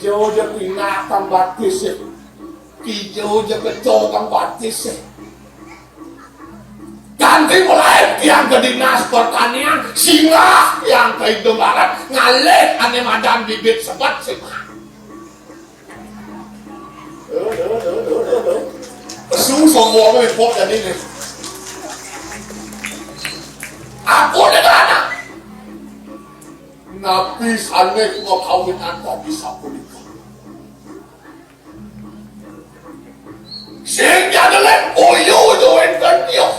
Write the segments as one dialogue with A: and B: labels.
A: Kijau je pinatang batis Kijau je kecotang batis ganti mulai yang ke dinas pertanian singa yang ke Indomaret ngalih ane madan bibit sebat singa susung wong import jadi ini aku negara nabi sana kau kawin anda bisa punika sehingga adalah uyu join kertiok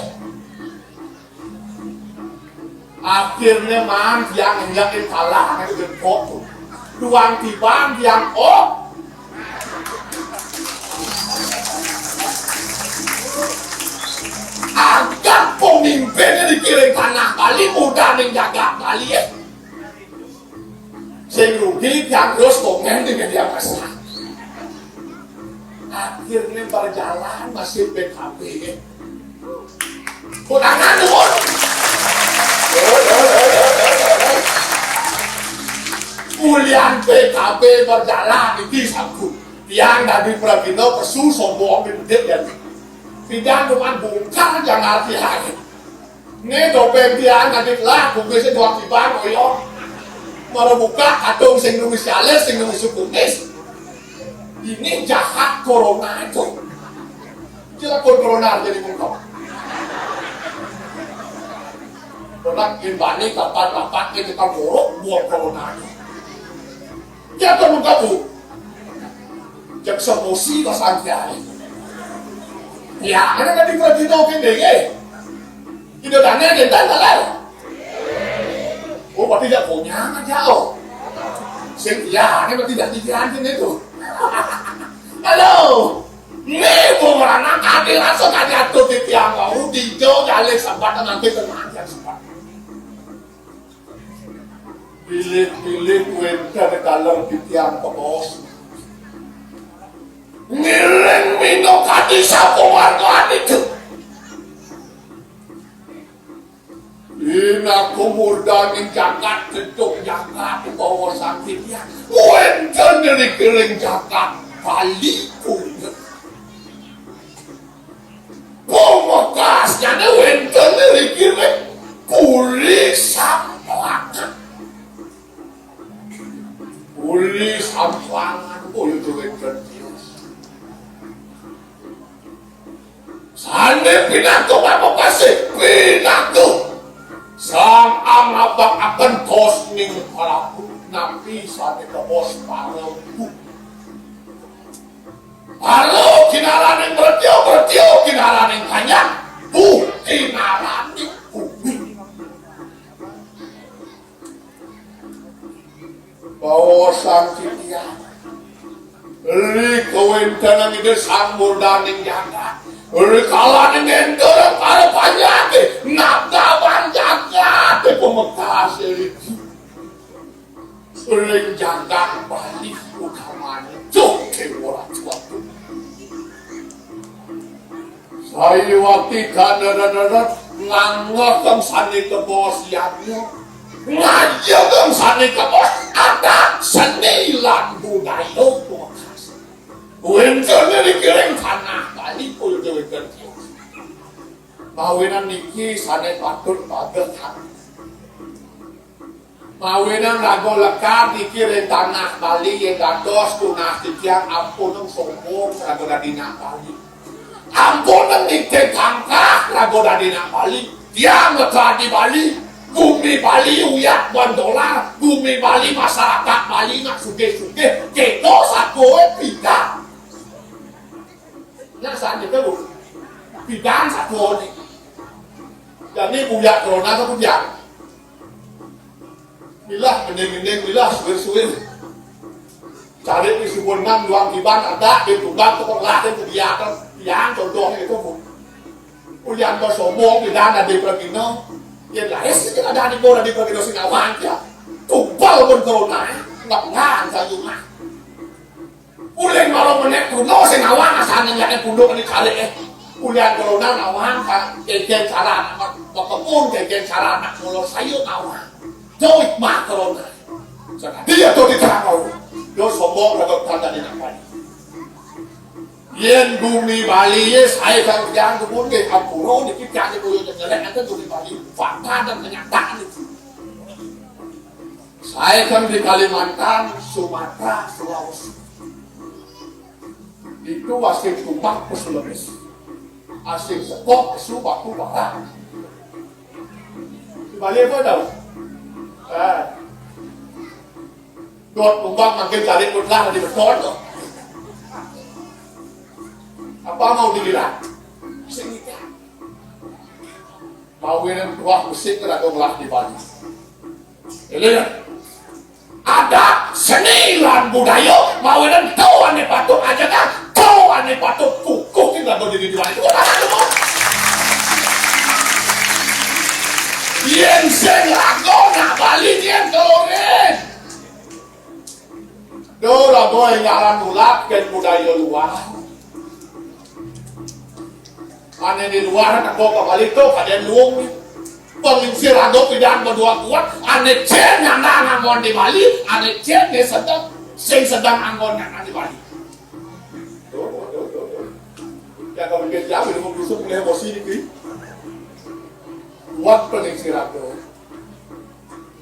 A: akhirnya man yang kalah dengan foto duang tibang yang agak pemimpinnya dikirim tanah Bali mudah menjaga Bali sing rugi yang terus komen di media massa akhirnya berjalan masih PKB kudangan nuhun kuliah PKB berjalan di sangkut yang dari Prabino pesu sombong di bedek dan tidak dengan bungkar jangan hati-hati ini dopeng dia ngadik lah bungkusnya doang tibang oyong merebuka kadung sing nusialis sing nusukunis ini jahat corona itu cilakun corona jadi mungkau pernah imbani kapan-kapan kita buruk buat corona dia kan mengkabu jak semusi ke santiari ya ada tadi Prabino kendenge tidak tanya kita telah oh berarti tidak punya aja ya ini berarti tidak dikirantin itu halo ini bumerana kaki langsung aja tuh di tiang kau dijo kali sempat nanti tenang ya sempat pilih wenda kalau di tiang kebos ngiring minum kaki sapu wargaan itu ina kumurdanin jagat cedok jagat bawa sakitnya wenda dari kering jagat Bali punya pemekasnya ada wenda dari kering pulih samplangan pulih itu wenda sane pinatu pemekasih pinatu sang amabak akan tos ning palaku nabi sate ke bos parebu halo kinaran yang bertio kinaran yang kanyang kinaran yang bumi bawa sang citia li kewentanang itu sang murdaning jaga li kalah dengan dorong para panyake nabdaban jaga te pemekas itu li jaga Bali utamanya joke orang suatu saya waktu kadang-kadang ngangokang sani ke bos yannya ngajokang sani ke bos ada senilan budaya bekas winternya dikirim tanah Bali pun jauh kerja mawinan niki sani patut bagetan mawinan lagu lekat dikirim tanah Bali yang gados tunah tiang ampun sombong lagu dadina Bali ampun nikte tangkah lagu dadina Bali dia ngekat di Bali bumi Bali uyak bandola bumi Bali masyarakat Bali nak suge-suge keto sakoe pindah nah saat itu bu pindah sakoe jadi uyak corona itu uyak bilah gendeng-gendeng bilah suwir-suwir cari isi bonang doang kiban ada di tunggang itu perlahan itu biarkan yang contohnya itu bu uyan bersombong di dana di Prabino ya lah sih kita ada di bola di Prabino Singawang ya tumpal pun corona nggak ngan saya mah ulen malam menek kuno Singawang asalnya yang punduk di kali ulian corona nawang kan keken sarana kepun keken sarana mulut sayur nawang jauh mah corona dia tuh diterangkan dia sombong kebok dapat kata di nampak. Yen bumi Bali ye saya kan jangan kebun ke Apuro dikit jangan kebun yang jelek nanti bumi Bali fakta dan kenyataan itu. Saya kan di Kalimantan, Sumatera, Sulawesi. Itu asing tumbang ke Sulawesi. Asing sekop ke Batu Bara. Di Bali apa tahu? Dot tumbang makin cari putlah di beton tuh. Apa mau dilihat? Asing itu. Mau yang tua musik atau ngelah di Bali. Ini ada seni lan budaya mau dan tahu ane patut aja kan tahu ane patut kukuh kita mau jadi dua itu apa yen seng lago na Bali yen toren dora boy ngaran ulak ken budaya luar ane di luar nak bawa ke Bali tu kadang luang ni penginsir aduk tidak berdua kuat ane jen yang ngamon di Bali ane jen dia sedang anggon yang di Bali ya kalau kita jauh itu busuk boleh emosi ni kuat penginsir aduk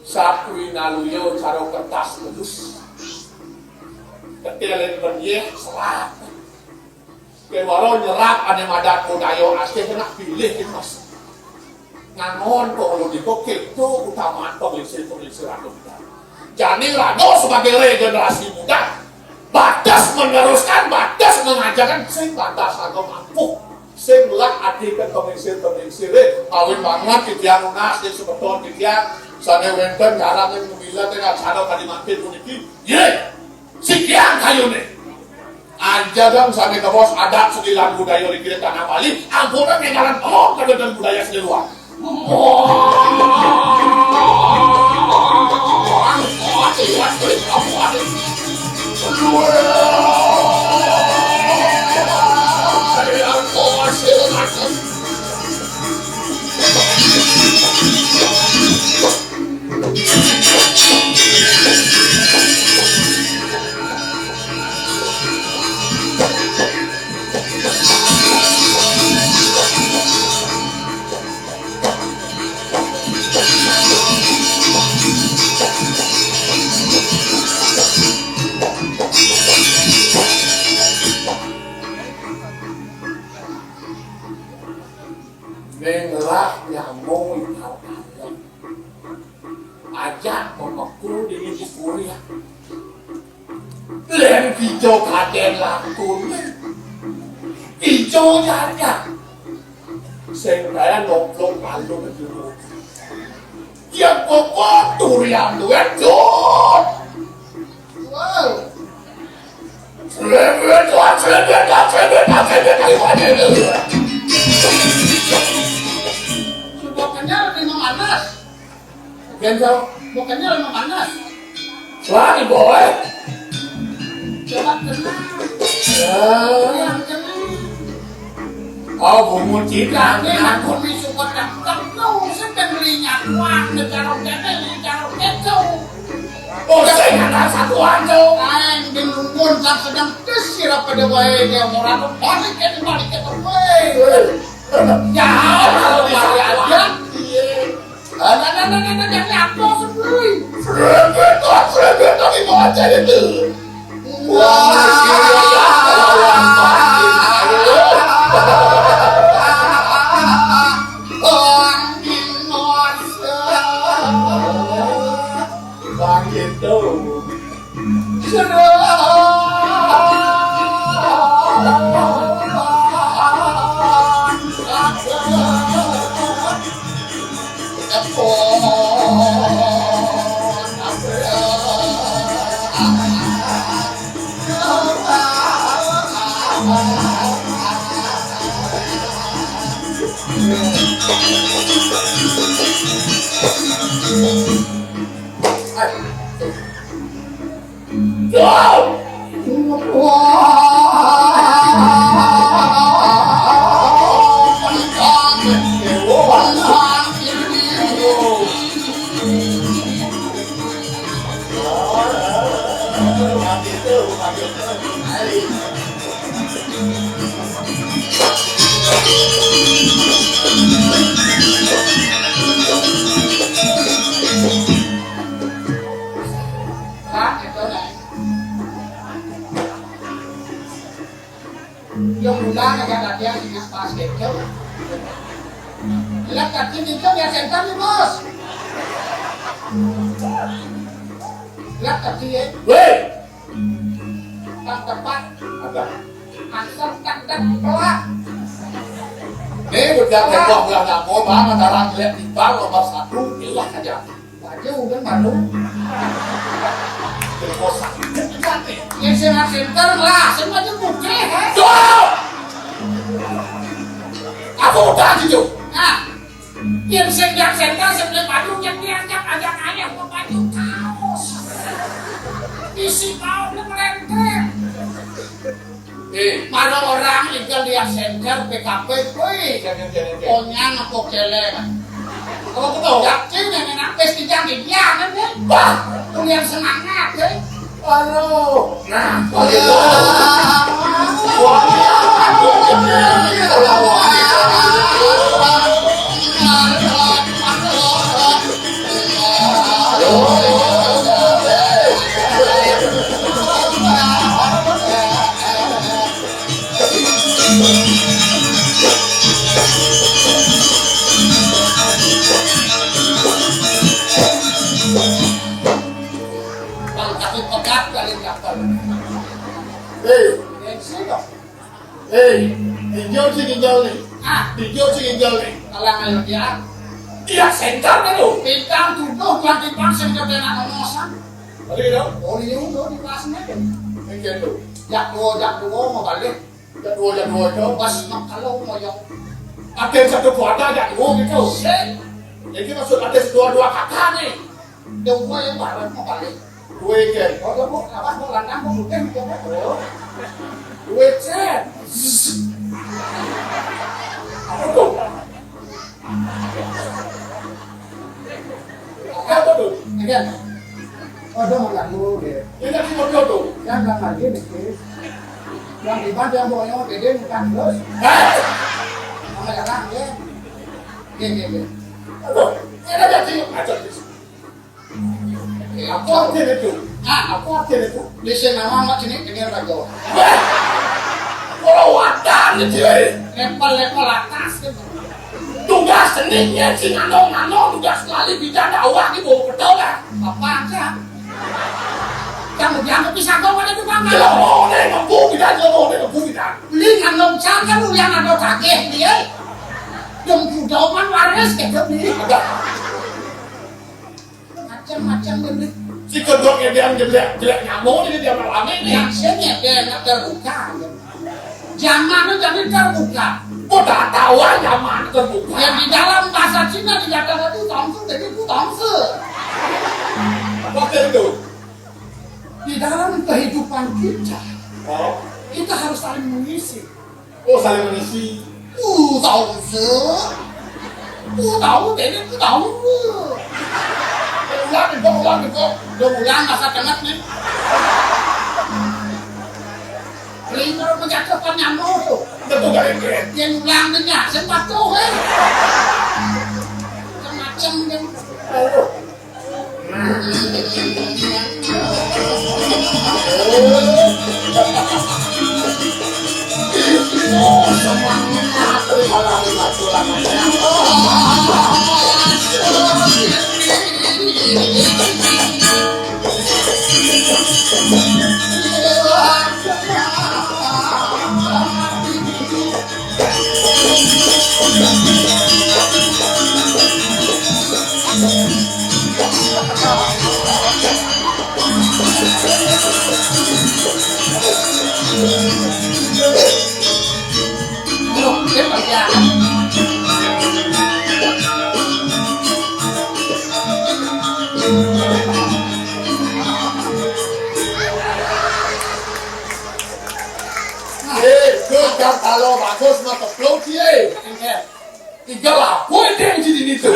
A: sapui naluyo cara kertas terus ketelin berye serat kewaro nyerap ane madat budaya asli kena pilih kita ngangon kok di kokek itu utama penginsir Rado. Jadi Rado sebagai regenerasi muda batas meneruskan, batas mengajarkan sing batas agama mampu sing lah adikan penginsir kawin banget titiang unas di sebetul titiang sana wenten garang yang memila dengan cara Kalimantan puniki ye sikiang kayu nih aja dong sana ke bos adat sekilan budaya di kiri tanah Bali ampunan yang ngaran pelong kebetulan budaya seni luar mengelak nyambung kalian ajak memaku di Kuria lem hijau kaden lakun hijau nyanya saya nongkrong malu dulu yang pokok durian duet jod wow selebet bukannya memang panas Genjal, bukannya memang panas lagi boy coba tenang yang tenang oh bumbu cika aku disupport yang tentu sedang belinya uang negara keto oh saya ada satuan tuh yang dilunggun kan sedang kesirap pada wae dia orang balik ke jangan kalau balik aja nah, apa sendiri? Serempet tapi mau aja itu. Oh!
B: Yung mula nagkakatiyan si basket ko. Lakat dito ya center ni bos. Lakat dia.
A: Weh,
B: Tang tepat.
A: ada.
B: Asal tak dan pelak.
A: Nih udah tembok udah nggak mau banget orang lihat di bal nomor 1 ilah aja.
B: Baju kan baru.
A: Terkosak.
B: Yang center lah, semua tu putih.
A: Tuh! Apa udah gitu?
B: Nah, yang center sebelum baju yang diajak ayah ke baju kaos. Isi kau ni merenteng. Mana orang tinggal di center PKP, woi. Onyan apa kelek. Kalau kita yakin dengan apa sedang dia kan? Wah, kuliah semangat, eh.
A: Aduh. Nah, hijau nih. Hijau nih.
B: Kalau ngayon dia,
A: Iya, center kan lu.
B: bintang tujuh yang dipaksa ke benak ngomosan.
A: Ada gitu?
B: Oh iya, udah dipasangnya.
A: Mungkin lu.
B: Jak dua mau balik.
A: Jadwal itu.
B: Pas kalau mau yang
A: Ada yang satu keluarga jadwal gitu.
B: sen,
A: Jadi maksud ada dua kakak nih.
B: dua yang bareng mau balik.
A: Dua ikan.
B: Oh, dia mau apa? Mau landang, mau mungkin dia mau.
A: Dua ikan. Apa tuh? Apa tuh?
B: Again. Oh, dia mau lalu deh.
A: Ini tadi mau tuh.
B: Yang bilang lagi nih, yang di bawah yang bawa gede bukan terus. Sama jalan ya. Gini.
A: Aduh, ini ada sih ada. Apa artinya itu? Apa artinya itu?
B: Di sini nama mak sini dengan raja.
A: Kalau wadah gitu ya.
B: Level atas gitu.
A: Tugas seninya si nano tugas sekali bisa dakwah gitu betul lah.
B: Apa aja? Kamu dianggap bisa kau ada tukang
A: Jelmau nih ngembu kita.
B: Li kan nông sang kan lu yang ada kaget dia. Dong kudoman waris gitu nih.
A: Ada
B: Macam-macam benda.
A: si kedoknya dia jelek nyamuk ini dia malam ini.
B: Yang sini dia nak terbuka. Zaman itu jadi terbuka.
A: Udah tahu aja mana terbuka.
B: Yang di dalam bahasa Cina dikatakan itu tongsu, jadi itu tongsu.
A: Apa itu?
B: Di dalam kehidupan kita,
A: Oh,
B: kita harus saling mengisi.
A: oh saling mengisi.
B: Tongsu, tahu jadi itu tongsu.
A: Ulang itu.
B: Udah ulang masa kenat nih. Lima menjatuhkan nyamuk tuh.
A: Betul gak ini?
B: Yang ulang nih sempat tuh kan. Macam kan.
A: Kalau bagus mah keplot ye. Tiga lah, kau yang di sini tu.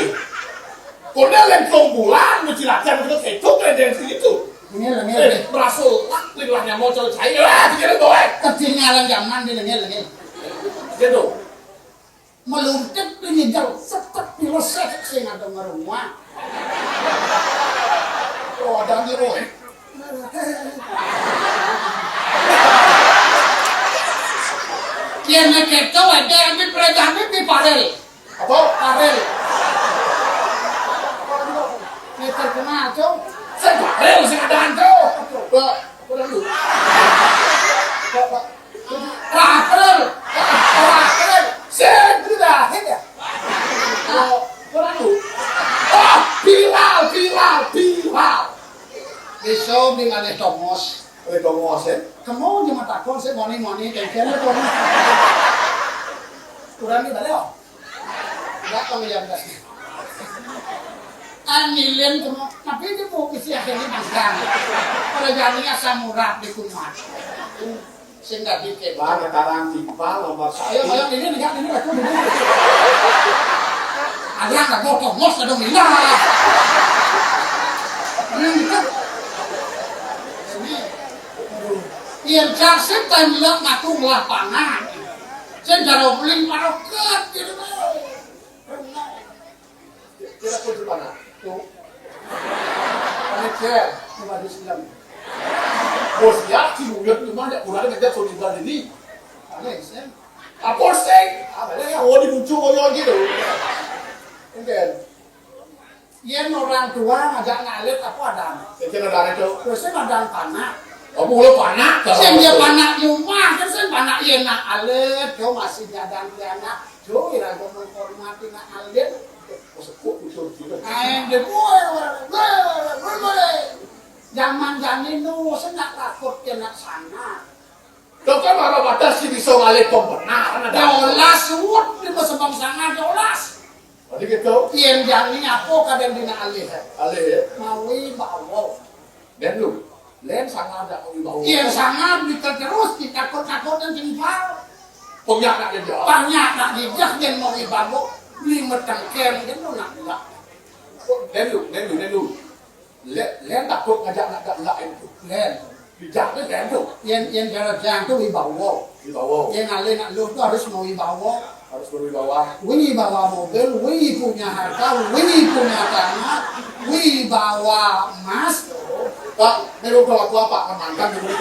A: Kau dah lempong bulan, mesti latihan kita ketuk yang di sini tu. Berasal lilahnya mau coba cai lah begini tuh
B: Ketinggalan zaman di lengil.
A: gitu
B: Meluntik ini jauh setek pilosek sing ada merumah.
A: oh ada di roh
B: Kian keto ada ambil perjalanan di Parel.
A: apa
B: Parel. Ini terkenal tuh.
A: saya barel sih ada anjo pak udah lu
B: Parel.
A: saya tidak ya udah lu oh viral
B: Besok di ngane Tomos.
A: oleh kamu asen
B: Kamu di mata kon saya moni kayaknya tuh. Kurang di balik. Enggak tahu yang dasnya. Anilin kamu, tapi itu mau isi akhirnya bangkang. Kalau jadinya samurat di kumat. Sehingga dikit.
A: bang tarang timpal nomor
B: Ayo
A: 1
B: ini aku dulu. Ada yang nggak mau Tomos ada dong ini. Yang kasih tembak ngaku lapangan. Saya jauh beli maroket gitu.
A: kira kudu mana
B: Tuh. Panitia, coba di silam.
A: bos ya kirunya cuma ada kurang ada solidar ini
B: Alex,
A: apa sih apa ya oh di muncul koyo gitu mungkin
B: Yang orang tua ngajak ngalir apa ada?
A: kira ada itu
B: Terusnya ada panah.
A: kamu lo panak
B: Saya dia panah rumah, kan saya panah iya nak alir. Kau masih jadang dia anak. Kau ira kau menghormati nak alir.
A: Sekut itu juga.
B: Dia zaman itu saya nak takut dia nak sana.
A: Kau kan marah batas sih bisa ngalih pembenaran ada.
B: Dolas suut di masa bangsangan dolas.
A: Tadi gitu.
B: Yang jani apa kadang dina alih.
A: Alih ya.
B: Mawi bawa.
A: Dan lu, len sangat ada kau bawa.
B: Yang sangat terus ditakut-takut dan timpal.
A: Penyak nak dia.
B: Banyak nak dijak yang mawi bawa. Lima tangkem kan lu nak enggak.
A: Dan lu. Len takut ngajak nak lain tu.
B: Len.
A: Bijak tu len tu.
B: Yang jarang tu wibawa.
A: Di bawah.
B: Yang alih nak lu tu harus mau wibawa.
A: Harus berwibawa.
B: Wibawa mobil, wi punya harta, wi punya tanah, wi bawa emas.
A: Pak, ini lu kalau tua pak kemantan dulu.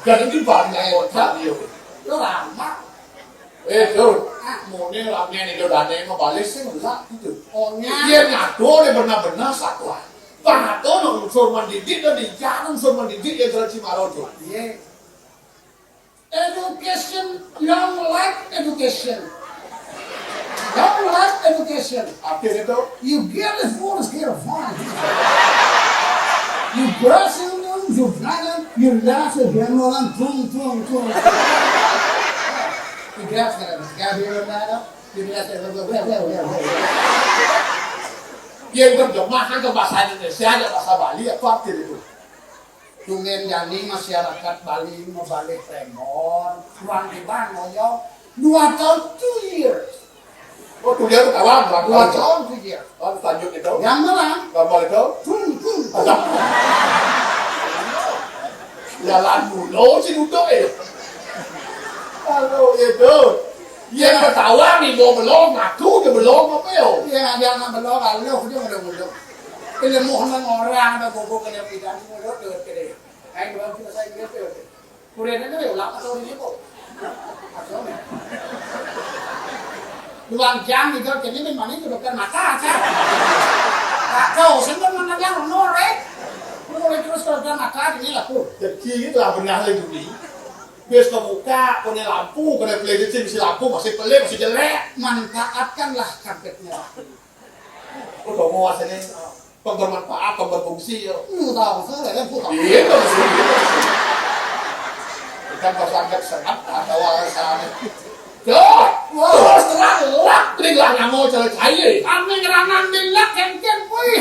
A: Jadi ini banyak otak dia.
B: Lu lama.
A: Tuh, mau ni ramai ni dia dah mau balik sih enggak gitu.
B: Ohnya.
A: Dia ngatur dia benar-benar satu. Pak, tu unsur mendidik dan di jalan unsur mendidik yang terus Cimarau tu.
B: Yeah. Education, young life education. Young life education.
A: Apa itu?
B: You get it for the scale of fun. You brush them, you fly them, you laugh at them, tung. You get it, you get it,
A: Yang terjemahkan ke bahasa Indonesia ada bahasa Bali apa arti itu?
B: Tungen jani masyarakat Bali mau balik remor, ruang di bang ngoyo 2 tahun 2 years.
A: Oh, tu dia kawan,
B: 2 tahun 2 years.
A: Oh, tanjung itu.
B: Yang menang,
A: Gambar itu.
B: tung.
A: Jalan mulu sih duduk Kalau itu, yang ketawa nih mau belum, ngaku dia belum apa ya?
B: Yang jangan belok kalau dia belum. Ilmu orang ada gogo kena pidan mulut kene. Ai dua kita saya gitu. Kemudian itu ulang atau ini kok. Asalnya. Luang jam itu kene memang itu dokter mata aja. Kau senang mana yang norek. Mulai terus dokter mata ini lah tuh.
A: Jadi lah benar lagi ni. Bias ke muka, kena lampu, kena peletin si lampu masih pelik, masih jelek.
B: Manfaatkanlah karpetnya.
A: Oh, kamu asalnya bermanfaat, berfungsi.
B: Lu tahu saya kan putar.
A: Itu sih. Kita pasangkan sengat atau alasan. Terus terang lak, tinggal nyamu cerai.
B: Kami ngerangan dilak kengken wih.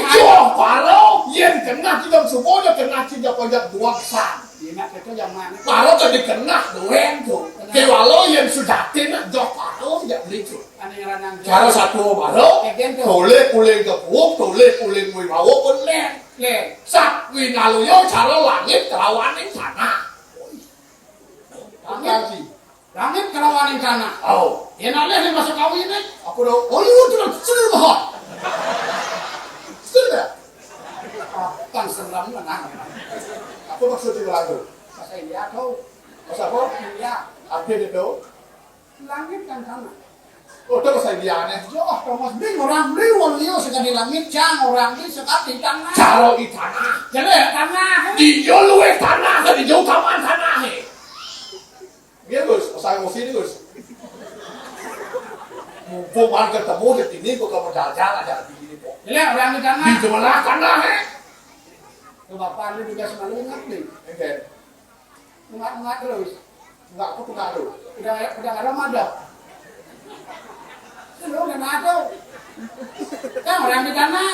A: Paro, yang kena kita semuanya kena kita pajak 2 besar.
B: Ini itu yang mana?
A: Paro tadi kena 2 tu. Kalau yang sudah kena jauh paro tidak beli tu.
B: Kami ngerangan
A: Cara satu malo, tole kuling kebuk, tole kuling wibawa bener. Sak winaluyo cara langit kelawaning tanah.
B: Langit kelawaning tanah.
A: Oh,
B: Enaknya nih masuk kawin nih.
A: aku do.
B: Oh iya tuh sudah bahon.
A: Sudah.
B: Kan seram menang.
A: Apa maksudnya lagu?
B: Bahasa India tuh.
A: Bahasa apa?
B: India.
A: Apa itu?
B: Langit kan tanah.
A: Oh, itu bahasa Indianya.
B: Yo, Thomas Bing orang beli walio sekali langit cang orang beli sekali tanah.
A: Cara di tanah.
B: Jadi tanah.
A: Di luwe tanah, di jauh taman tanah. Iya Gus, saya mau sini Gus. Mumpung ketemu di sini, kok kamu jalan-jalan aja di sini kok.
B: Jadi orang di tanah.
A: Di sebelah tanah,
B: Tuh bapak lu juga selalu ingat nih.
A: Oke,
B: Ingat terus.
A: enggak aku tuh ngadu.
B: Udah nggak Ramadan. Lu udah ngadu. Kan orang di tanah.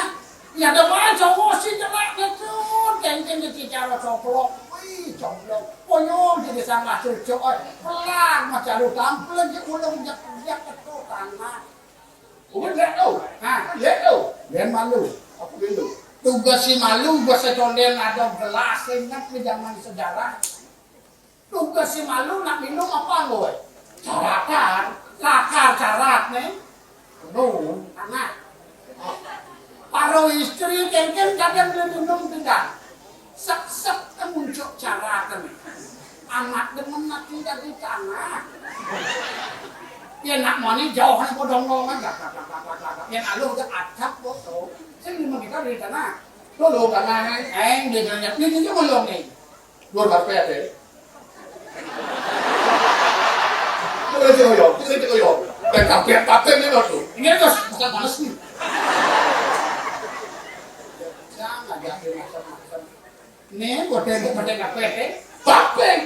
B: Ya ada mana cowok sih jeleknya tuh. Kengkeng di cara coplok. Wih, coplok. Ponyong jadi sama cucu. Pelan macam lu tampil aja ulang jak itu tanah.
A: Udah lihat tuh.
B: Nah,
A: Lihat tuh.
B: dan malu.
A: Aku dulu.
B: Tugas si malu bahasa conden ada gelas ingat di zaman sejarah. Tugas si malu nak minum apa gue? Carakan, lakar carat nih. Minum, anak. Paro istri kengkeng kadang dia minum tidak. Sek muncul carakan. Anak demen nak tidak di tanah. Ya nak mani jauh kan podong-podongan. Ya lalu udah atap botol. Saya lima kita di tanah.
A: Dulu tanah.
B: Dia banyak ini juga belum nih.
A: Luar karpet deh. Itu itu yo. Dan karpet ini loh tuh.
B: Ini terus bukan males nih. Jangan jadi macam-macam. Nih bodeng apa ya?
A: Karpet.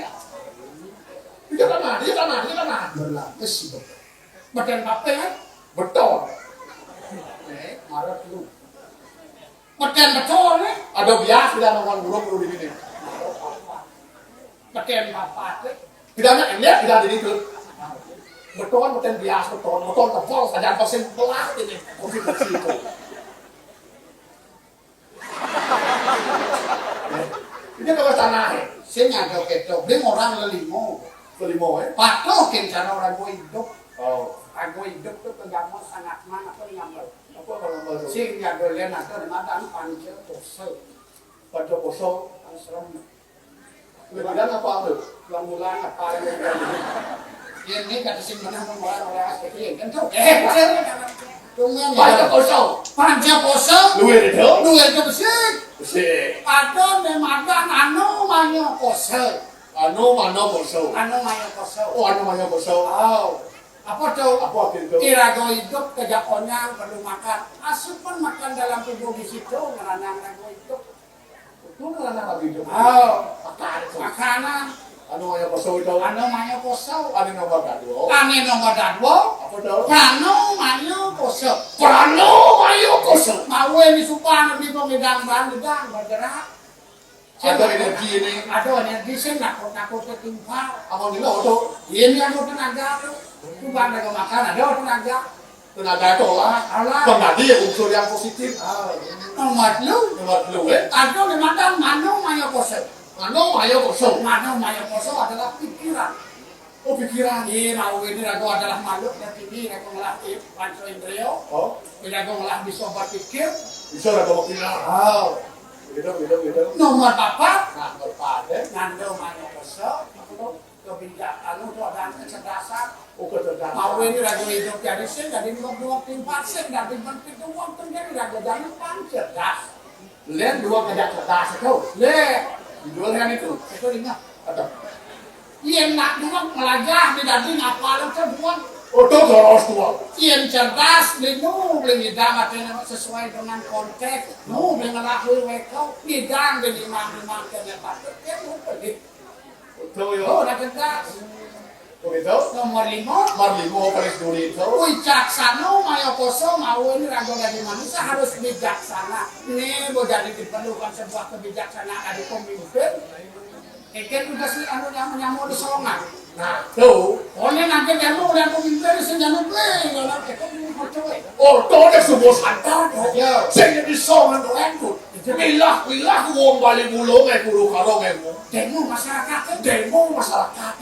A: Itu tanah.
B: Berlapis itu. Bodeng apa ya?
A: Betul.
B: Marah dulu. Bodeng betul nih.
A: Ada bias tidak nongol burung di sini.
B: Bodeng apa tuh?
A: Tidak ada lihat tidak ada itu. Beton bias beton tebal saja pasien pelat ini posisi itu. Ini kalau tanah,
B: Saya nyadar ketok. Dia orang lelimo.
A: kelimo
B: Patok yang cara orang gue hidup.
A: Oh,
B: Aku hidup tuh pengamal sangat mana tuh ngambil.
A: apa kalau ngambil tuh?
B: Sing nyadar lihat atau madan panjang tosel.
A: Pada kosong,
B: Asram.
A: kemudian apa tuh?
B: Bulan apa yang ini kata sing mana orang asli kan tuh. Tunggu
A: Pada kosong,
B: panjang kosong.
A: luar itu,
B: Luar itu besar.
A: si,
B: Ada madan anu manyo kosong.
A: anu mana kosong?
B: Anu manyo kosong.
A: Oh, anu mana kosong?
B: Oh. Apa tuh?
A: Apa itu?
B: Irago hidup kejakonnya perlu makan. Asup pun makan dalam tubuh di situ ngeranang rago hidup.
A: Itu nggak ada lagi itu.
B: Oh,
A: Makan itu.
B: makanan.
A: Anu mana kosong itu?
B: Anu manyo kosong.
A: Anu nomor kedua.
B: Ane nomor dadwo.
A: Apa tuh?
B: Prano manyo kosong.
A: Prano mayo kosong.
B: Mau ini supan di pemidang bergerak.
A: Ada energi ini.
B: Ada energi sih nakut ketimpa.
A: Apa nila itu?
B: Ini ada tenaga tuh. Tuban ada makan ada tenaga.
A: Tenaga itu lah.
B: Allah.
A: Pengganti unsur yang positif.
B: Nomor lu.
A: Nomor dua.
B: Ada di makan mano manyo kosong.
A: Anu mayo kosong.
B: Mano manyo kosong adalah pikiran.
A: Oh pikiran.
B: Ini mau ini ragu adalah makhluk yang tinggi ragu melatih panco indrio.
A: Oh,
B: Ragu melatih bisa berpikir.
A: bisa ada pikiran.
B: Oh.
A: Gitu.
B: Nomor papat.
A: Nah, berpada.
B: Nando manyo kosong. Kebijakan itu ada kecerdasan.
A: Oh, kecerdasan.
B: Mau ini ragu hidup jadi sih jadi 24 sen dari bentuk itu uang terjadi ragu jadi cerdas.
A: Lihat dua kerja cerdas itu.
B: Le,
A: Dijual kan itu.
B: itu ingat.
A: Ada.
B: Iya nak dua melajah di dadi ngapa lu kedua.
A: Oh, itu terus dua.
B: Iya cerdas, linu beli hidang artinya sesuai dengan konteks. Nu beli ngelakuin wekau hidang beli imam kena patut ya nu beli.
A: Itu ya.
B: Oh, udah cerdas.
A: Oh, itu.
B: Nomor 5.
A: Marlimo paling dulu itu.
B: Wicaksana mayo koso mau ini ragu dari manusia harus bijaksana. Ini jadi diperlukan sebuah kebijaksanaan dari pemimpin. Ikan juga sih anu yang menyamur di songan.
A: Nah, tuh.
B: Oleh nanti kamu udah pemimpin senjata beli, kalau kamu mau coba.
A: Oh, tuh ada sebuah santan.
B: Ya.
A: Saya jadi soman tuh. Milah wong balik bulung kudu karo ngemu.
B: Demo masyarakat.
A: Demo masyarakat.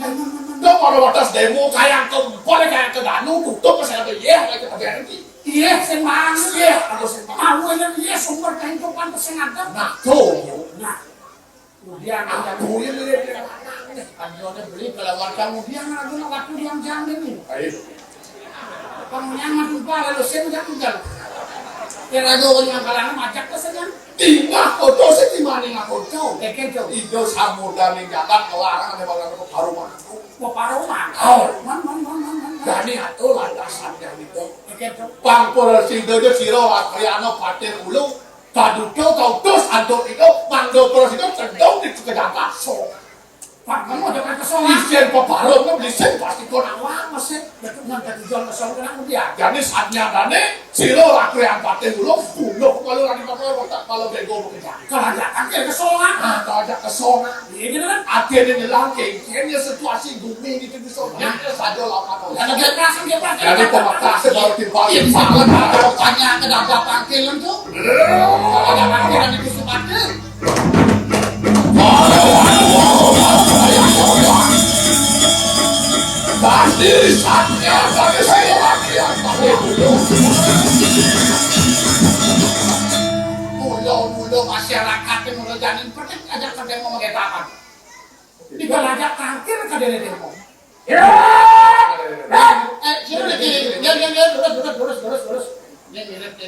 A: Tuh kalau batas demo kayak boleh kayak ke Danu tutup masyarakat ya kayak ke TNI.
B: Iya, semang.
A: Iya, aku senang.
B: Mau yang iya sumber kehidupan kesehatan.
A: Nah, tuh.
B: Nah, kemudian ada
A: Aku yang lihat
B: ada beli kelewat kemudian ada waktu yang jamin ini.
A: ayo.
B: Kamu nyaman lupa lalu saya udah. Kira do yang kalangan macak saja.
A: Tinggal foto sih di mana nggak foto?
B: Eken tuh.
A: Indo samudra ninggalan kelarang ada balang ke Paruma.
B: Mau paroma. Man.
A: Jadi atuh landasannya itu.
B: Eken tuh.
A: Bang Polisi itu siro akriano paten ulu. Kadudo kau terus antuk itu mando polisi itu cendong di kedang kaso.
B: Pak, kamu ada kesongan.
A: Isen peparut kan isen pasti kau nawang masih.
B: Betul nanti tujuan kesongan kenapa dia?
A: Jadi saatnya dane siro akrian paten ulu. Bunuh kalau lagi kalau bego bekerja.
B: Kalau ada kan dia kesongan.
A: Atau ada kesongan.
B: Iya kan?
A: Akhirnya nilangke, kayaknya situasi bumi itu bisa nyampe saja lah kata.
B: Ada kekerasan dia pakai.
A: Jadi pemakasan baru timbal.
B: Iya, salah kalau tanya ke dapat panggilan tuh. Kalau ada panggilan itu sepatu.
A: Pasti saatnya bagi saya lagi yang pakai dulu.
B: Mulo masyarakat yang mulai janin percaya ajak ke demo pakai tangan. Di belajak tangkir ke demo.
A: Ya.
B: Siapa lagi? Ya, lurus. Dia mirip.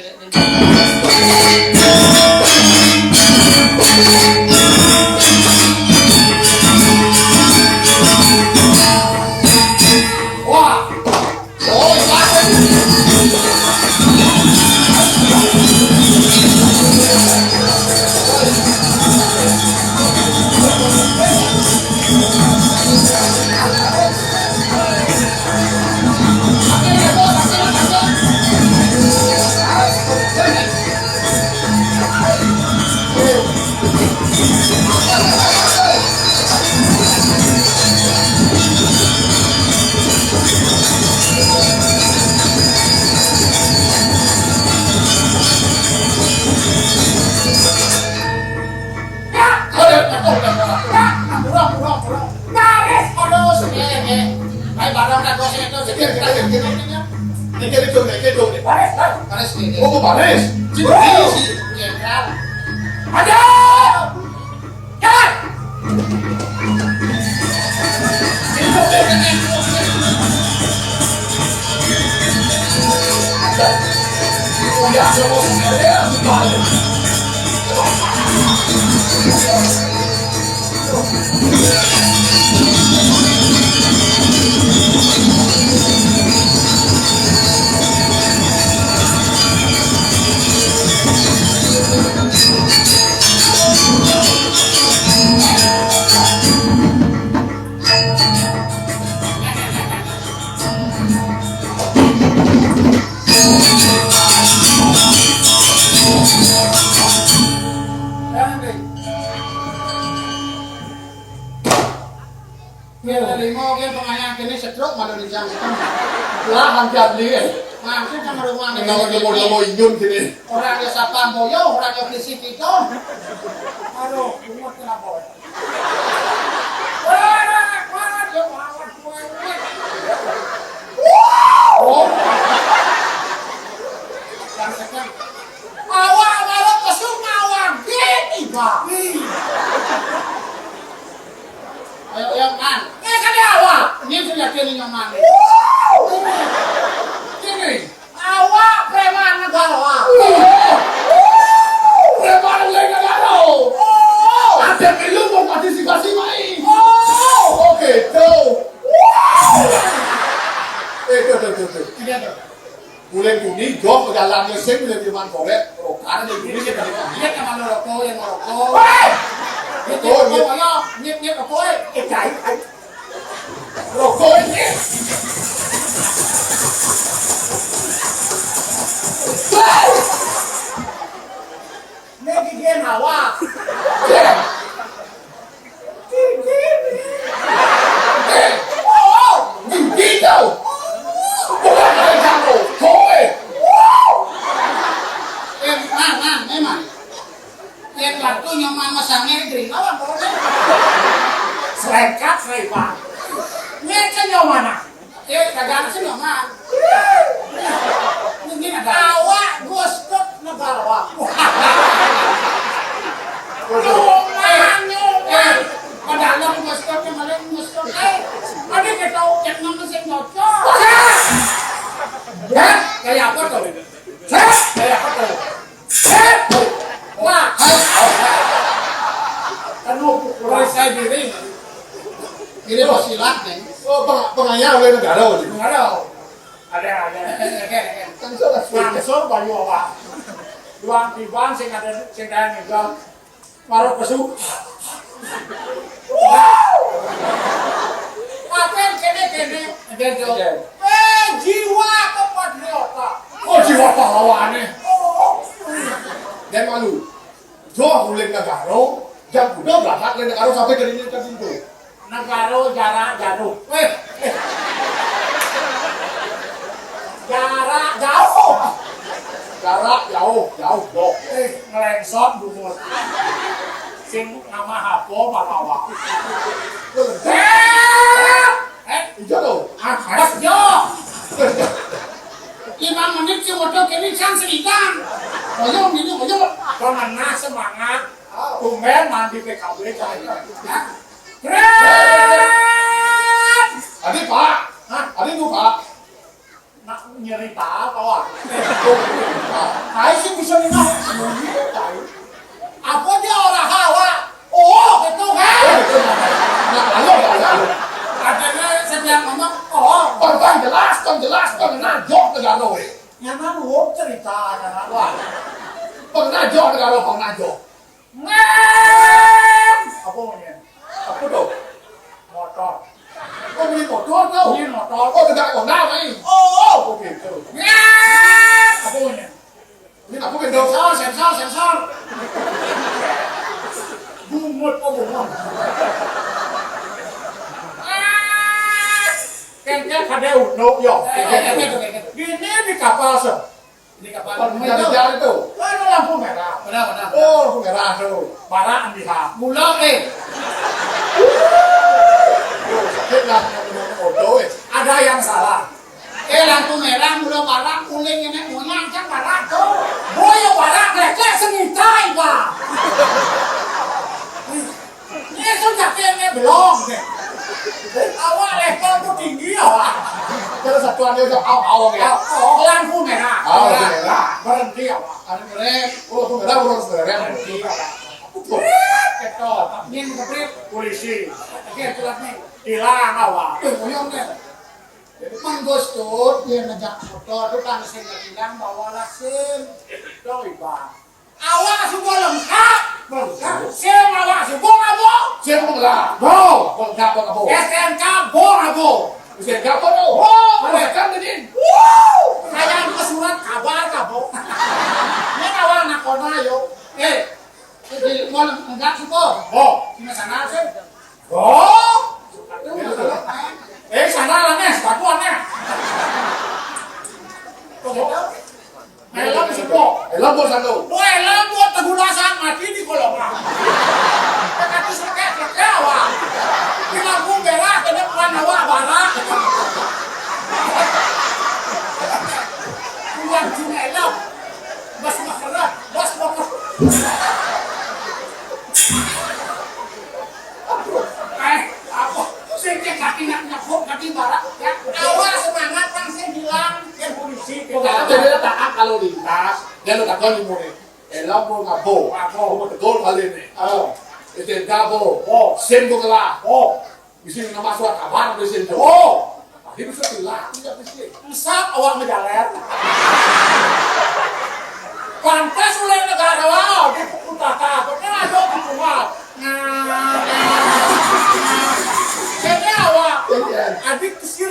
B: Wah, oh
A: Lah hantian li.
B: Maksud sama rumah nih.
A: Kalau mau inyun gini.
B: Orang desa Pamboyo, orang yang di situ itu. Aduh, umur kenapa? Wah, dia melawan gue. Oh. Awak malah kesung awak gini, Pak. Ayo, yang man. Kan dia awak. Ini sudah kini yang man. Ini. Awak preman negara.
A: Preman negara. Ada film mau partisipasi main. Oke, tuh. Tuh. Bulan Juni, jom perjalanannya saya boleh firman korek. Karena di Juni kita
B: Dia kemana rokok yang merokok. Nyip rokok.
A: rokok ini.
B: Ini dia hawa. nyaman masangnya di lawan pokoknya. Serekat Pak. Nyece nyaman. Kagak sih nyaman. Mungkin ada awak dua stop negara. Nyoman. Padahal dua stopnya malah dua stop. Ada kita ucap nama sih nyocok. Ya, kayak apa tuh? Kayak apa tuh? Wah, kan mau saya diri. Ini silat nih.
A: Oh, pengayal oleh negara ini.
B: Negara. Ada. Langsung bayu apa? Luang tiban sing ada nih kan. Maru kesu. Apa kene gitu. Jiwa kepatriota.
A: Oh, jiwa pahlawannya. Dan malu. Jo oleh negara, yang udah berangkat oleh negara sampai ke ini ke situ.
B: Negara jarak jauh. Jarak jauh.
A: Jarak jauh.
B: Ngelengsot dumut. Sing nama hapo matawa.
A: Iya dong.
B: Mas Jo. 5 menit sih waduh kini sang serikan. Oyong ini oyong. Pemana semangat. Tumben mandi PKB cahaya. Keren.
A: Adik Pak. Adik tuh Pak.
B: Nak nyerita apa wah? Hai sih bisa nina. Apa dia orang hawa? Oh, itu kan?
A: Nah, lalu.
B: Katanya sedang ngomong, oh,
A: Bang jelas, najok negara.
B: nyaman lu cerita anak wah.
A: Bang najok negara, bang najok.
B: Ngem! Apa namanya?
A: Apa tuh?
B: Motor.
A: Oh, beli motor tau?
B: Ini motor.
A: Oh, negaraของหน้าไหม
B: Oh,
A: โอเคเจอ
B: ngem! Apa namanya?
A: นี่หนักผู้เป็นเดิม
B: Sensor. Bumut apa bumut? Kayaknya kada unuk yo. Gini di kapal se. Di kapal.
A: Jalan itu.
B: Ada lampu merah. Benar.
A: Oh, lampu merah tuh.
B: Para andiha. Mulak
A: Sakit lah yang foto
B: ada yang salah. Lampu merah mula para kuling ini mulang kan para tuh. Boyo para receh senitai Pak. Ini sudah kayaknya belum deh. Awak level tuh tinggi awak.
A: Kalau satuan dia udah awal ya.
B: Lampu merah.
A: Lampu merah.
B: Berhenti awak.
A: Ada merah. Oh, lampu merah belum sebenarnya.
B: Berhenti awak. Ketok. Ini keprit polisi. Oke, jelas nih. Hilang awak. Uyung deh. Manggos tuh dia ngejak motor tuh kan saya bilang bawalah SIM. Tuh Iba. Awak semua lengkap. SIM awak semua ngabo.
A: Siapa lah? Bo, bo.
B: SNK bor ngabo.
A: Siapa apa tuh?
B: Oh,
A: Mereka ini.
B: Saya ke surat kabar ngabo. Ini awak nak kona yo. Jadi mau enggak suka.
A: Bo.
B: Di sana sih. Oh. Sana lah nih, batuan nih. Helm semua.
A: Helm bos ando.
B: Helm buat tegulasan mati di kolongan. Tapi sekek awak. Di lampu merah ke depan awak barak. Buang cuma helm. Bas makerat, bas makerat. Apa? Saya kaki nak nyakuk kaki barak. Awak semangat kan saya bilang ke polisi.
A: Jadi dia taat kalau lintas, dia lo takkan di mana. Helm bos ngabo. Mau tegol kali ini. Itu ngabo. Sim tu kelah. Bisa nama suat kabar di sini. Dia bisa bilang, tidak bisa.
B: Sak awak menjaler. Pantas oleh negara awak di utara. Pernah ada di rumah. Jadi awak adik kesir.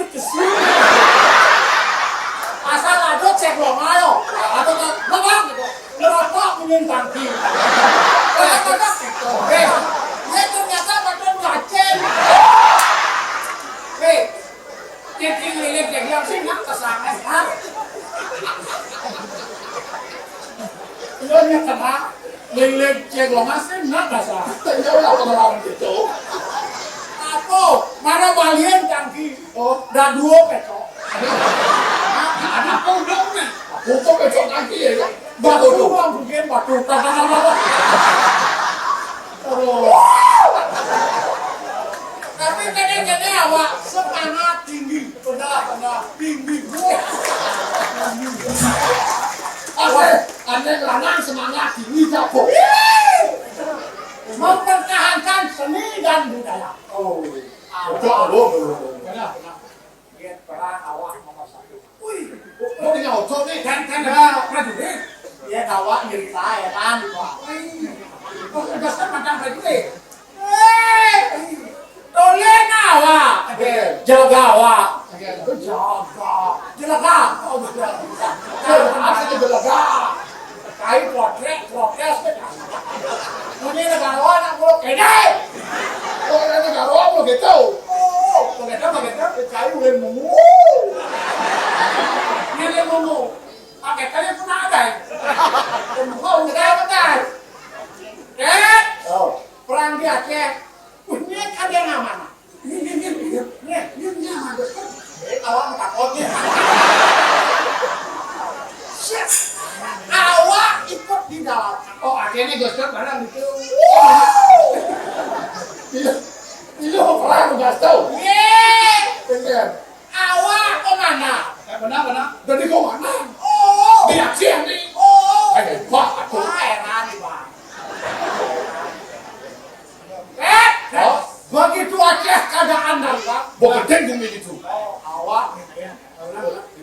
B: Asal ada cek belum ayo. Atau lemak gitu. Lerokok menyintang ki. Dia ternyata badan gaceng. Jadi lilit dia bilang sih nak kesana. Ini kena. Lele cek lo masih nak dasar.
A: Tinggal lah orang gitu.
B: Apa? Mana balian canggih? Oh, dah dua pecok. Ada pundungnya.
A: Untuk besok nanti ya.
B: Batu doang mungkin batu. Oh. Tapi kene awak semangat tinggi. Benar tinggi.
A: Anda lanang semangat tinggi jago.
B: Mempertahankan seni dan budaya.
A: Oh, betul.
B: Benar. Lihat perang awak nomor 1. Wih,
A: Mau tinggal otot nih.
B: kan ada prajurit. Lihat awak nyerita ya kan, Pak. Kok dasar macam prajurit. Tolong awak. Jaga awak. Jaga. Oh, betul.
A: Apa itu belaga?
B: Kain protes. Ini negara anak pulau kene.
A: Oh, ada negara apa gitu?
B: Oh, begitu, kayu lemu. Ini lemu. Pakai kali pun ada. Lemu kau betul.
A: Oh,
B: Perang di Aceh. Ini kan dia mana? Ini nyaman betul. Awak takutnya. Awak ikut di dalam. Oh, akhirnya Gosok barang itu.
A: itu perang nggak tahu.
B: Yeay.
A: Dengar.
B: Awak kemana? Benar.
A: Dari kau mana?
B: Oh.
A: Di Aceh nih.
B: Oh.
A: Ayo, Pak, aku.
B: Heran nih, Pak. Begitu Aceh keadaan darurat.
A: Bukan tenggung begitu.
B: Oh, awak ya.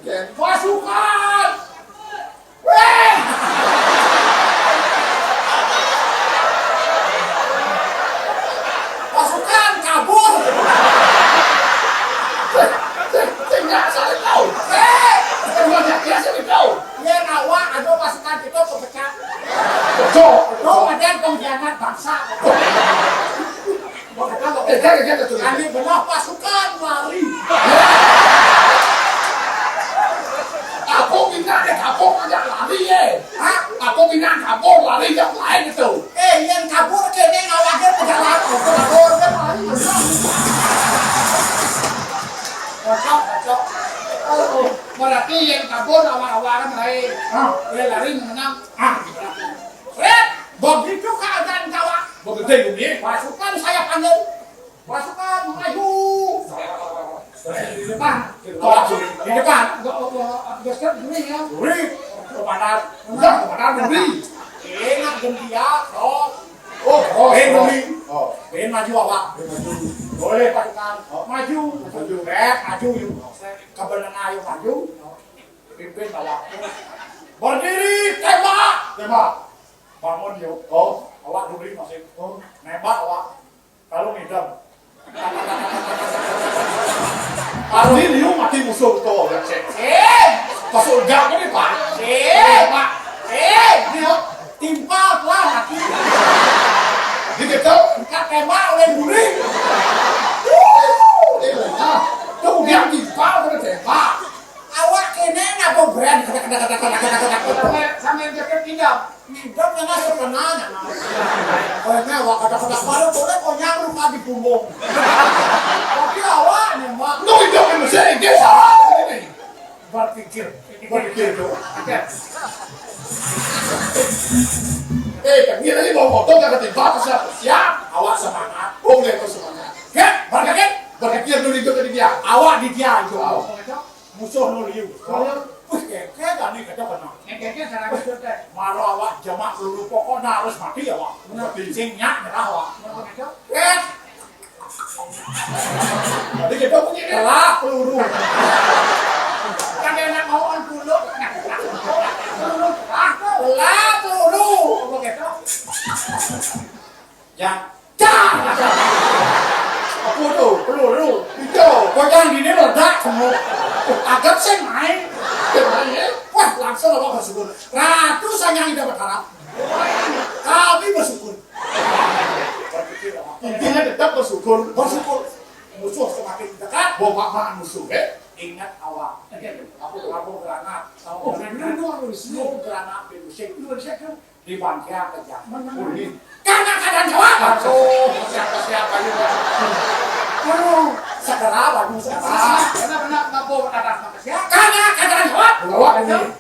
A: Dengar.
B: Pasukan. Weh. Pasukan kabur.
A: Tinggal saya tahu. Kalau dia saya tahu.
B: Ya awak ada pasukan itu kepecah.
A: Betul.
B: Lo badan pengkhianat bangsa.
A: Kita tuh.
B: Kami belah pasukan lari.
A: Aku minta kapok aja lari ya.
B: Hah?
A: Aku minta kapok lari yang lain itu.
B: Yang kabur kene ngawaknya pejalan. Kabur kan lari. Cocok. Oh, berarti yang kabur awal-awalan lain. Dia lari menang. Begitu keadaan kawak.
A: Bukan tenggung ya.
B: Pasukan saya panggil. Pasukan maju. Di depan. Di depan. Gosok dulu ya.
A: Beri.
B: Kepada.
A: Kepada beri.
B: Ingat gentia.
A: Oh, beri. Oh.
B: Ben maju awak. Boleh pasukan. Maju. Maju yuk. Kebenaran ayo maju. Pimpin awak. Berdiri tembak.
A: Tembak.
B: Bangun yuk.
A: Oh.
B: Awak dulu masih. Nembak awak. Kalau ngidam.
A: Kalau ini lu mati musuh tuh ya cek. Pasal gak ini pak.
B: Pak. Dia timpa lah mati.
A: Di gitu.
B: Kita tembak oleh duri.
A: Tuh dia timpal kan tembak.
B: Awak kene ngapa berani sampai jaket ngidam. Ngidam yang ngasih penanya. Karena awak kata-kata baru boleh kau nyamuk di punggung. Tapi awak nembak.
A: Lu itu kan masih dia salah ini.
B: Berpikir
A: tuh.
B: Oke.
A: Kan dia tadi bawa motor gak ketimpa siap.
B: Awak semangat.
A: Boleh kau semangat. Berpikir dulu itu tadi dia.
B: Awak di dia itu.
A: Awak.
B: Musuh nu liu. Keke tadi kata benar. Keke sana betul teh. Malu awak jamak lulu pokoknya harus mati awak.
A: Mati.
B: Sing nyak nyerah awak.
A: Jadi kita punya ini.
B: Kelak peluru. Kan enak mau on dulu. Kelak peluru. Begitu. Jangan.
A: Apa tuh? Peluru. Itu.
B: Kau jangan gini ledak semua. Agak sih main.
A: Gimana?
B: Wah langsung awak bersyukur. Ratu sayang tidak berharap. Kami bersyukur. Berpikir awak.
A: Intinya tetap bersyukur.
B: Musuh semakin dekat.
A: Bawa musuh
B: Ingat awak. Aku granat. Tahu granat? Granat musik. di bangkia kerja.
A: Ini.
B: Karena keadaan jawab.
A: Aduh, siapa-siapa ini.
B: Aduh, segera bagus segera.
C: Benar-benar nggak bawa atas manusia.
B: Karena keadaan jawab.
A: Bawa ini.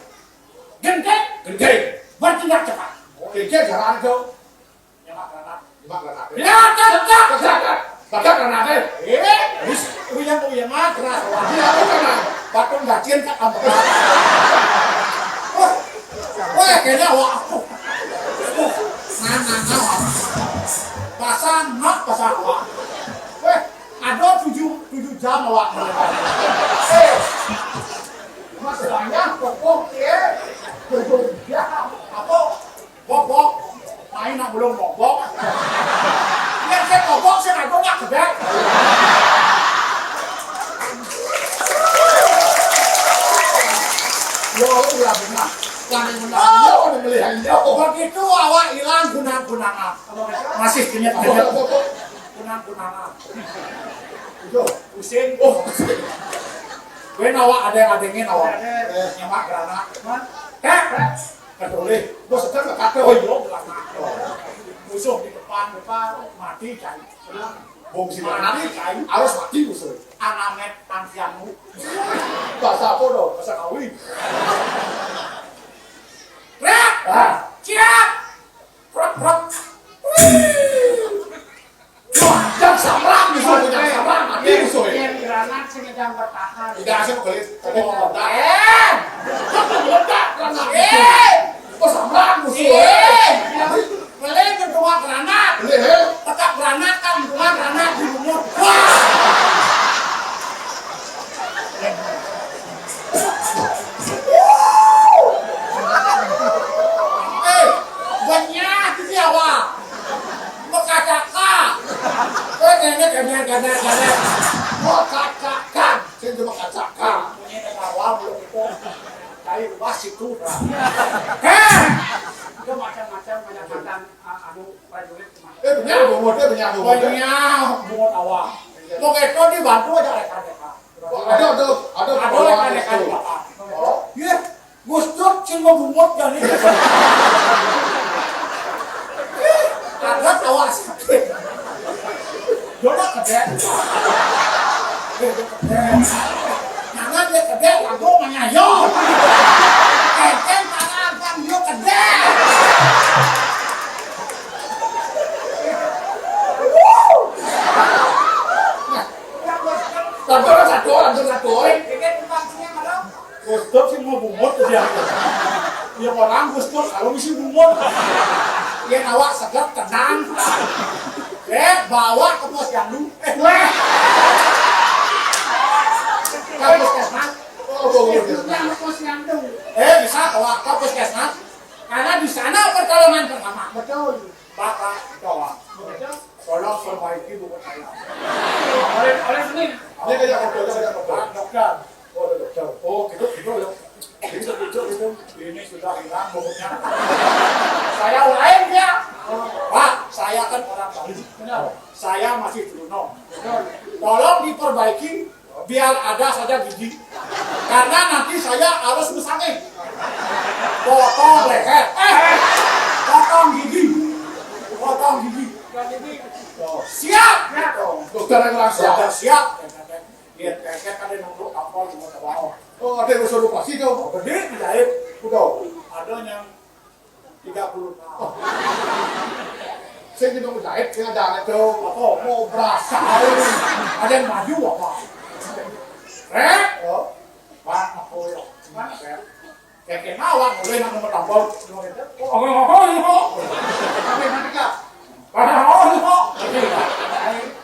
B: Genting,
A: Gede.
B: bertindak cepat.
A: Oke, jalan itu.
B: Nyemak granat.
A: Mak granat.
B: Ya, tetap.
A: Kejagat. Bakal granat.
B: Wis, uyang mah keras.
A: Ini apa granat?
B: Batu gacin kan apa? Wah, kayaknya wah. Nah. Pasang wah. Weh, ada 7 jam wah. Masalahnya pokok ya. Ya, apa? Pokok. Main nak belum pokok. Ya, saya pokok saya nggak banyak gede. Yo, udah benar. Yang benar. Yo, udah melihat. Begitu awak hilang gunang-gunangan. Masih punya gunang-gunangan. Yo, pusing. Oh, pusing. Gue awak ada yang adengin awak. Nyemak granat. Ketulih. Gue sedang ke kakek. Oh, iya, belakang. Musuh di depan mati cai.
A: Bong sini nanti harus mati musuh.
B: Anamet ansiamu.
A: Bahasa apa dong? Bahasa kawin.
B: Rek! Siap! Prok.
A: Wah, jam samrang musuh, jam samrang mati musuh.
C: Yang granat sedang bertahan.
A: Tidak asal kelit. Tadi mau meledak.
B: Meledak granat.
A: Oh, samrang musuh.
B: Beli kedua granat. Tetap granat kan, kedua granat di lumut. Banyak itu siapa? Mekacaka. Gana. Mekacaka.
A: Saya cuma kacaka.
B: Punya ketawa belum itu. Kayu wasit tuh. Itu macam-macam anu prajurit kemana?
A: Benar, bumut, benar, bumut.
B: Banyak buat awak. Mau itu dibantu aja rekan-rekan.
A: Ada
B: rekan-rekan bapak. Iya, Gus Dur cuma bumut dan ini. Ada awak sakit. Jodoh kedek. Jangan dia kedek, lagu menyayo. Keken tangan kan dia kedek. Satu. Gus Dur sih mau bumut dia. Ya orang Gus Dur kalau misi bumut. Dia awak seger tenang. Bawa ke pos yandu. Ke puskesmas.
C: Yang pos nyandung.
B: Bisa bawa ke puskesmas. Karena di sana pertolongan pertama.
C: Betul.
B: Bapak bawa.
C: Betul.
B: Tolong perbaiki buku saya.
C: Oleh sini.
A: Ini kayak dokter.
B: Dokter.
A: Oh, ada dokter.
B: Oh, gitu ya. Gitu. Ini sudah hilang bukunya. Saya lain ya. Pak, saya kan orang Bali.
C: Benar.
B: Saya masih Bruno. Tolong diperbaiki biar ada saja gigi. Karena nanti saya harus musangin. Potong leher. Potong gigi. Siap.
A: Dokter yang langsung.
B: Sudah siap. Lihat keket kan ada nunggu kapal di bawah.
A: Oh, ada yang usul pasti tuh.
B: Gede dijahit.
A: Udah.
B: Ada yang 30 tahun.
A: Saya kita mau jahit, kita jangan itu.
B: Apa mau berasa ada yang maju apa?
A: Oh,
B: Pak, aku ya. Kayak kenawang, boleh nak nomor tampol.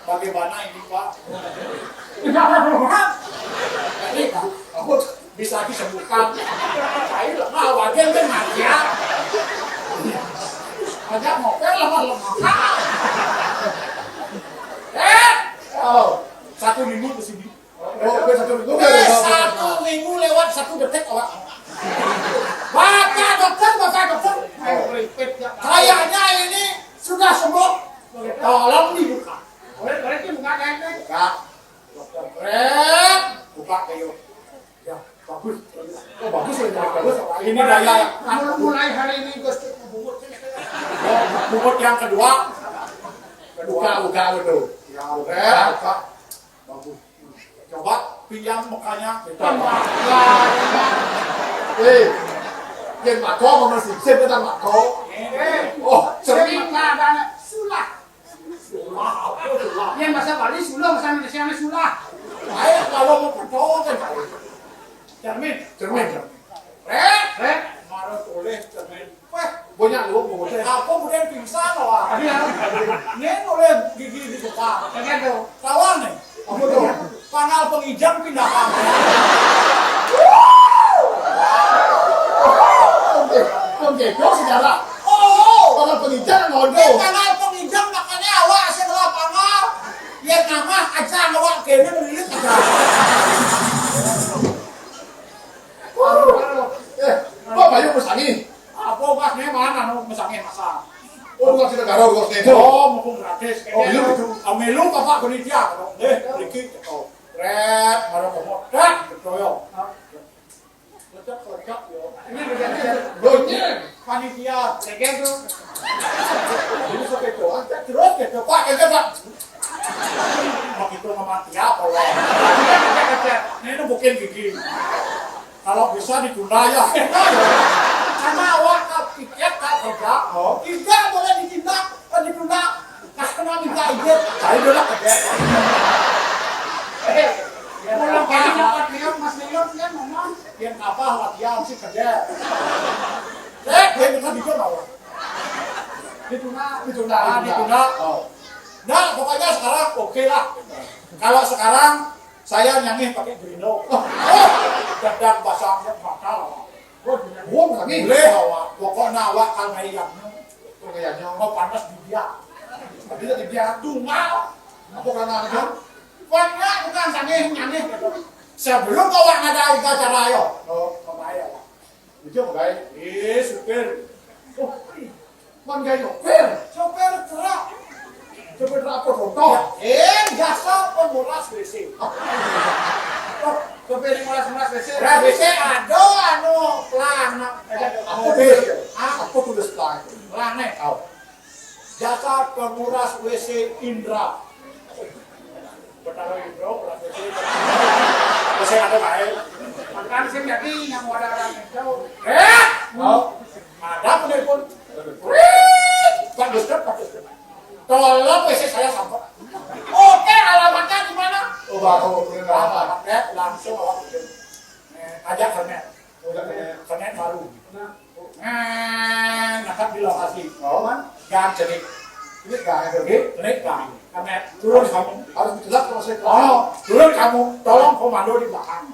B: Bagaimana ini Pak? Ini Pak, aku bisa disembuhkan. Saya lemah, wajan kan mati ya. Aja mobil lemah-lemah. Oh, 1 minggu ke sini.
A: oh, besok itu.
B: 1 minggu lewat 1 detik awak. Bapak dokter. Kayaknya ini sudah sembuh. Tolong dibuka.
C: Boleh buka kan?
B: Buka. Dokter Fred, buka kayu. Ya, bagus.
A: Oh, bagus ya, bagus.
B: Ini daya.
C: Mulai hari ini Gus Dur
A: Lanjut yang kedua. Buka betul. Ya, buka. Bagus. Coba pinjam mukanya kita. Yang mako mau masih kita mako. Oh,
C: Sering lah ada sulah.
A: apa sulah?
C: Yang bahasa Bali sulah, bahasa Indonesia sulah.
A: Ayo kalau mau percaya kan.
C: Cermin.
A: Marah tulis cermin. Wah, banyak lu mau teh. Apa kemudian pingsan loh.
C: Tapi ya,
A: Ini oleh gigi di muka.
C: kalian tuh.
A: Kawan nih. Apa tuh? Panel pengijam pindah kamar. Oke, kau sejarah. Oh, panel pengijam ngono. Panel pengijam makanya awak setelah panel. Ya nama aja awak kene melilit aja. Kok bayu mesangi? Apa masnya mana nu mesangi masa? Oh, bukan negara urus itu. Oh, mumpung gratis. Milu itu. Milu bapak penitia. Dikit. Red, marah kamu. Red, betul yo. Lecak yo.
C: Ini berarti
A: Donya, panitia.
C: kalian tuh.
A: Ini sampai doang. Terus gitu, Pak. Pak. Begitu sama tiap Allah. Ini bukan gigi. Kalau bisa ditunda ya. Karena awak tiket tak kerja. Tidak boleh ditindak, ditunda. Karena minta izin. Saya dulu kerja.
C: Pulang kali dapat lihat Mas Leon kan ngomong.
A: Yang apa latihan sih kerja. Dia bisa bikin awak. Ditunda. Nah, pokoknya sekarang oke lah. Kalau sekarang saya nyanyi pakai Grino. Dadang basahnya bakal. Boleh awak. Pokoknya awak kayaknya mau panas di dia. Tapi di dia dungal. Apa karena itu? Banyak bukan nyanyi. Sebelum awak ada upacara ayo. Pemain awak. Itu baik. Supir. Oh, man supir. Supir terak. Supir apa contoh? Jasa penguras WC.
C: Supir mulas-mulas WC.
A: WC ada pelang. Apa tulis pelang? Pelang nih. Jasa penguras WC Indra. Betara Indra penguras WC. WC ada baik.
C: Makan sih jadi yang ada orang itu.
A: Ada penelpon. Bagus. Tolong WC saya sampai. Oke, alamatnya di mana? Oh, baru alamatnya langsung awak bikin. Ajak kernet. Kernet baru. Nakap di lokasi. Gang jenik. Ini gang jenik gang. Kernet turun kamu. Harus dijelas kalau saya. Turun kamu. Tolong komando di belakang.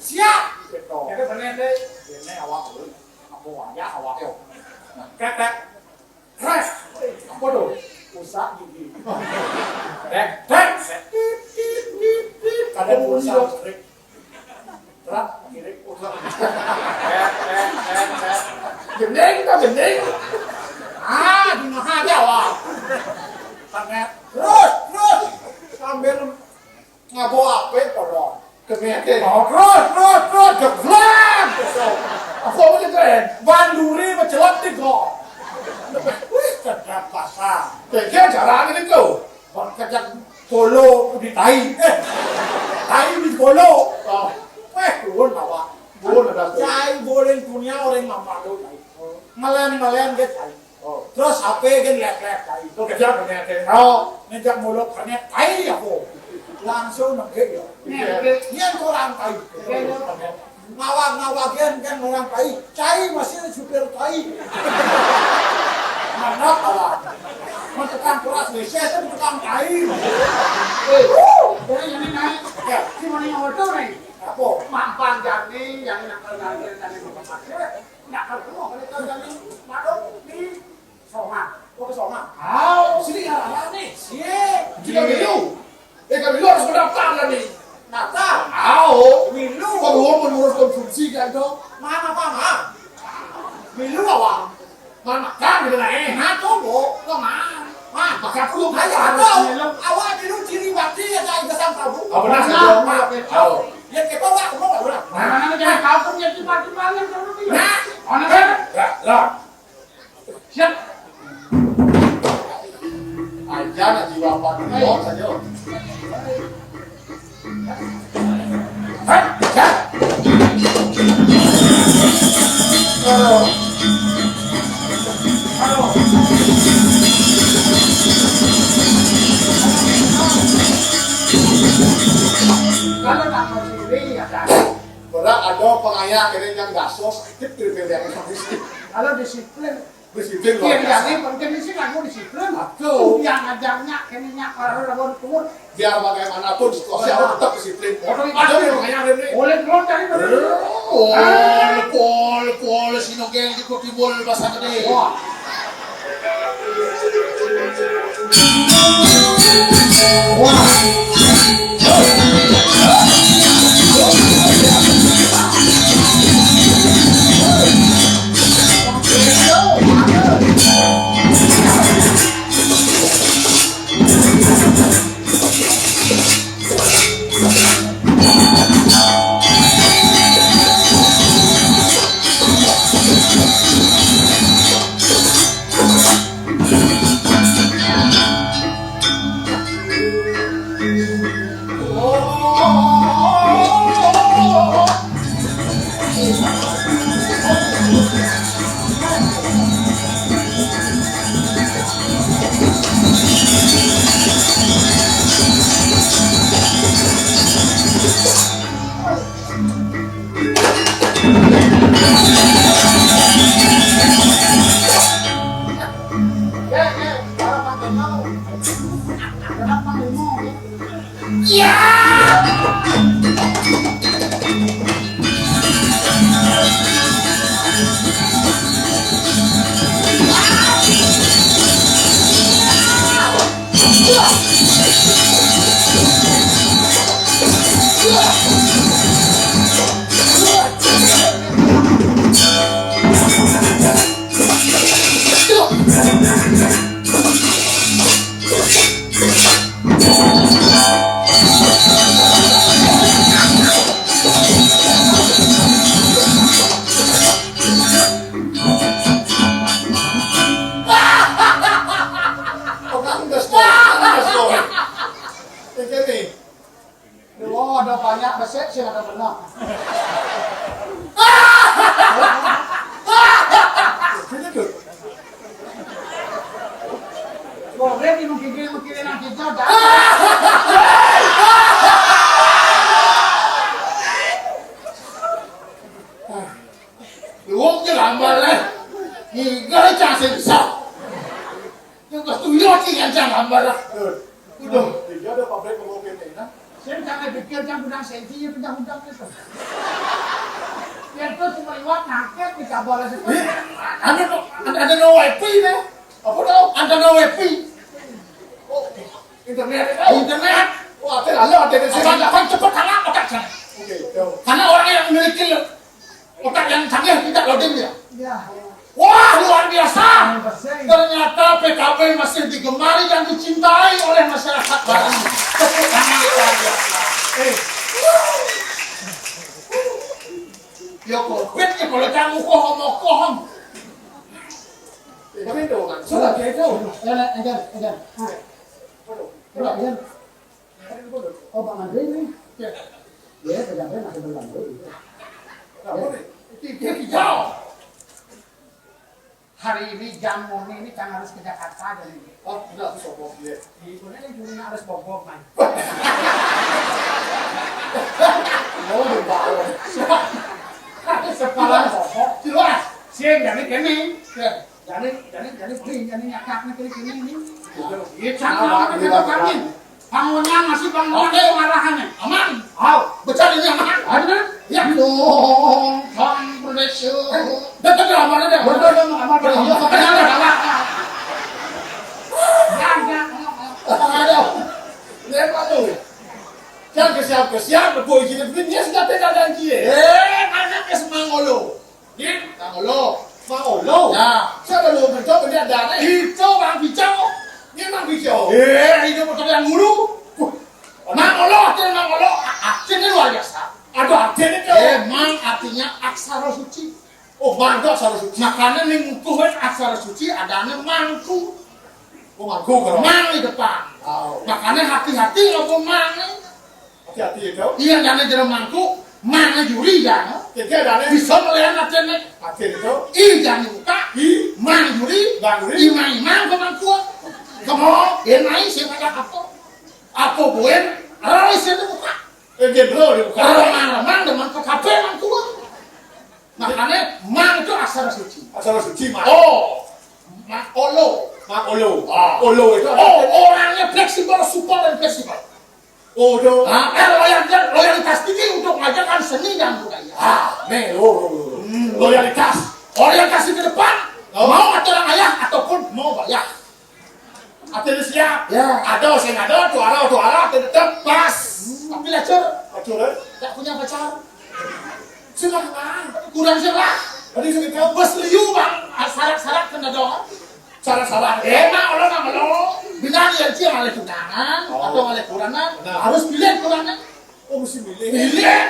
A: Siap. Gitu.
C: Jadi benar deh.
A: Ini awak dulu. Aku wajah awak yo. Krek. Apa tuh? Usah gigi. Krek. Kadang usah trik. Terak kiri usah. Gendeng. Di mana aja wah. Sangat. Terus. Sambil ngabo ape tolong. Kemeake. Terus. Jeblang. Apa aja keren? Banduri mencelat tiga. Wih, cerdas pasar. Kayaknya caranya itu. Kerja polo di tai. Tai di polo. Weh, turun awak. Cai boleh punya orang mamadu. Malen dia tai. Terus HP kan lek-lek tai. Itu kerja kemeake. Ngejak mulut kemeake tai aku. Langsung nengke ya. Dia orang tai. Ngawak-ngawakin kan orang tai. Cai masih supir tai. Mana kalah? Tukang keras WC itu tukang tai.
C: Jadi ini naik. Si mana yang waktu nih?
A: Apa?
C: Mampan jadi yang nakal jadi nakal semua kalau jadi madok di Songa.
A: Kok ke Songa?
C: Sini arah nih.
A: Jika Milu. Milu harus mendaftar nih. Daftar? Milu. Kalau menurut konsumsi kan itu. Mana? Milu awak. Mana kan gitu lah tunggu. Maka perlu aja awak Milu ciri bakti ya saya kesam Prabu. Benar. Ya kita awak mau benar.
C: Mana jangan kau pun jadi tiba-tiba yang terlalu. Mana kan?
A: Lah.
C: Siap.
A: Jangan jiwa patriot saja.
C: Halo. Halo. Kalau tak mau sendiri ya kan.
A: Berat ada pengayah kini yang gasos, sedikit kiri yang disiplin.
C: Kalau disiplin,
A: Disiplin
C: dia
A: luar biasa.
C: yang penting di sini aku disiplin.
A: Betul.
C: Yang ngajarnya kininya kalau lawan turun.
A: Biar bagaimanapun situasi aku tetap disiplin. Ada yang pengayah ini.
C: Boleh keluar dari
B: Pol, sinogeng di kopi bol bahasa gede.
C: Wah. Ada banyak besek sih ada benar. Boleh mungkin nanti jodoh.
B: Luang je lambat lah. Ni gak jangan sesat. Yang ketujuh yang jangan lambat lah.
A: Udah, dia ada pabrik pengopi ini, nah.
C: Saya jangan pikir jangan undang sensi, undang-undang itu. Yang itu cuma lewat nangkep bisa boleh seperti.
B: Ada no wifi ni.
A: Apa tau?
B: Ada no wifi.
A: Oh, internet.
B: Internet.
A: Wah, ada di sini.
B: Kan cepat kalah otak saya.
A: Oke, jauh.
B: Karena orang yang memiliki otak yang canggih tidak loading dia.
C: Ya.
B: Wah, luar biasa.
C: Bersaing.
B: Ternyata PKB masih digemari dan dicintai oleh masyarakat baru. Tepuk tangan luar biasa. Ya COVID ni kalau kamu kohong.
A: Kami itu kan.
C: Sudah kayak itu. Jangan. Jangan. Oh, Bang Andre ini. Ya, pejabat masih berlalu.
B: Dia jauh.
C: Hari ini jam moni ini kan harus ke Jakarta jadi.
A: Oh, tidak sombong dia.
C: Ibu ini cuma harus bobok man.
A: Oh, di bawah.
C: Kepala bobok.
B: Jelas.
C: Siang jadi kene. Jadi beli jadi nyakaknya kene ini. Iya, cantik kita kami. Bangunnya masih bangunnya pengarahannya.
B: Aman.
C: Aw,
B: Betul ini aman.
C: ada?
B: Ya. Dong, Malaysia. Betul aman ada.
C: Betul dong, aman betul.
B: Iya, makanya ada.
C: Jangan.
B: Ada.
A: Lepas tu. Jangan kesiap, berboy kita begini sudah tidak janji.
B: Mana ke Mangolo? Ni, Mangolo.
A: Mau.
B: Ya.
A: Saya belum berjauh benda dah.
B: Hijau bang hijau.
A: Ini memang hijau.
B: Hijau betul yang mulu. Mangolo, artinya Mangolo. Artinya luar biasa.
A: Ada artinya tu.
B: Mang artinya aksara suci.
A: Oh, mantap salah suci.
B: Makanya nih ngukuhin aksara suci adanya mangku.
A: Oh mangku kalau.
B: Mang di depan. Makanya hati-hati kalau mang.
A: Hati-hati itu.
B: Iya jangan jadi mangku, mang juri ya.
A: Kita ada nih.
B: Bisa melihat nih.
A: Hati itu.
B: Jangan buka. Mang juri.
A: Mang juri.
B: Imang ke mangku. Kamu naik siapa apa? Apa buen? Rai siapa buka?
A: Dia bro dia buka.
B: Mang dengan KKP mangku. Makanya mang itu asal suci.
A: Asal suci mang.
B: Oh, mang olo.
A: Mang olo. Olo itu.
B: Orangnya fleksibel, support dan fleksibel.
A: Odo.
B: Loyalitas tinggi untuk mengajarkan seni dan budaya.
A: Nih, loyalitas.
B: Orientasi ke depan, mau aturan ayah ataupun mau bayar.
A: Artinya siap.
B: Ya.
A: Ada, saya ada, tuara, tetap
B: Pas. Tapi lecur,
A: Pacar,
B: tak punya pacar.
A: silakan.
B: Kurang jelas.
A: Tadi saya tahu.
B: Bos liu bang, syarat-syarat kena dong.
A: Salah.
B: Emak Allah nama lo. Bina yang cia oleh tunangan atau oleh kurangan, harus pilih kurangan.
A: Oh, mesti milih.
B: Pilih.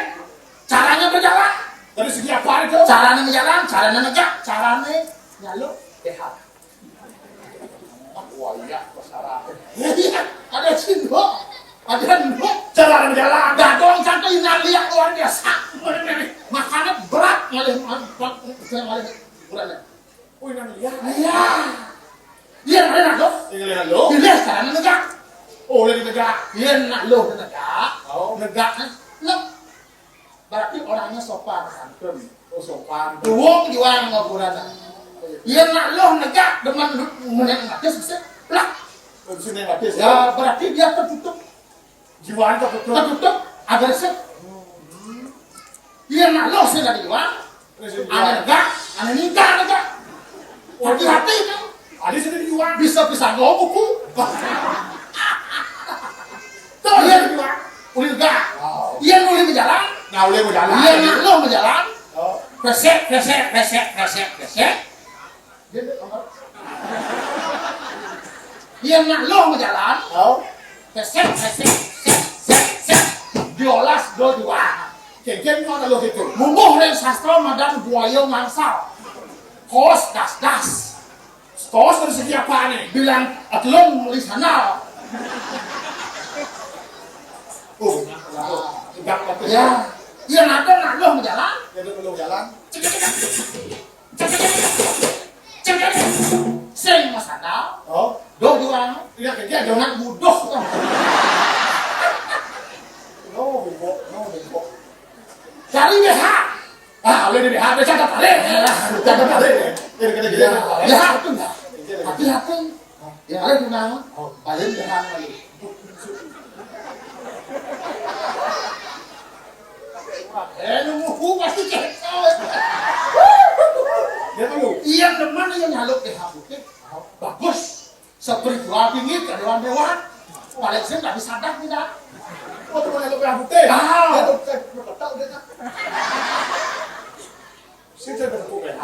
B: Caranya berjalan.
A: Dari segi apa itu?
B: Caranya berjalan, caranya negak, caranya nyaluk behar.
A: Wah, iya, masalah.
B: Ada cinta, ada nunduk.
A: Jalan berjalan.
B: Gadong cantik lihat luar biasa. Makanya berat ngalih berat.
A: Oh, ini lihat.
B: Iya. Iya ngalih nado.
A: Ini lihat lo.
B: Pilih caranya negak.
A: Oh, lagi tegak.
B: Iya nak lo negak.
A: Oh,
B: Negak kan. Lo. Berarti orangnya sopan santun.
A: oh sopan.
B: Uang jual ngobrolana. Iya nak lo negak dengan menengah sukses. Plak.
A: Oh, di sini habis.
B: Ya berarti dia tertutup.
A: Jiwanya tertutup.
B: Tertutup. Agresif. Iya nak lo sih dari jual. Ada negak. Ada nikah negak. Hati-hati kan.
A: Ada sini dijual.
B: Bisa-bisa lo buku. Tuh iya dijual. Uli negak. Iya nulis berjalan.
A: Nah, boleh berjalan.
B: Iya nak lo berjalan.
A: Oh,
B: Resek. Iya nak lo berjalan.
A: oh.
B: Resek. Diolas dua.
A: Kengkeng mana lo gitu?
B: Mumbuh dan sastra madam buaya mangsal. Kos das.
A: Kos dari segi apa nih?
B: Bilang atlon meli sana.
A: Oh, tegak tapi.
B: Ya. Iya nak lo berjalan.
A: Jadi belum jalan.
B: Sing masana.
A: Oh,
B: Do dua.
A: iya kengkeng.
B: Jangan budoh.
A: No, bimbo.
B: Cari BH.
A: Oleh di BH, catat tarik. Catat tarik. Ini gede-gede.
B: BH itu enggak. Hati-hati. Ya ada tunangan. Paling BH lagi. Nunggu pasti cekol.
A: Dia dulu.
B: Iya teman yang nyaluk BH putih. Bagus. Spiritual tinggi, kedewan-dewan. Paling sih nggak bisa sadar tidak.
A: Oh, teman yang lebih putih. Dia tuh berketak udah tak. Sini saya bertemu BH.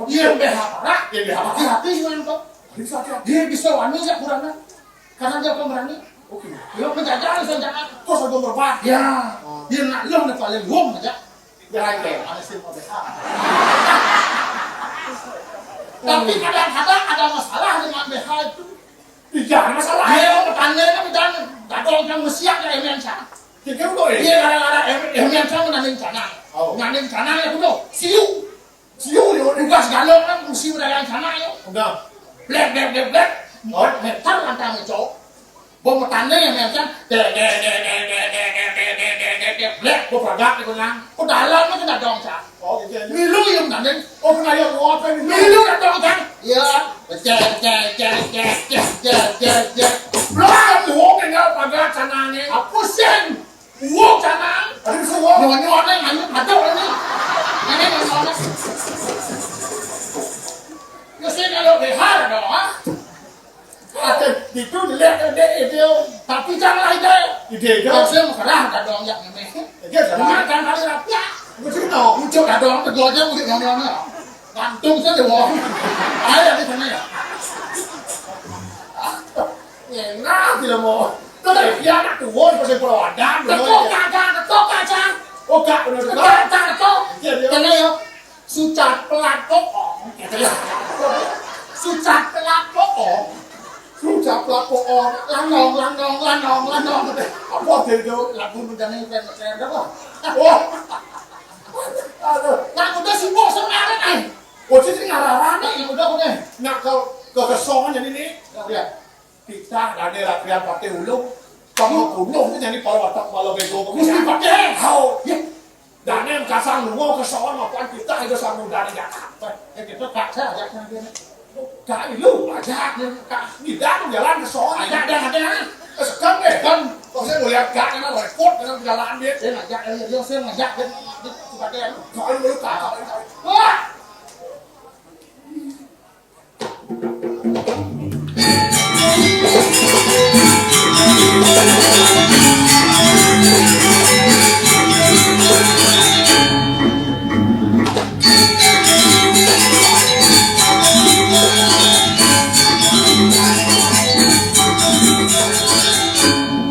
B: Iya BH parah.
A: Iya, BH parah.
B: Hati-hati dengan kok.
A: Bisa hati-hati.
B: Dia bisa wani ya kurangnya. Karena dia pemberani.
A: Oke.
B: Dia penjajahan senjata.
A: Kok saya berbah?
B: Ya. Dia nak lo nak paling wong aja.
A: Jangan deh.
B: Ada sim BH. Tapi kadang-kadang ada masalah dengan BH itu.
A: Iya, masalah.
B: Ayo petanda kan petanda. Gadol yang mesiak ya emian sana.
A: Kengkeng tuh
B: Iya kadang-kadang emian sana naning sana. Naning sana ya kudo. Siu.
A: Siu dia.
B: Tugas galon kan musim dagang sana yo.
A: Udah.
B: Black. Metal antang itu. Bom petanda ya emian sana. Black. Bom produk itu nang. Ku dalam itu nggak dong sana.
A: Oh, kengkeng.
B: Milu yang naning.
A: Oh, kena yang apa ini?
B: Milu nggak dong sana. Ya.
A: Belum uang tinggal pada canangnya.
B: Apa sih? Uang sana.
A: Tadi semua.
B: Nyonya ini ada ini. Ini nyonya. Ya sih kalau behar dong, ah.
A: Ada itu dilihat ada itu.
B: Tapi jangan ide.
A: Ide itu.
B: Langsung kerah ada dong yang ini.
A: Iya,
B: Cuma kan kali rapiah.
A: betul no.
B: Muncul ada dong keduanya mungkin nyonya. Gantung saja wong. Ayo di sana ya.
A: Enak tidak mau. Tapi dia anak tua masih perawadan.
B: Ketok aja.
A: Oh, kak benar.
B: Ketok. Kena yo. Sucat pelat kokong. Sucat pelat kokong. Apa lanong.
A: Apa itu?
B: Lagu mudane keren apa?
A: Wah. Aduh.
B: Lagu udah sibuk sebenarnya nih.
A: Bocah sih ngararane.
B: Ini udah punya.
A: Nah ke kesongan ini. Ya. Kita ada latihan pakai ulung. Kamu gunung ini kalau watak malah bego. Mesti pakai hau. Dan yang kasang lungo kesongan apaan kita itu sama dari Jakarta.
B: Kita tak saya ajak dia.
A: Kak lu ajak kak tidak jalan ke sono ada sekarang deh kan kok saya ngeliat kak ini repot dengan jalan dia
B: Saya ngajak dia kepada
A: soalnya lu kak
B: wah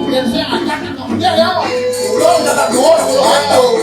B: yang saya ajak dia ya
A: belum dapat dua belum cocok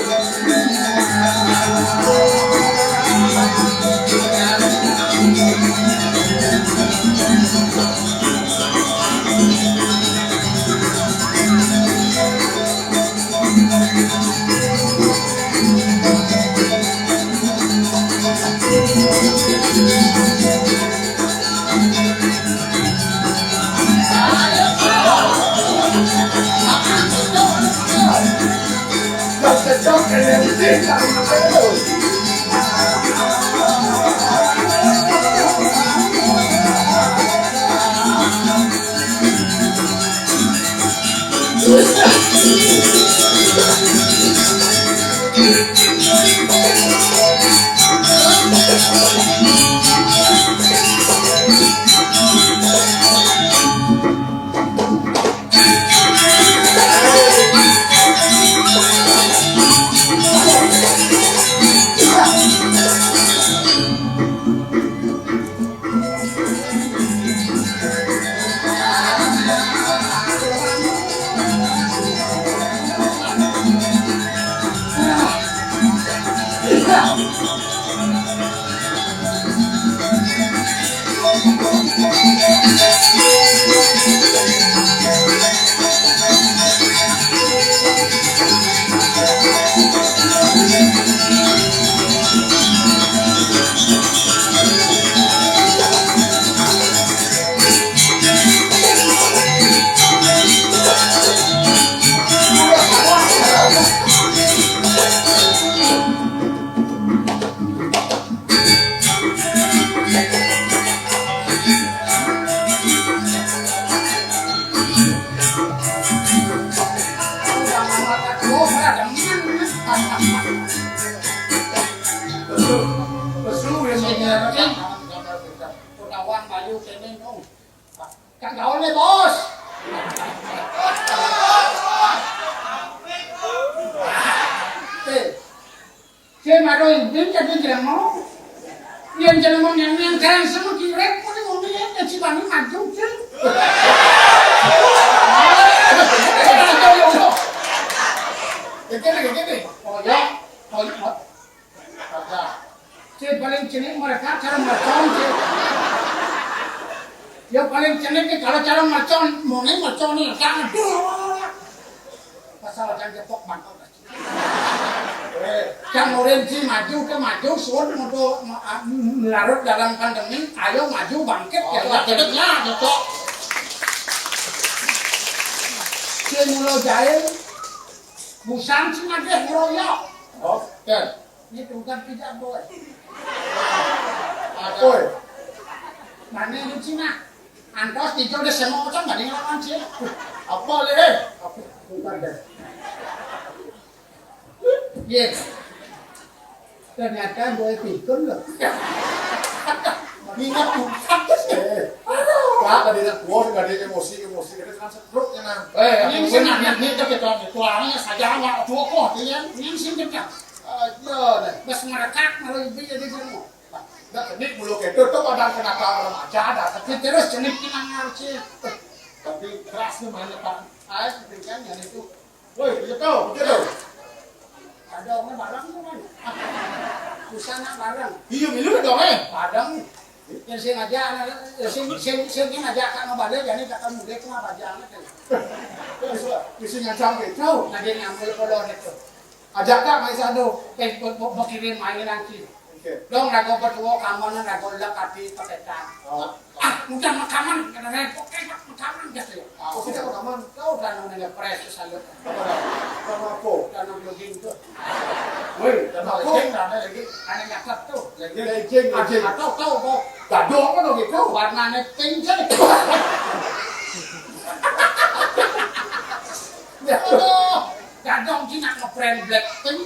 A: bos. Saya malu ini jadi jangan mau. Yang jangan mau yang jangan semua kira pun ngomongnya yang si bani maju sih. Gini.
B: Oh ya. Saya paling cenik mereka cara macam sih. Ya paling cenik ni kalau cara macam ni jangan. Pasal macam jepok bangkau. Yang orange maju, sun untuk larut dalam pandemi, ayo maju bangkit ya, cedeknya, cocok. Si mulo jahil, busan si ngadeh ngeroyok.
A: Oke.
B: Ini bukan tidak boy.
A: Oi.
B: Mana ini Cina? Antos di jauh semua macam nggak ngelawan sih.
A: Apa leh?
B: Bukan deh. Yes. Ternyata gue pikun loh.
A: Ingat bukan sih. Pak, tadi nak gua nggak ada emosi, kita kan setruk ya nang.
B: Ini senang ini tapi tuangnya saja nggak cukup, dia ini singkat.
A: Ayo deh.
B: Bas merekat kalau ibu jadi semua.
A: Nggak cenik bulu itu tuh pada kenapa remaja ada.
B: Tapi terus jenis kita ngarci.
A: Tapi keras nih mana Pak?
B: Ayo berikan yang itu.
A: Woi, begitu.
B: Ada orang barang tuh kan. Busana barang.
A: Iya, milu dong
B: Padang.
C: Yang sing aja, sing aja kan ngebalik jadi tak kamu lihat kenapa aja.
A: Di sini ngajak gitu.
C: Nanti ngambil kolor itu.
A: Ajak tak main sando.
C: Mau kirim main nanti.
A: Oke.
C: Dong rago berdua kaman rago lek hati paketan. Mudah makaman karena pakai makaman gitu.
A: Oh, kita rekaman.
C: Kau dan nanya pres salut.
A: Sama apa?
C: Dan blogging tuh.
A: Woi, dan apa?
C: Ada lagi, ada nyakat tuh.
A: Legend.
C: Atau kau
A: Gaduh apa dong gitu?
C: warnanya pink kan? Aduh, gadong Cina nge-brand Blackpink.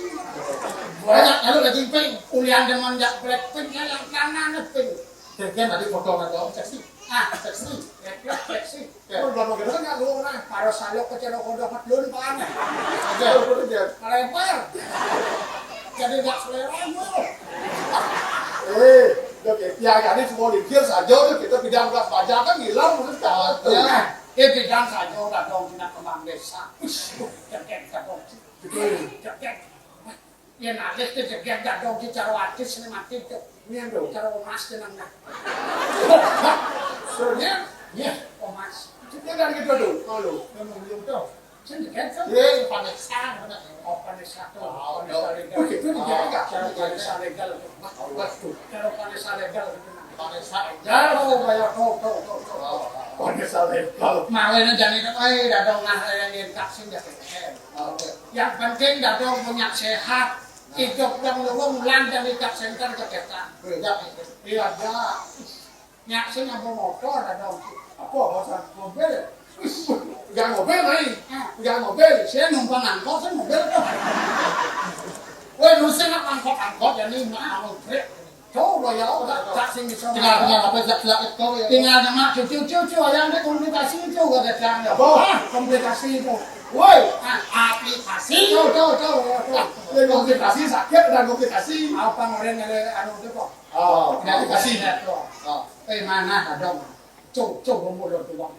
C: Banyak lalu lagi pink, kuliah dengan Blackpink yang kanan pink.
A: Kayaknya tadi foto nggak seksi.
C: Seksi, seksi.
A: Oh, udah mau gitu kan nggak lu nah.
C: Harus salok ke cerok kodok dulu pan.
A: Oke, udah dia.
C: Melempar. Jadi nggak selera lu.
A: Oke, ya jadi semua dikir saja udah kita bidang beras pajak kan hilang mungkin tahu.
C: Ya, bidang saja udah dong Cina kembang desa. Jeket gadong. Jeket. Ya nanti ke jeket gadong di Carwati sinematik tuh.
A: Ini yang dong.
C: Cara emas dengan nggak?
A: Soalnya,
C: Ya, emas.
A: kita kan gitu tuh. Kalau
C: Memang belum tahu. Jeket kan?
A: Iya.
C: Panesa, oh panesa tuh.
A: Oh,
C: Panesa legal.
A: oh, gitu dijaga nggak?
C: Cara panesa legal.
A: Mas tuh.
C: Cara panesa legal.
A: Panesa
C: Jauh banyak tuh.
A: Panesa legal.
C: Mawin aja nih, dadong nah yang vaksin ya. Yang penting dadong punya sehat. Hidup yang luwung lan dari kap center keketan. Iya aja. Nyak sih nyampe motor dadong.
A: Apa maksud?
C: Mobil.
A: Jangan mobil nih. Jangan mobil.
C: Saya numpang angkot, saya mobil tuh. Weh, lu sih nak angkot ya nih, mah mobil. Coba ya, tak sing bisa.
A: Tinggal apa zak-zak itu ya.
C: Tinggal nama cucu yang ada komplikasi itu gak ada yang ya. Komplikasi itu.
A: Woi,
C: Aplikasi.
A: Ini komplikasi sakit dan komplikasi.
C: Apa ngeren anu itu kok?
A: Oh, komplikasi.
C: Mana ada? Cung mulut doang.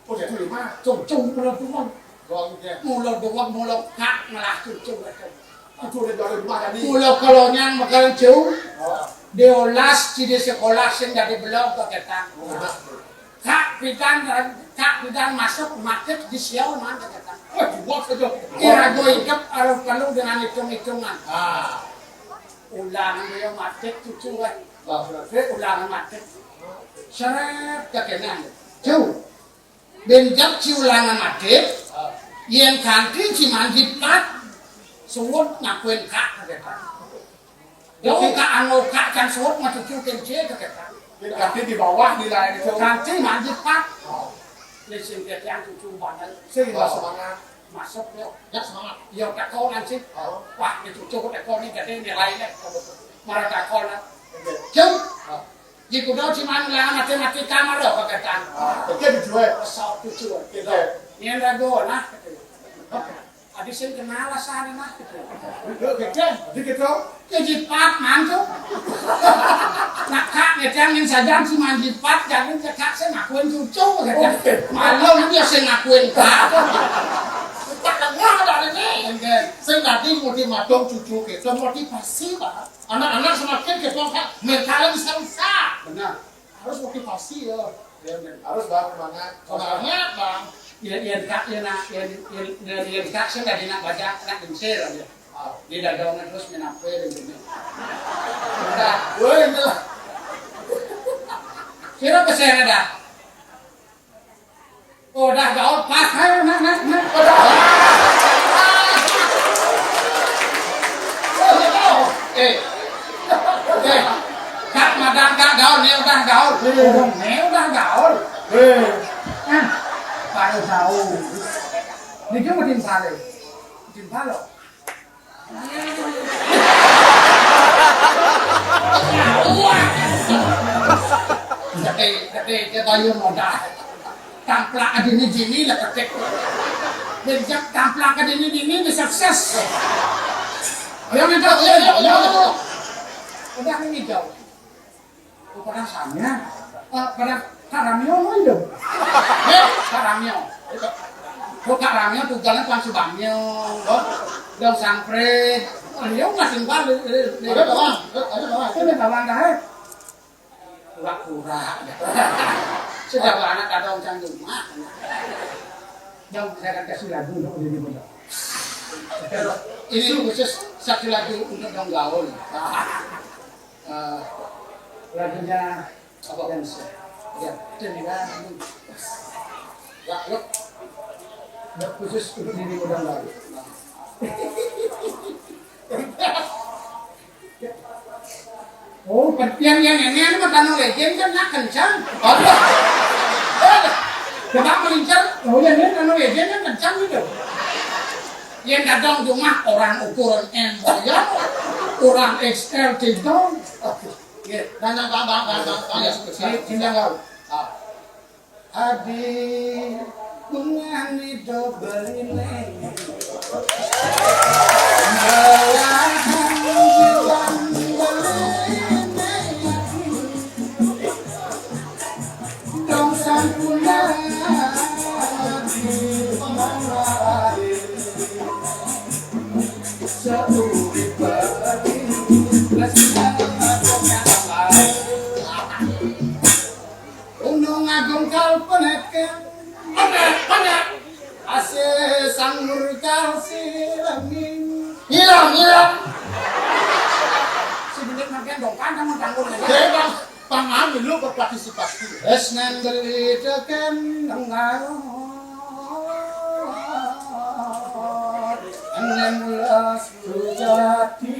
A: Oh, jadi lima.
C: Cung mulut doang.
A: Doang ya.
C: Mulut kak malah cucu itu.
A: Itu udah dari rumah tadi.
C: Mulut kolonyan makan jauh.
A: Oh.
C: Diolas di sekolah sing dari belum keketan. Kak bidan masuk market di siau mana keketan.
A: Oh, buat saja.
C: Kira gue hidup kalau dengan hitung-hitungan.
A: Ah.
C: Ulangan dia market cucu kan.
A: Berarti
C: Ulangan market. Seret kekenan. Jauh. Benjak si ulangan market. Yang kantin si manjipat. Suwut ngakuin kak keketan. Jadi kak anu kak kan suwut mah cucu kencing keketan.
A: nanti di bawah nilai itu.
C: Kantin manjipat. Lesin keketan cucu banget.
A: Sih nggak semangat.
C: Masuk yuk.
A: Ya semangat.
C: Yo takon nanti. Wah, itu cucu takon ini katanya nilainya. Marah takon lah. Jauh. Jika dah cuma ngelang mati kamar dah keketan.
A: Oke dijual.
C: Pesawat cucu.
A: Oke.
C: Ini ragu nah. Adi sen kenal sana nah.
A: Oke. Jadi gitu.
C: Kejipat mantu. Nak kak ngecengin saja si manjipat jangan kak saya ngakuin cucu katanya. Malu dia saya ngakuin kak. Tak dengar dari ini.
A: Saya tadi motivasi cucu kita motivasi pak. Anak-anak semakin kita mentalnya bisa.
C: Benar. Harus motivasi ya.
A: Harus bang semangat.
C: Semangat bang. Ya kak saya nggak dinak baca nak diusir aja. Di dagangan terus menapel ini. Udah.
A: Woi itu.
C: Kira kesana dah. Oh dah gaul pakai nak. Kak madam kak gaul ni udah gaul. Ni udah gaul. Baru tahu. Ni cuma timpal. Ketik tayo modal. Tampla ka dini lah ketik. Benjak tampla ka dini sukses. Ayo minta, ayo. Udah ini jauh. Pada sana, pada karamio mo yun. Karamio. Karamio tugalan pang subamio. Daw sangpret. Ano yung masing bali?
A: Ada bawang.
C: Ini bawang dah. pura-pura. Sudah anak ada orang rumah. Yang saya akan kasih lagu untuk menjadi muda. Ini khusus satu lagu untuk dong gaul. Lagunya apa yang ya tinggal ya khusus untuk diri muda gaul. Oh, yang ini mah tanah legend kan nak kencang. Kenapa melincir? Oh, yang ini tanah legend kan kencang gitu. Yang datang cuma orang ukuran M ya, orang XL tidak. Ya, bang, kau. Adik, bunga ni double nilai. Dong sampuna Undung agung kalpenekan mana ase sang murkal silangin hilang sebenarnya makan dong pandang tanggung
B: Bang, pangan dulu berpartisipasi.
C: esnan beritakan dengar enam belas sejati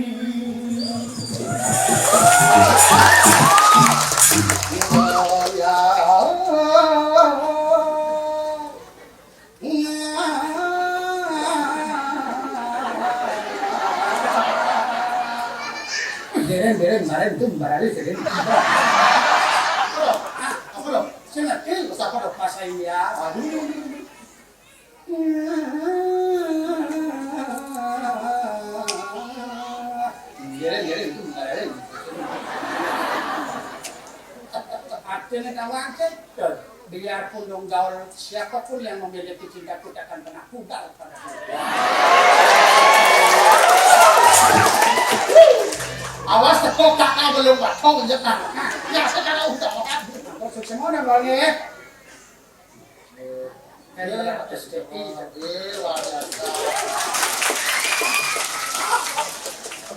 C: Deren, kemarin itu barangnya jadi.
B: Apa lo?
C: Saya ngerti, apa dong bahasa India? Deren itu barangnya. Artinya kawan biarpun dong gaul siapapun yang memiliki cinta kita akan pernah pudar pada
B: Awas tekokaknya belum batong jekan. Ya sekarang udah kan.
C: sukses mana balnya ya?
B: STI jadi wadah.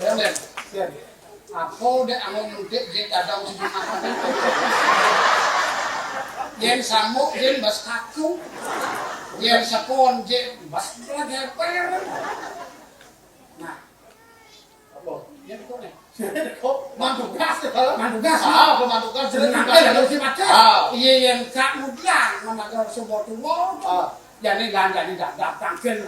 C: Bener. Aku udah amun mudik dia kadang sini makan. Yen samuk yen bas kaku. Yen sapon yen bas leper. Nah. Apa? Yen kok nih.
B: Mantu gas kalau
C: Mantu gas.
B: pemantu gas
C: Senang
B: jadi
C: ada si macam. Iya yang kak mudian menagar sebuah tua. Jadi nggak jadi datang ken.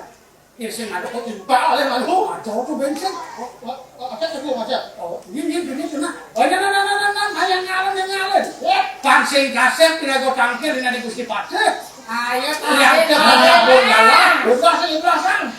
C: Isi ada kok
B: Pak oleh malu.
C: Jauh tuh bensin.
B: Apa itu macam?
C: Oh, ini nah. Oh, nah, yang ngalen. Pancing kaset tidak kau tangkir di Gusti Pate. Ayo, yang kepada bola.
B: Ikhlasan.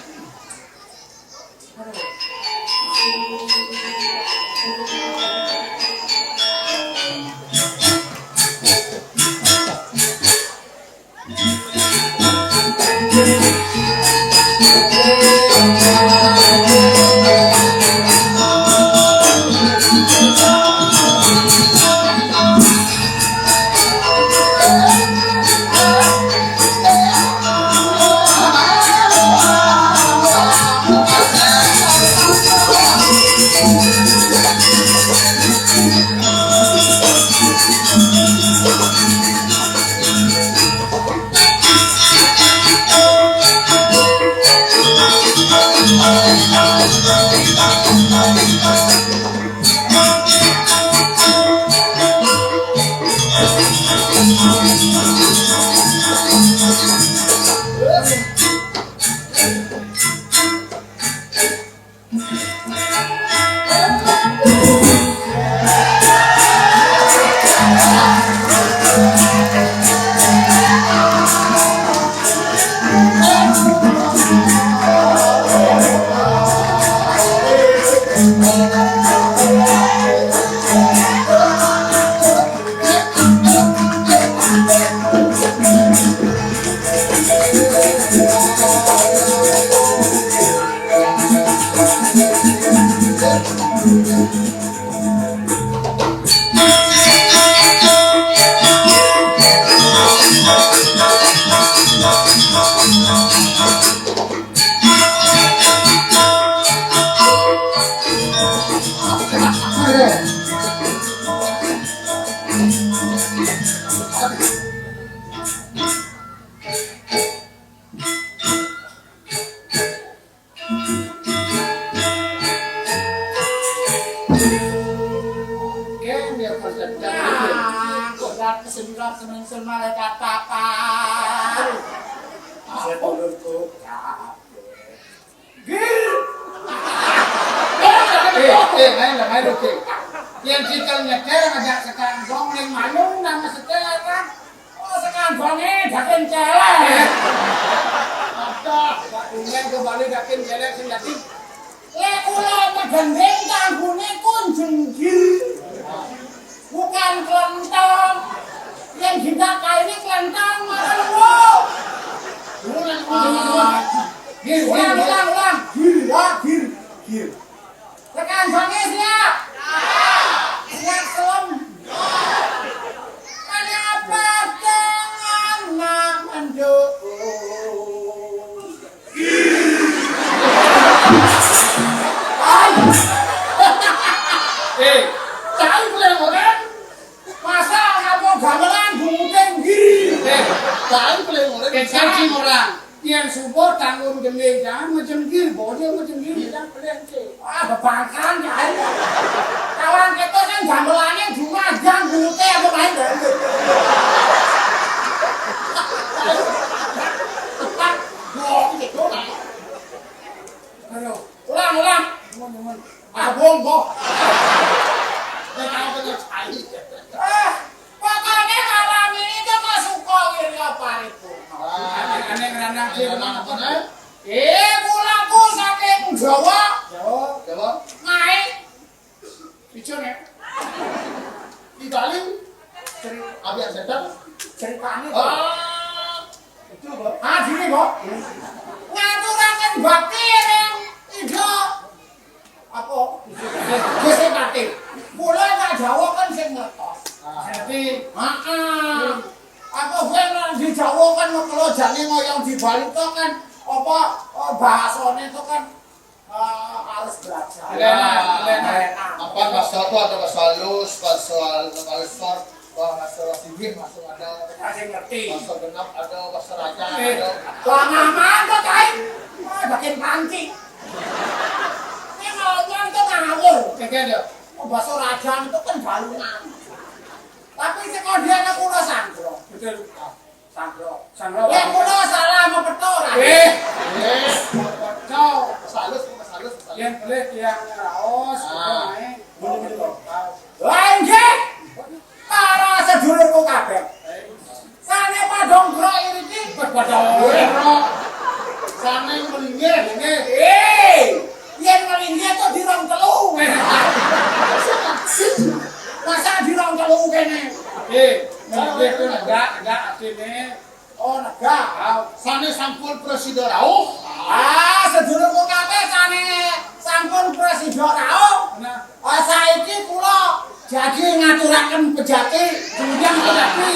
C: celek. Ada, Pak Kumen kembali dakin celek sing dadi. Lek kula megendeng tanggune kunjenggir. Bukan kelentong. Yang dipakai ini kelentong malah lu. Ulang. Gir. Tekan bange siap. Siap selem. Kenapa dengan menduk? Cai boleh orang? Masa kamu gamelan bungkeng giri? Cai boleh orang? Cai orang. Yang subur tanggung gendeng jangan macam giri, bodi macam giri jangan pelengke. Bebankan cai. Kawan kita kan gamelannya cuma jangan bungkeng apa main deh. Tepat, dua gitu kan? Aduh, ulang. Abang kok. Pokoknya malam ini tuh masuk kawin apa itu? Aneh ngerandang pulaku saking Jawa. Naik. Icun ya? Di Bali. Abian setan. Ceritanya. Itu kok. Gini kok. Ngaturakan bakti yang itu. Apa? Gusti Pati. Kula tak Jawa kan sing ngertos. Jadi, apa ben di Jawa kan kalau jane ngoyong di Bali to kan apa bahasane itu kan harus belajar.
B: Lena. Apa bahasa itu ada bahasa halus, bahasa singgung masuk ada.
C: Kasih ngerti.
B: Bahasa genap ada, bahasa raja ada.
C: Lama tuh kain. Bikin panci. Ini ngomong tuh ngawur. Kayak bahasa rajaan itu kan balungan. Tapi sekolah aku udah sangro. Betul. Sangro. Ya kulo salah mau betul. Betul.
B: Salus.
C: Yang pelit yang raos. Lanjut. Para sedulurku kabeh. Sane padongkro iki padongkro. Sane melinggih. Yen melinggih tuh dirong telu. Masa dirong telu kene. Melinggih tuh enggak asline. Oh, negak.
B: Sane sampun presiden rauh.
C: Sedulurku kabeh sane sampun presiden rauh. Saiki kula jadi ngaturaken pejati jenjang pejati.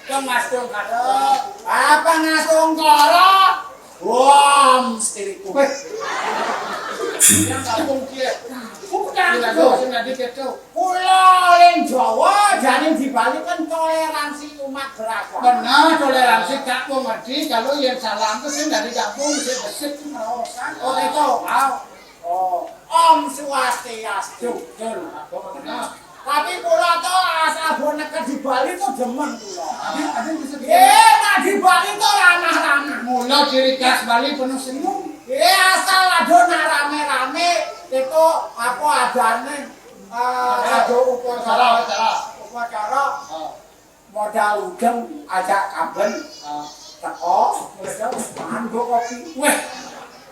C: Yang ngastung karo. Apa ngastung karo? Wah, mistiriku. Yang kampung kia. Bukan itu. Pulau yang Jawa, jadi di Bali kan toleransi umat beragama. Benar, toleransi Kak mengerti. Kalau yang salah itu sih dari kampung, saya besit merosan. Oh itu, Om Swastiastu. Tapi pulau itu asal boneka di Bali itu demen pulau. Nah di Bali itu ramah-ramah. Mula ciri khas Bali penuh senyum. Asal ada rame-rame itu apa adanya ada upacara modal udang ajak kaben teko makan kopi. Weh,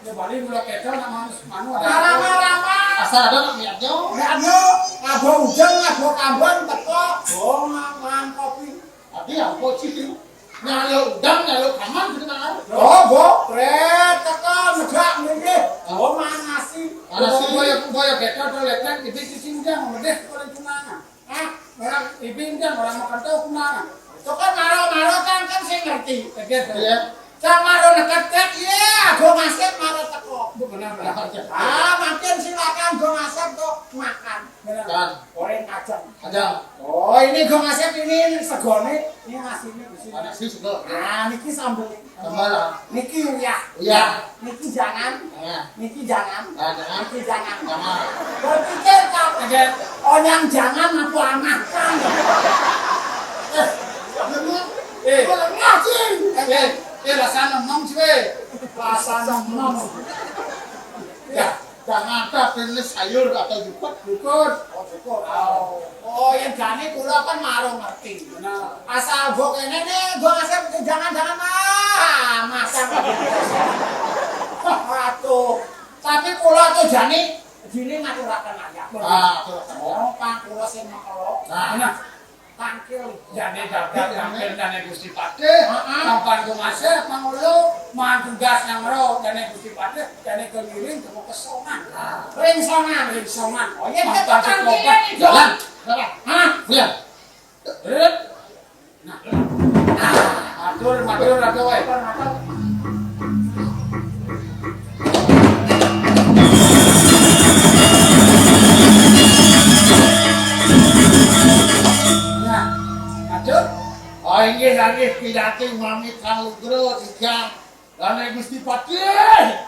C: di Bali mula kedo nak manu ada. Ramah-ramah.
B: Asal ada nak miatnya.
C: Miatnya ada udang ada kaben teko makan kopi.
B: Tapi apa sih? Nyalo udang, nyalo kaman gitu kan?
C: Red, teka, negak, minggu. Mana nasi? Boyo kita tuh lekan, ibu sisi udang, medeh orang tunangan. Orang ibu udang, orang makan tahu tunangan. Itu kan maro kan saya ngerti. Saya maro dekat, gue ngasih maro teko. Benar. Makin silakan gue ngasih tuh makan.
B: Kan?
C: Goreng kacang.
B: Kacang.
C: Ini gue ngasih ini segone, ini nasinya di sini.
B: Nasi sudah.
C: Niki sambal.
B: Sambal.
C: Niki uyah. Niki jangan. Niki jangan. Niki jangan. Berpikir kau orang jangan apa makan. Ngaji. Rasa nom sih. Rasa nom. Ya. Jangan ada pilih sayur atau jukut.
B: Oh, cukup. Oh, yang jane kula kan marung ngerti.
C: Benar.
B: Asal gua kene nih, gua ngasih jangan-jangan masak. Waduh. Tapi kula tuh jane dene ngaturaken aja. Oh, Pak kula sing makro.
C: Nah,
B: Tangkil.
C: jane dapat tampil dane Gusti Patih. Sampan ku masih mangulu tugas yang ro dane Gusti Patih, dane keliling ke kesongan.
B: Ringsongan. Oh, ya kita
C: Sampan
B: tangkil
C: kopat
B: ini,
C: jalan.
B: Jalan.
C: Hah? Lihat. Nah. Matur atuh wae. Inggih nggih pidati mami Kang Lugro tigang lan Gusti Patih.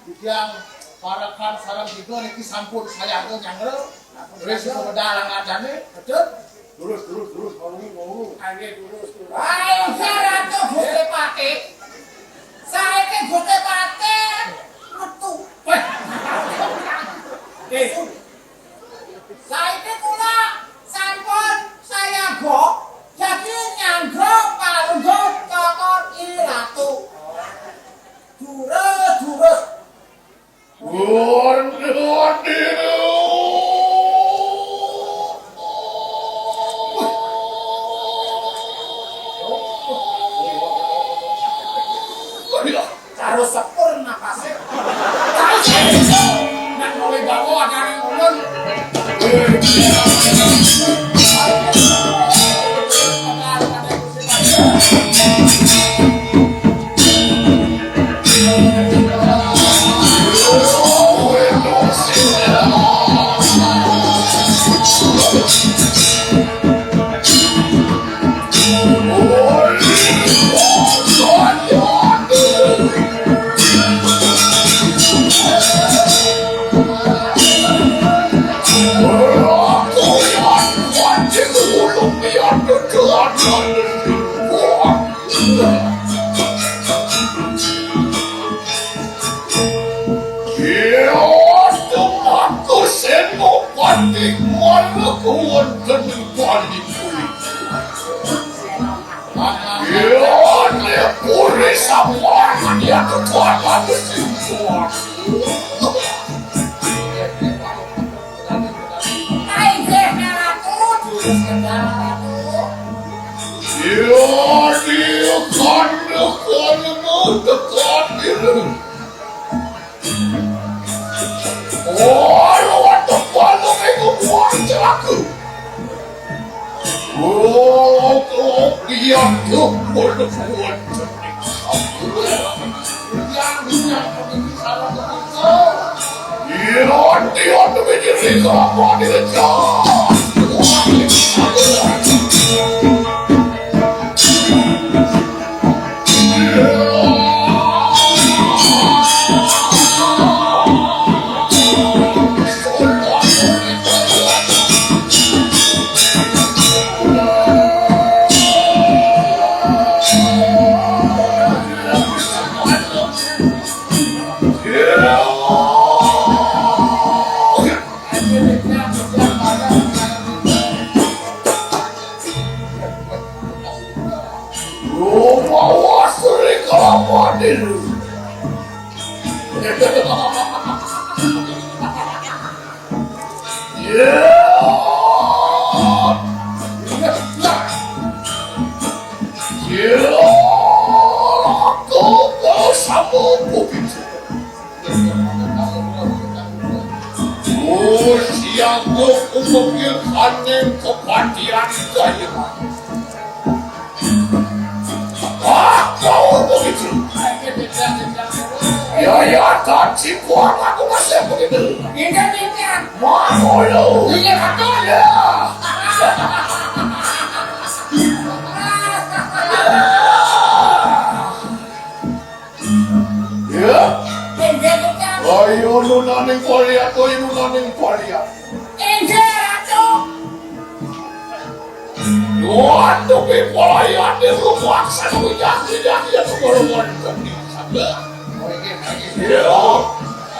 C: Tigang parakan sareng kitu niki sampun saya nyangreuk. Terus kedalang adane, betul? Terus ngomong. Nggih terus.
B: Ayo Ratu Gusti Patih. Saiki Gusti Patih metu. Saiki kula sampun saya gok. Jadi nyanggo palunggo tokon Ratu. Durus. Karo sepur napasnya.
C: Nak kowe bawa agane ulun.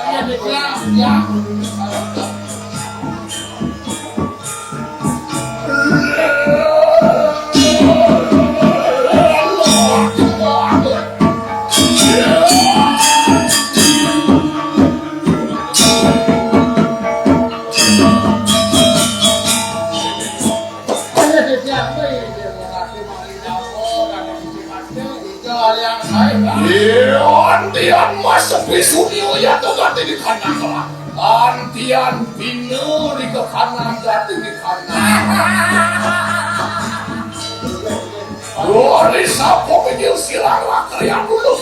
C: Saya dibilang ya.
A: Antian masuk bisudio ya tuh ganti di kanan lah. Antian binu di ke kanan ganti di kanan. Lori sapo penjil silang lah kalian dulu.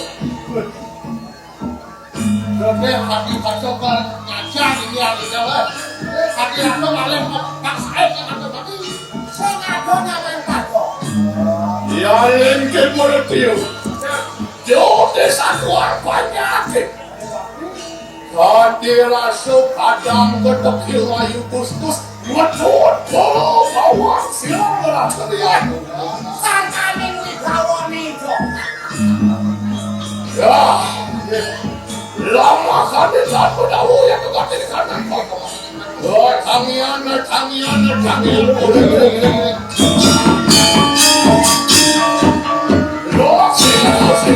C: Oke, hati pasokan ngajar ini yang di jalan. Hati aku malah tak saya jangan tadi. Saya ngadu ngapain paso.
A: Ya lengket meretiu. Jauh desa luar banyak. Hadilah sekadang ketekil layu kustus. Metut bolo bawang silang lah kalian.
B: Sangka minggu kawan itu.
A: Ya. Lama kan saat berdahulu yang keganti di kanan kau. Tangian. Sini.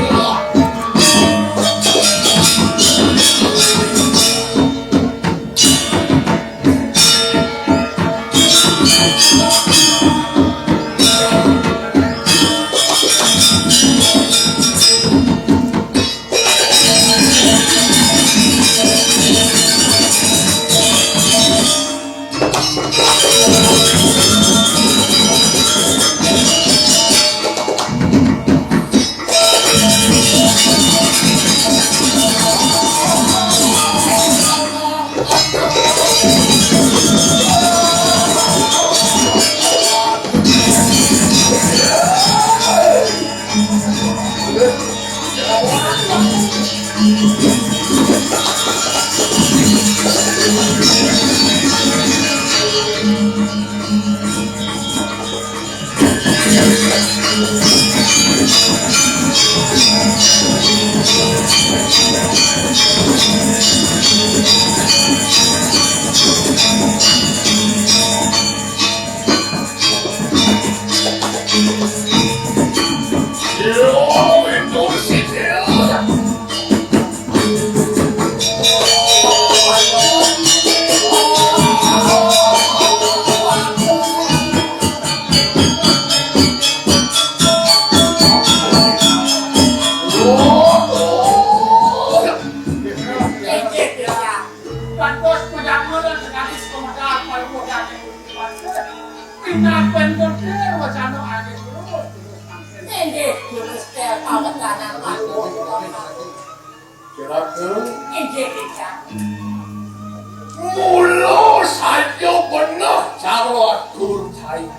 A: Mulu saja benar cara atur cair.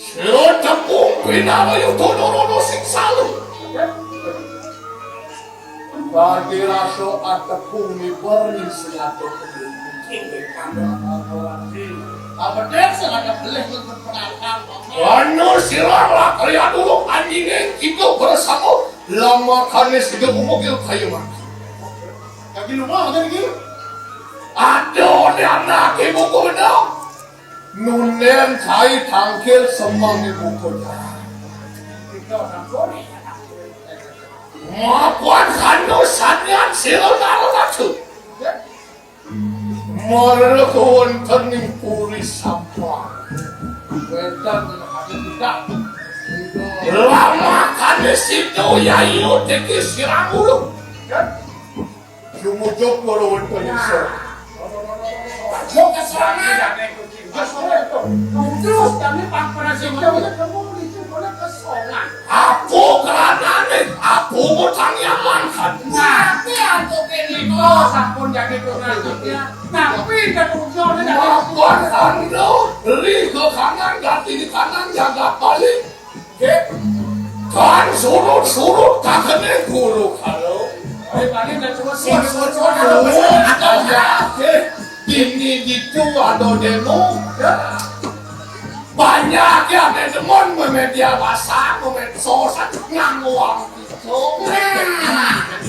A: Setepung pinama itu nono siksa lu. Bagi rasa atepung ni beri sengaja
C: Apa dia sengaja boleh berpenalkan?
A: Anu silanglah kalian dulu anjingnya itu bersama lama kanis hidup mobil kayu mah.
C: Kaki rumah ada gitu.
A: Aduh, ni anak ibu ku benar. Nunen kai tangkil semang ibu ku. Mapuan kanu sanyan silang tu. Merekuan tening puri sampah.
C: Wetan ada tidak.
A: Lama kanis itu ya iyo teki sirang ulu. Jumujok melawan penyusul.
B: Mau ke sana.
C: Terus kami pangkalan semuanya kamu itu boleh ke sana.
A: Aku keranane, aku mutang yang mangkat.
B: Nanti aku pilih
C: Oh, sampun jadi tugasnya. Tapi ketujuannya dari
A: Makan anda, beli ke kanan, ganti di kanan, jaga balik. Kan surut-surut kakaknya guru kalau.
C: balik dan cuma
A: Ini gitu ada demo. Banyak yang demon media massa, medsos, nganguang gitu.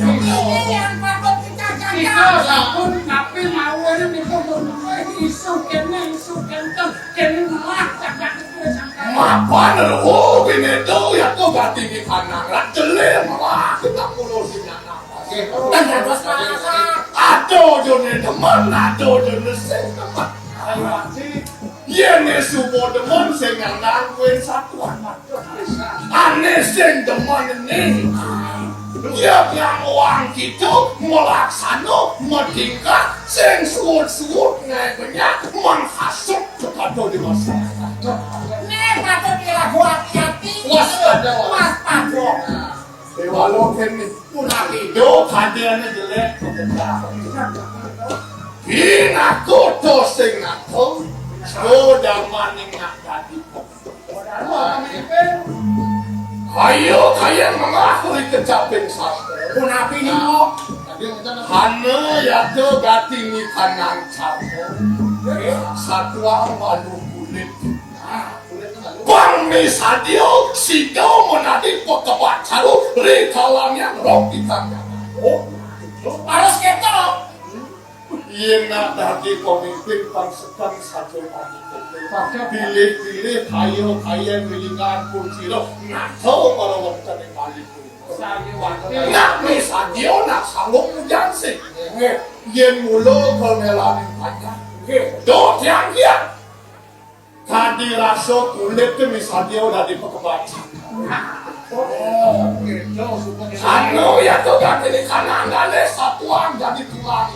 B: ini
C: kene malah cak itu sampai.
A: Mapan roh bini tuh ya tuh gak tinggi kanan rak jelek malah kita ngurusin anak.
C: Dan harus merasa.
A: Aduh jone teman, aduh jone sing teman. Yene supo teman sing ngangguin satuan. Ane sing teman ini. Dia yang uang gitu melaksano meningkat sing suut-suut ngegenya menghasut kepada di masyarakat.
C: Nih patut dilaku hati-hati.
A: Waspada. Dewa lo kene punah hidup hadirnya jelek. Bina koto sing ngaku sudah maning ngakati. Ayo kalian mengakui kecapin sastra.
C: Punapi nih mo.
A: Hana ya tuh gati ni kanan capo. Satwa malu kulit. Bang misadio sido menadi pekebat caru rekalang yang rok di tangan.
C: Harus ketok.
A: Ia nak jadi pemimpin bangsakan satu lagi. Pilih-pilih kaya melingan kunci lo. Nak tahu kalau wanita yang balik. Nak misadio nak sanggup hujan sih. Ia mulu pengelamin banyak. Dot yang dia. Tadi rasa kulit tu misadio dah diperkebaca. Anu ya tu ganti di kanan gale satuan jadi tulang.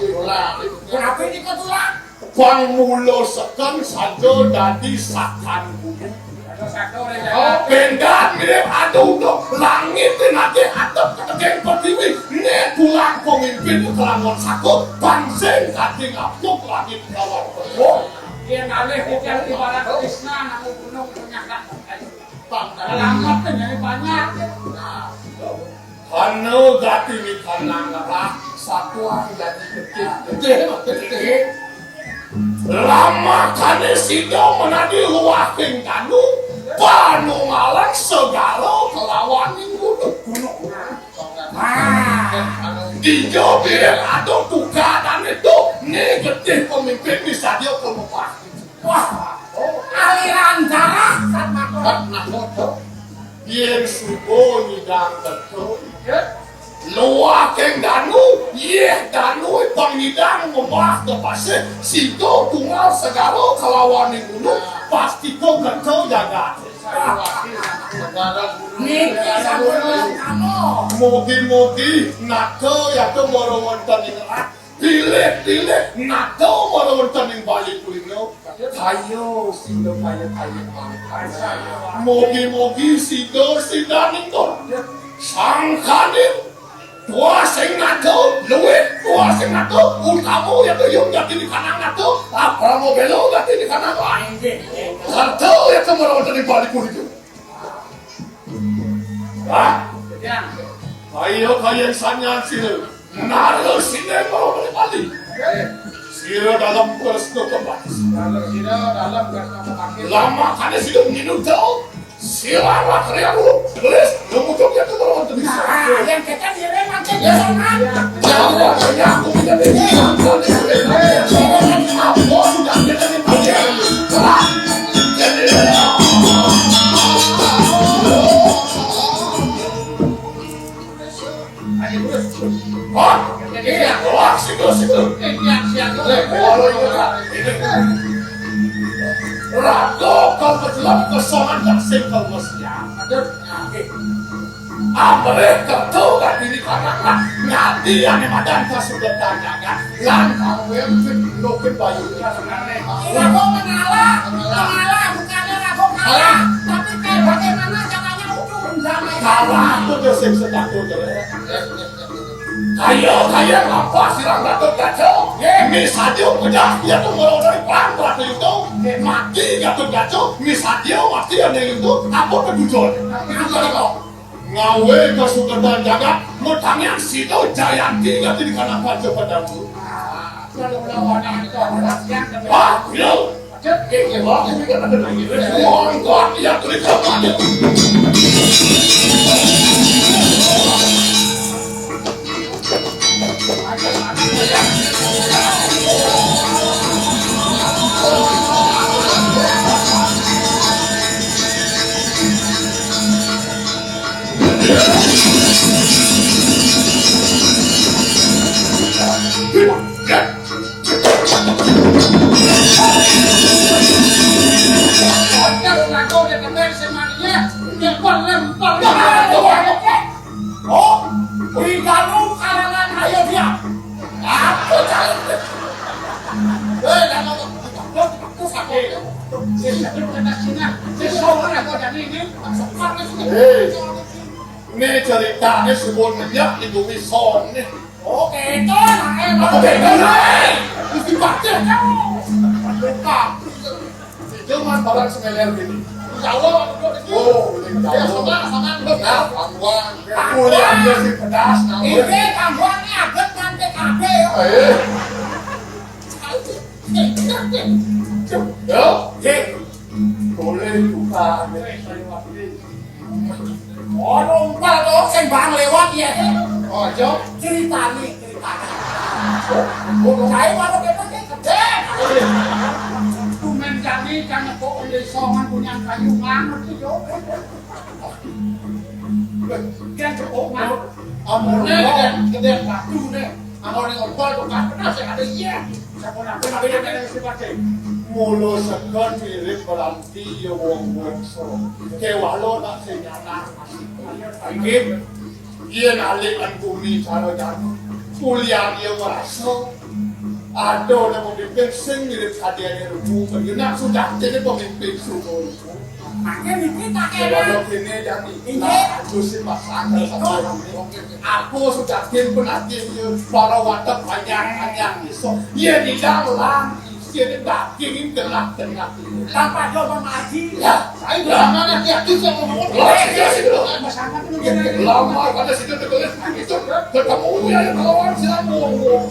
C: Kenapa ini kau tulang?
A: Bang mulo sekan sajo jadi sakan bumi. Bendat mirip aduh dong langit nanti atap keteng pertiwi. Ne tulang pemimpin kelangon sako bangsen kati ngapuk langit kawan.
C: Dia ngalih hujan ibarat Krishna namu gunung penyakat. Alamat terjadi banyak.
A: Anu gati ni kanang rak satuan jadi kecil. Lama kane sido menadi luaking kanu panu ngalang segala kelawan gunung. Dijobir atau tukatan itu negatif pemimpin bisa dia keluar.
C: Wah, aliran darah
A: Karena foto yang subuh nyidang betul. Luaking danu, danu pangidang membahas kepase situ tunggal segala kelawan gunung pasti kau betul jaga. Mogi-mogi nato ya tu morowantan yang rat. Pilih nato morowantan yang balik kulino. Kayo sido kayo. Mogi-mogi sido sidaning to. Sangkanin tua sing nato, luwih tua sing nato. Utamu ya tu yung jati di kanan nato. Apa mau belo jati di kanan lain. Nato ya tu morowantan yang balik kulino. Ah, ayo kalian sanya sini, naruh sini baru balik. Siro dalam restu kembali. Lama kali siro minum tahu. Silamat kalian dulu. Tulis, nunggu joknya tu baru untuk bisa.
C: yang kita diri nanti di sana.
A: Jangan aku tidak apa sudah kita dipanggil. Jadi. Wah, situ. Rago kau kejelang kesongan dan singkal mestinya. Mereka tahu gak diri kanan ngati yang madan sudah tanyakan lan kau yang lokin bayu.
C: Rago mengalah bukannya rago kalah, tapi kayak bagaimana caranya ujung damai.
A: Kalah itu dia sing sedang tu jelek. Kayo apa sirang Gatot Kaca? Misadio pejah dia tu mau dari perang waktu itu mati Gatot Kaca. Misadio mati yang itu apa kedujun? Ngawe kesuketan jagat mutangnya situ Jayanti ganti di kanan Panca Padamu. Wah, yo. Wah, ini kan ada lagi. Wah, kuat ya tulis apa? Oh, Wiganu karangan ayo dia. Aku cari.
C: Jangan aku sakit.
A: Ini ceritanya sebenarnya itu wison nih.
C: Oke, itu lah.
A: Oke, mesti baca kamu. Lupa. Cuman barang semeler gini.
C: Jauh,
A: Oh, ini jauh.
C: sama.
A: Nah, kambuan. Kuliahnya sih pedas.
C: Ini kambuannya abet nanti kabeh.
A: Yo, boleh juga.
C: Oh, numpal tuh, sing bang lewat ya.
A: Oh, Jo.
C: Cerita. Saya baru kita gede. Tumen kami kan kok oleh songan punya kayu nganut itu yo. Kan kok nganut. Amone gede batu deh. Amone ngobrol tuh kan pernah saya ada iya. Saya nak beda sebagainya.
A: Mulo sekon mirip berarti yo wong so. Kewalo tak senyana masih. Iki iya nalikan bumi cara jangan. Kuliah dia merasa ada orang pemimpin sing mirip hadiahnya rumu. Nak sudah jadi pemimpin suku.
C: Makanya kita
A: Kalau kini jadi aku sih masakan sama orang ini. Aku sudah tim penatin para wadah panjang iso. Ia di dalam isi daging gelap.
C: tanpa coba mengaji.
A: Ya,
C: Saya bilang mana dia bisa ngomong. Masyarakat itu
A: lama pada situ tertulis itu ketemu ya kawan saya ngomong.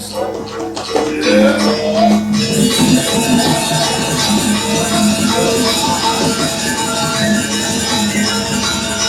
D: Thank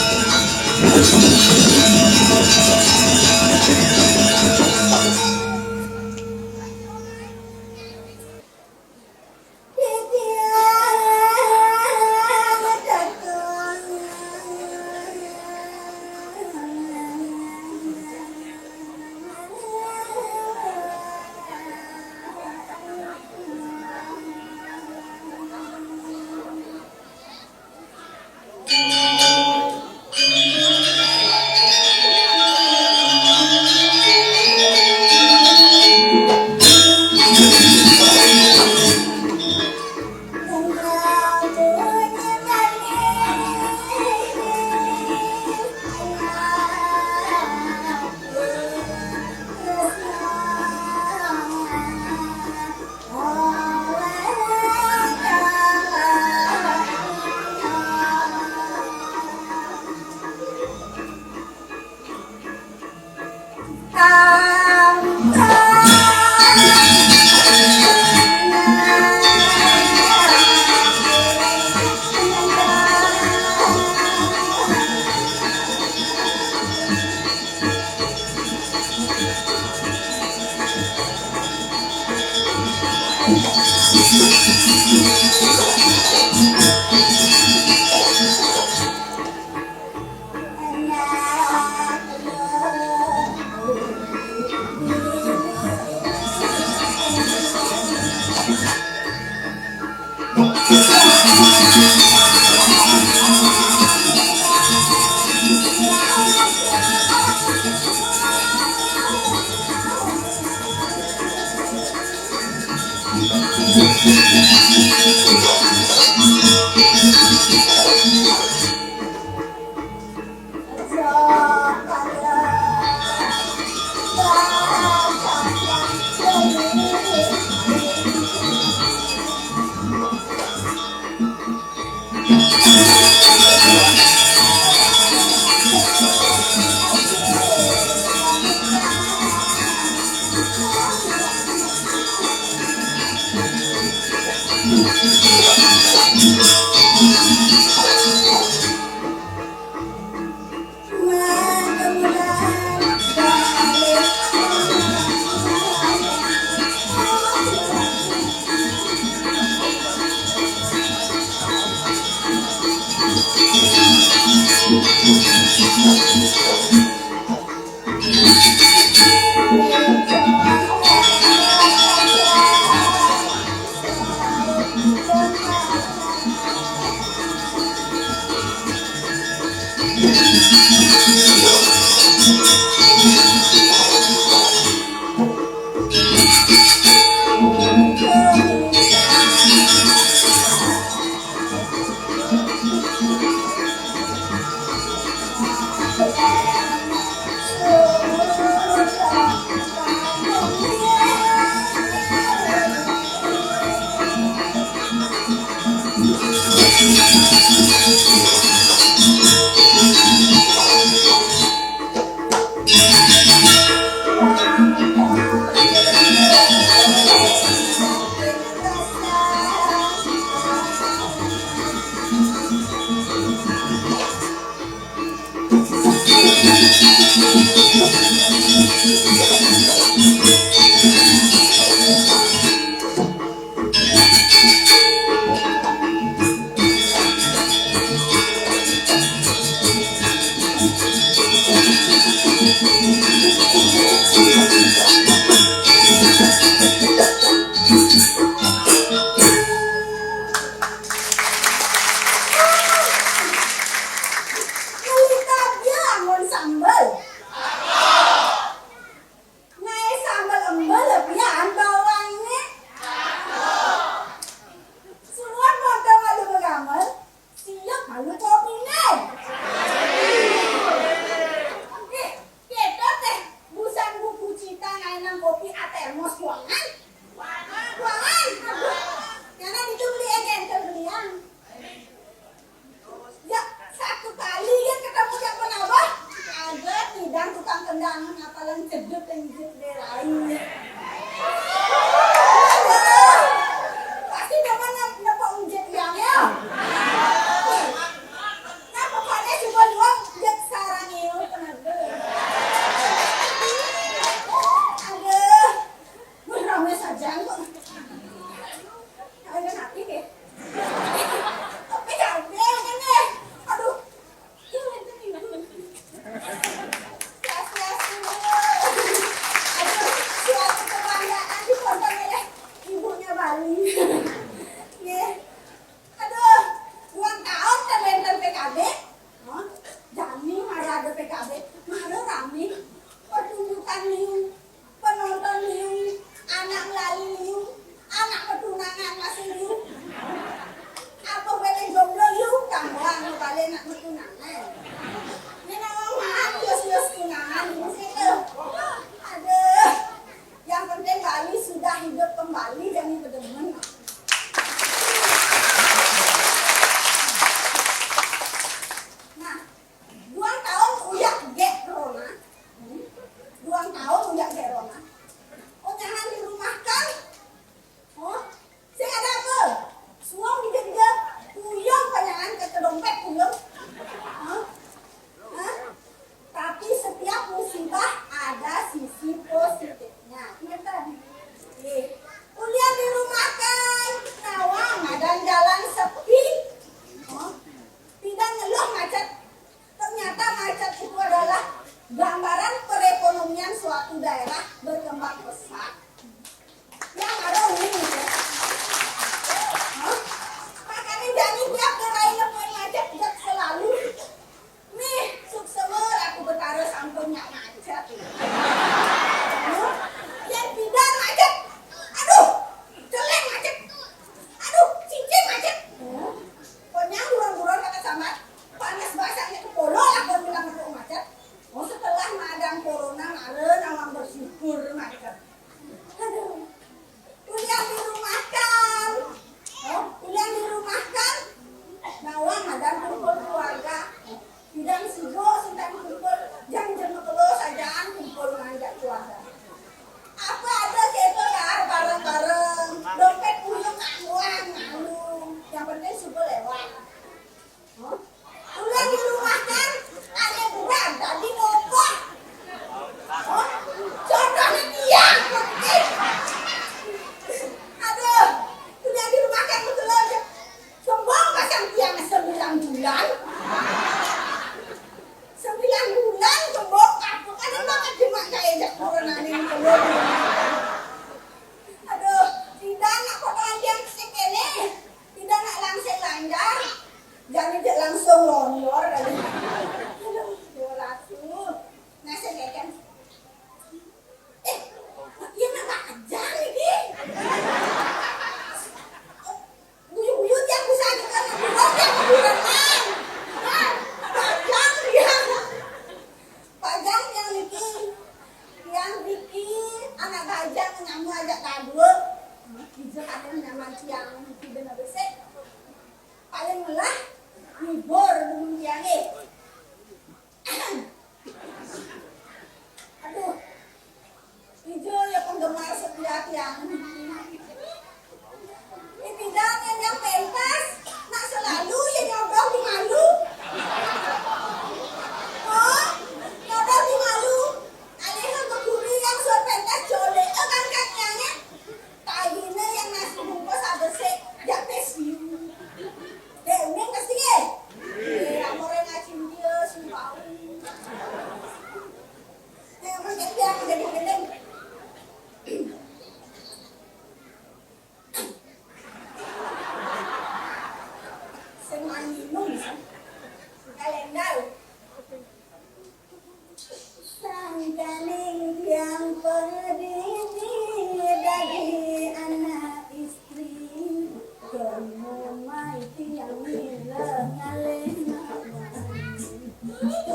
D: you.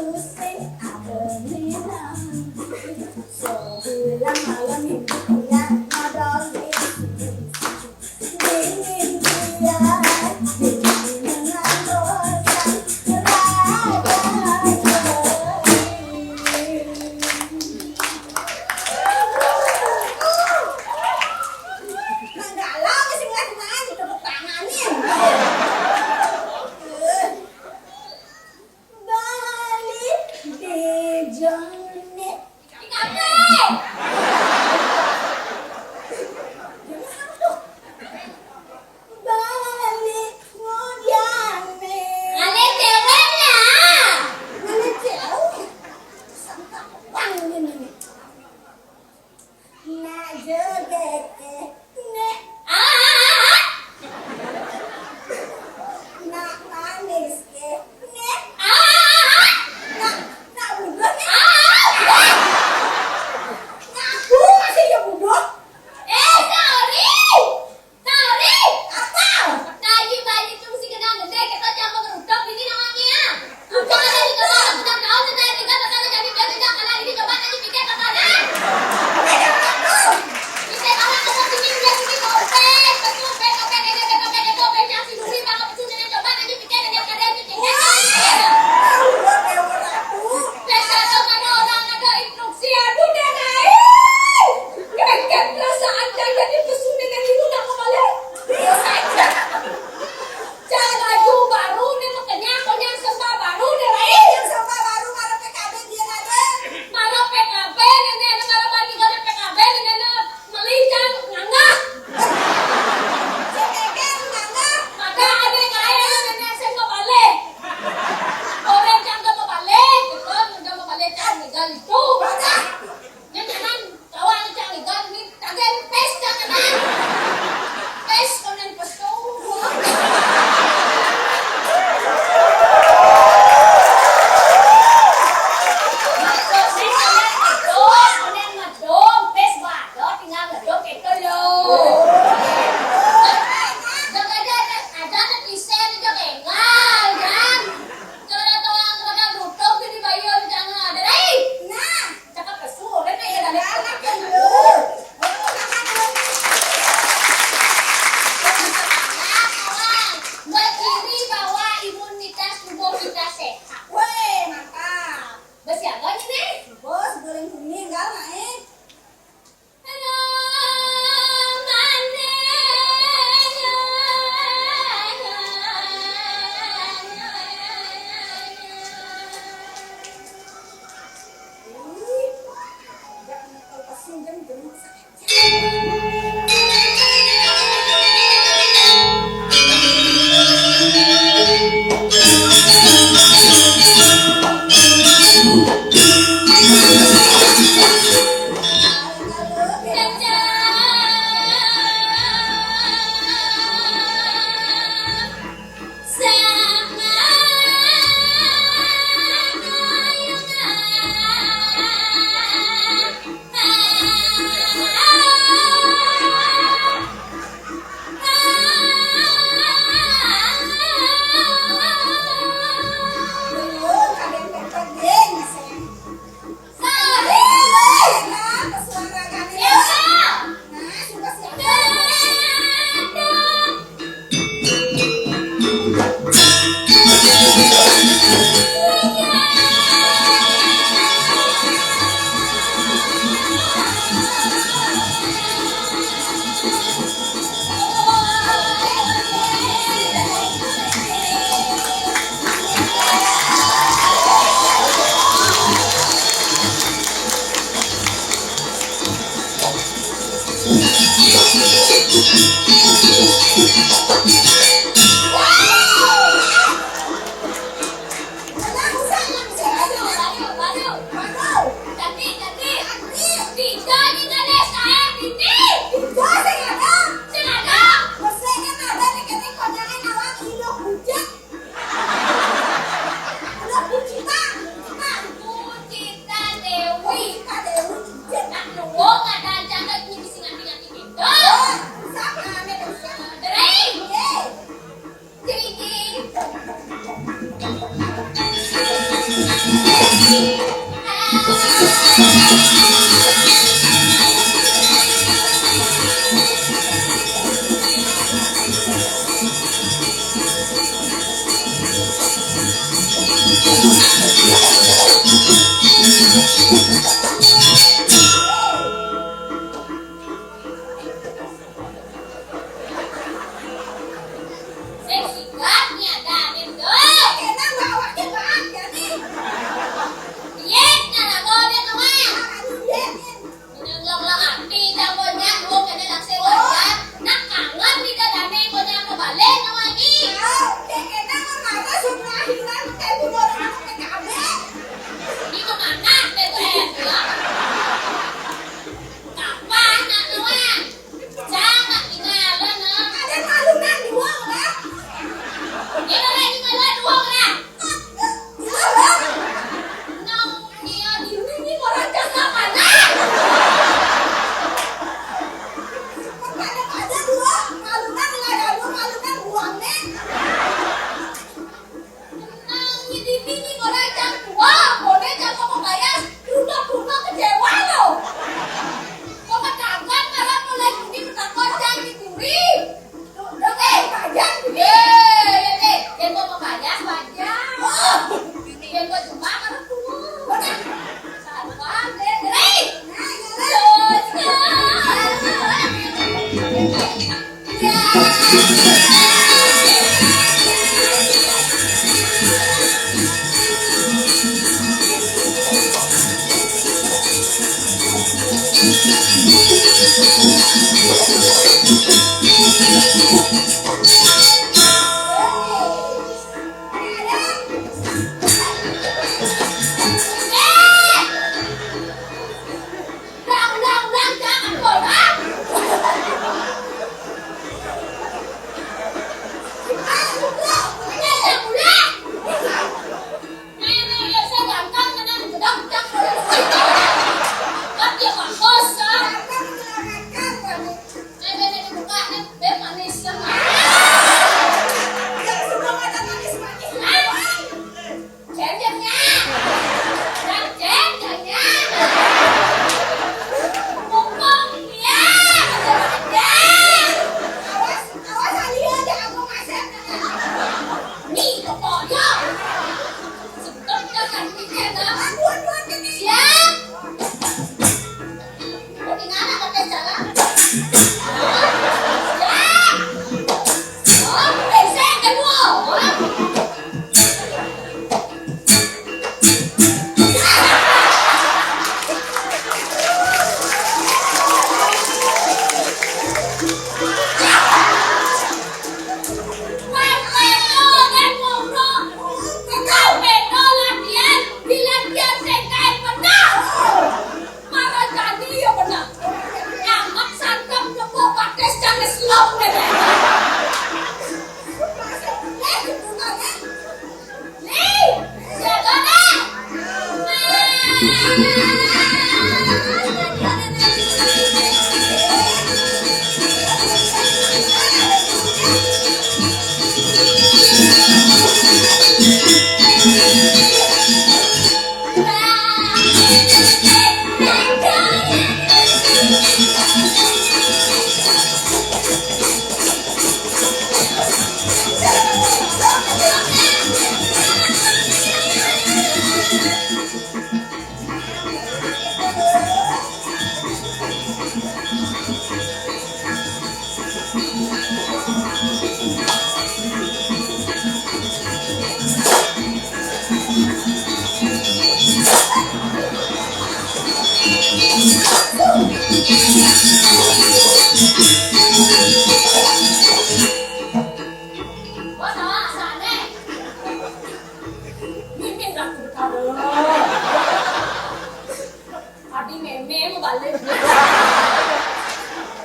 D: pusing adeninan sebulan malam impian modal dingin dia dingin dengan bosan Manggala masih ngeliat tepuk tanganin balik di Johnny balik ngodiane ale cewek lah ale cewek sampai wang ini nak joget nek nak manis ke nek nak udah nek ngaku masih ya udah sorry apa tadi balik tuh si kedang gede kita coba ngerudak ini namanya apa ada di kamar aku tak tahu tentang kita bakal jadi jaga karena ini coba nanti pikir ke mana kita kalau ketemu sini dia sini kopek betul kopek yang si Duri bakal betul dengan coba nanti pikir dia kada itu biasa tuh kan orang ada instruksi aduh deh naik kan perasaan jadi pesun dengan itu nak kembali jangan laju baru nih makanya yang sembah baru deh lain yang sembah baru malah PKB dia ada malah PKB nenek malah balik ke PKB nenek melincang nganggah cekekan nganggah maka ada kaya nenek saya kebalik orang jangan kebalik gitu jangan kebalik jangan legal itu yang kanan kawan jangan legal ini kaget pes jangan pes kemudian pesu Hey! Sing sigap nyadarin deh.
E: Kena bawa ke ada nih.
D: Piye cara dia kawan?
E: Aduh dia nih.
D: Minang-lang ati tamonya gua kena langsung wajar. Nak kangen di dadane gua yang kebalik kawan iki.
E: Tahu dia kena marah semua hilang kayak bunuh orang ke kabe.
D: Di kemana teh gue ya? Kapan nak kawan? Jangan tinggalan nah.
E: Ada malu nang di uang lah.
D: Dia lagi malah doang lah.
E: Salah.
D: Nang dia di sini orang jaga mana?
E: Ada aja dua. Malu nang nggak ada dua malu nang uang nih.
D: Nang di sini orang jaga tua, boleh jaga pembayar. Rumah kecewa lo. Kau katakan malah mulai di bertakon jangan dicuri.
E: Oke, pajak nih.
D: Yang mau pembayar banyak. Yang mau cuma malah tua.
E: Udah.
D: Sabar deh, deh.
E: Nah, ya lah.
D: Ulang, jangan bohong.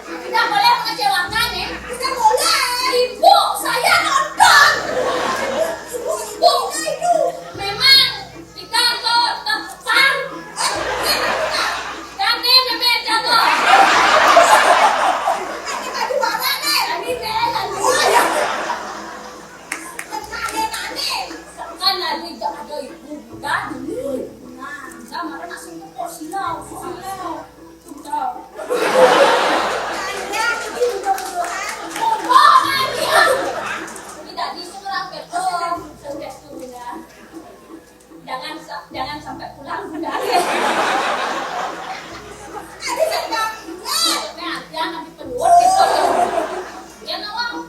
D: Tidak boleh mengecewakan ya.
E: Tidak boleh.
D: Ibu, saya nonton.
E: Bu, itu.
D: Memang kita ke depan. Kami memang jago.
E: Ini baju mana nih?
D: Kami memang
E: Oh ya. Nane.
D: kan lagi ada ibu kita dulu. Nah, sama orang langsung ke kok silau. Silau.
E: Anda ini bodoh-bodohan.
D: Oh, Maria. Tidak diserang betul. Sudah Bunda. Jangan sampai pulang Bunda.
E: Ada sedang.
D: Maksudnya aja nanti penuh gitu. Ya nawang.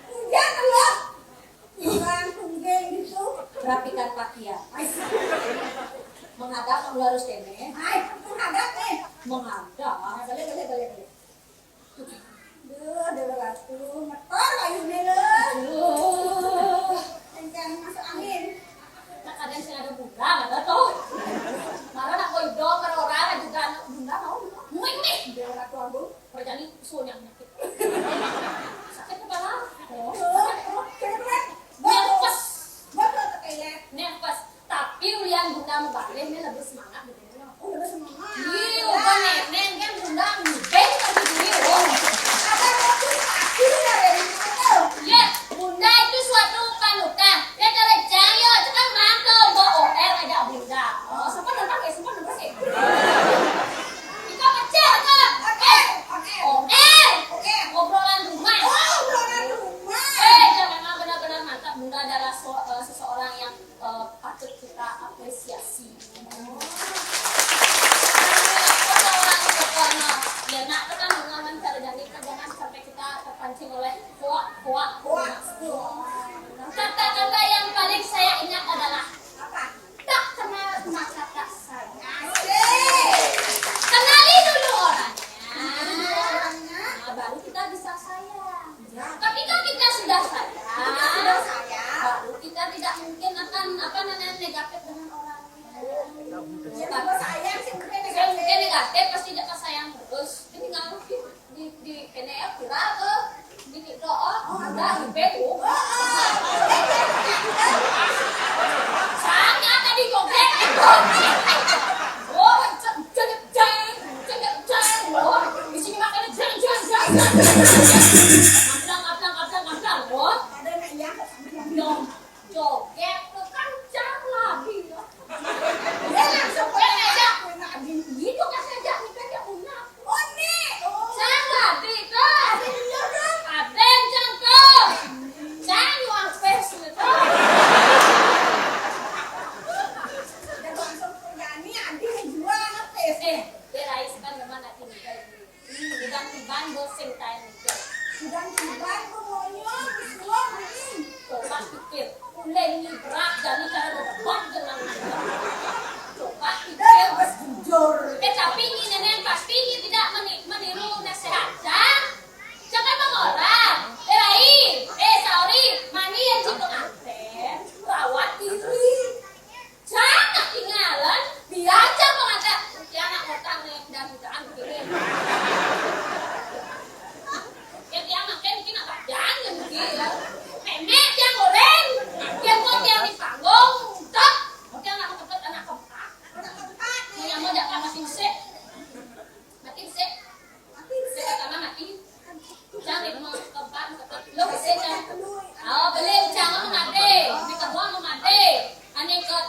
E: Hujan Allah. Bukan tunggeng gitu.
D: Rapikan pakaian. Menghadap kamu harus kene.
E: Hai, menghadap nih.
D: Menghadap.
E: Boleh. Duh, ada waktu. Metor ayunya loh. Jangan masuk angin.
D: Tak kadang sing ada bunda ada tuh. Marah nak koy do karo orang juga anak bunda mau. Muing nih.
E: Dia ratu abu.
D: Perjani usul yang nyakit. Sakit kepala.
E: Keren.
D: Nervous.
E: Betul kayak.
D: Nervous. Tapi ulian bunda mau balik ini lebih semangat gitu.
E: Oh, udah semangat.
D: Iya, bukan nenek kan bunda ngibeng tapi dulu.
E: Ada mobil pasti dari mana?
D: Ya, bunda itu suatu panutan. Ya kalau jaya itu kan mantul bawa OR ada bunda. Oh, sempat nonton ya. Kita kecil kan?
E: Oke.
D: OR. Obrolan rumah.
E: Oh, obrolan rumah.
D: Ya memang benar-benar mantap. Bunda adalah seseorang yang patut kita apresiasi. Ya nak kita mengaman cara jadi jangan sampai kita terpancing oleh kuak. Kata-kata yang paling saya ingat adalah
E: Apa?
D: tak kenal maka tak sayang.
E: Asik.
D: Kenali dulu orangnya.
E: Orangnya.
D: Nah, baru kita bisa sayang.
E: Ya.
D: Tapi kalau kita sudah
E: Sudah
D: sayang,
E: saya.
D: baru kita tidak mungkin akan negatif dengan orangnya.
E: Ya, kalau sayang sih mungkin
D: Saya mungkin negatif pasti tidak sayang terus. Ini kalau di PNF viral ke di TikTok, udah di Facebook. Sangat tadi joget. Oh, jeng. Oh, di sini makannya jeng. Kaplang. Oh,
E: Ada yang iya kok sampai
D: dong joget ke kancang lagi.
E: dia langsung
D: Itu kan saja nih kan dia punya.
E: oh nih
D: Sangat itu.
E: iya dong
D: Aden cangkem. Jangan uang pes itu.
E: dan langsung penyanyi Adi yang jual ngetes
D: Berais kan memang nanti nikah ini. Udah tiban goseng kain nikah.
E: sudah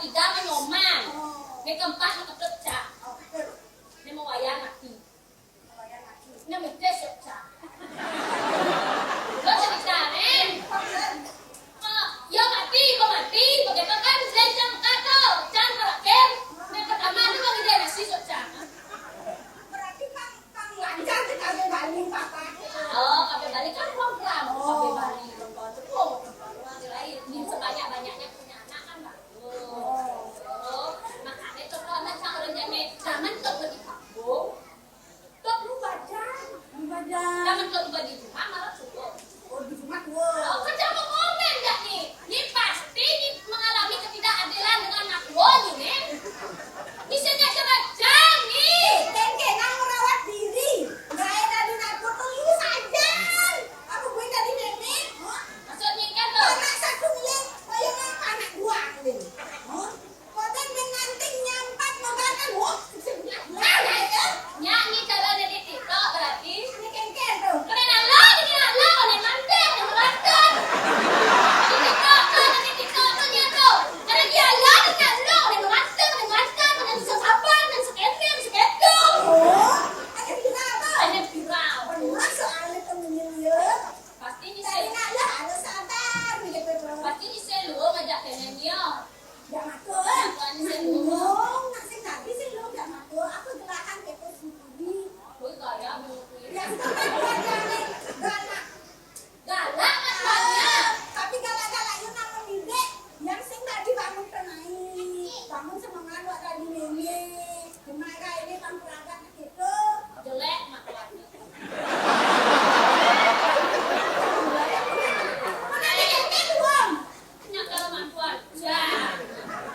D: ketiga menyoman. Yang keempat kepercak. Ini mau wayang mati. Ini mikir secak. Lo cerita nih. Ya mati, kok mati? Bagaimana kan lencang kata, jangan terakhir. Yang pertama itu bagi dia nasi secak.
E: Berarti kang lancar ke kabe Bali papa.
D: Oh, kabe Bali kan program. Kabe Bali lain. Ini sebanyak-banyaknya punya anak kan bagus. Makanya contoh anak sang rencananya zaman tuh pergi kampung. Tuh lu baca. Zaman tuh di rumah malah cukup.
E: Di rumah
D: Oh, kerja mau komen gak nih? Ini pasti mengalami ketidakadilan dengan anak lo nih. Misalnya cerajang nih.
E: Kengkengan merawat diri. Gak enak di dapur tuh ini saja. Aku gue tadi nenek.
D: Maksudnya kan lo.
E: Anak satu milik, kayak apa anak dua milik. Kodan dengan tingnya 4 membahkan. Wah, mana ya?
D: Nyanyi cara dari TikTok berarti.
E: Ini kengken tuh.
D: Keren lo, nih mantan, yang melantan. Di TikTok tuh nyata. Karena dia lo, yang melantan, dan bisa sabar, dan sekedar.
E: Oh, ada kira apa?
D: Hanya viral.
E: Pernah soalnya temenin ya.
D: Pasti ini
E: Saya
D: saya.
E: nak lah harus sabar nih gitu.
D: Pasti ini saya lu ngajak penyanyi.
E: Jangan tuh.
D: Bukan saya lu.
E: Belum, nasi tadi sih belum jangan tuh. Aku gerakan kepo sendiri.
D: Gue gaya mengikuti.
E: Yang itu kan keluarganya galak.
D: Galak kan banyak.
E: Tapi galak-galaknya namun ide. Yang sing tadi bangun tenai. Bangun semangat buat tadi nenek. Kemarin ini pampuragan gitu.
D: Jelek makanya.
E: Mana ada kengken belum?
D: Nyak kalau mantuan. Ya.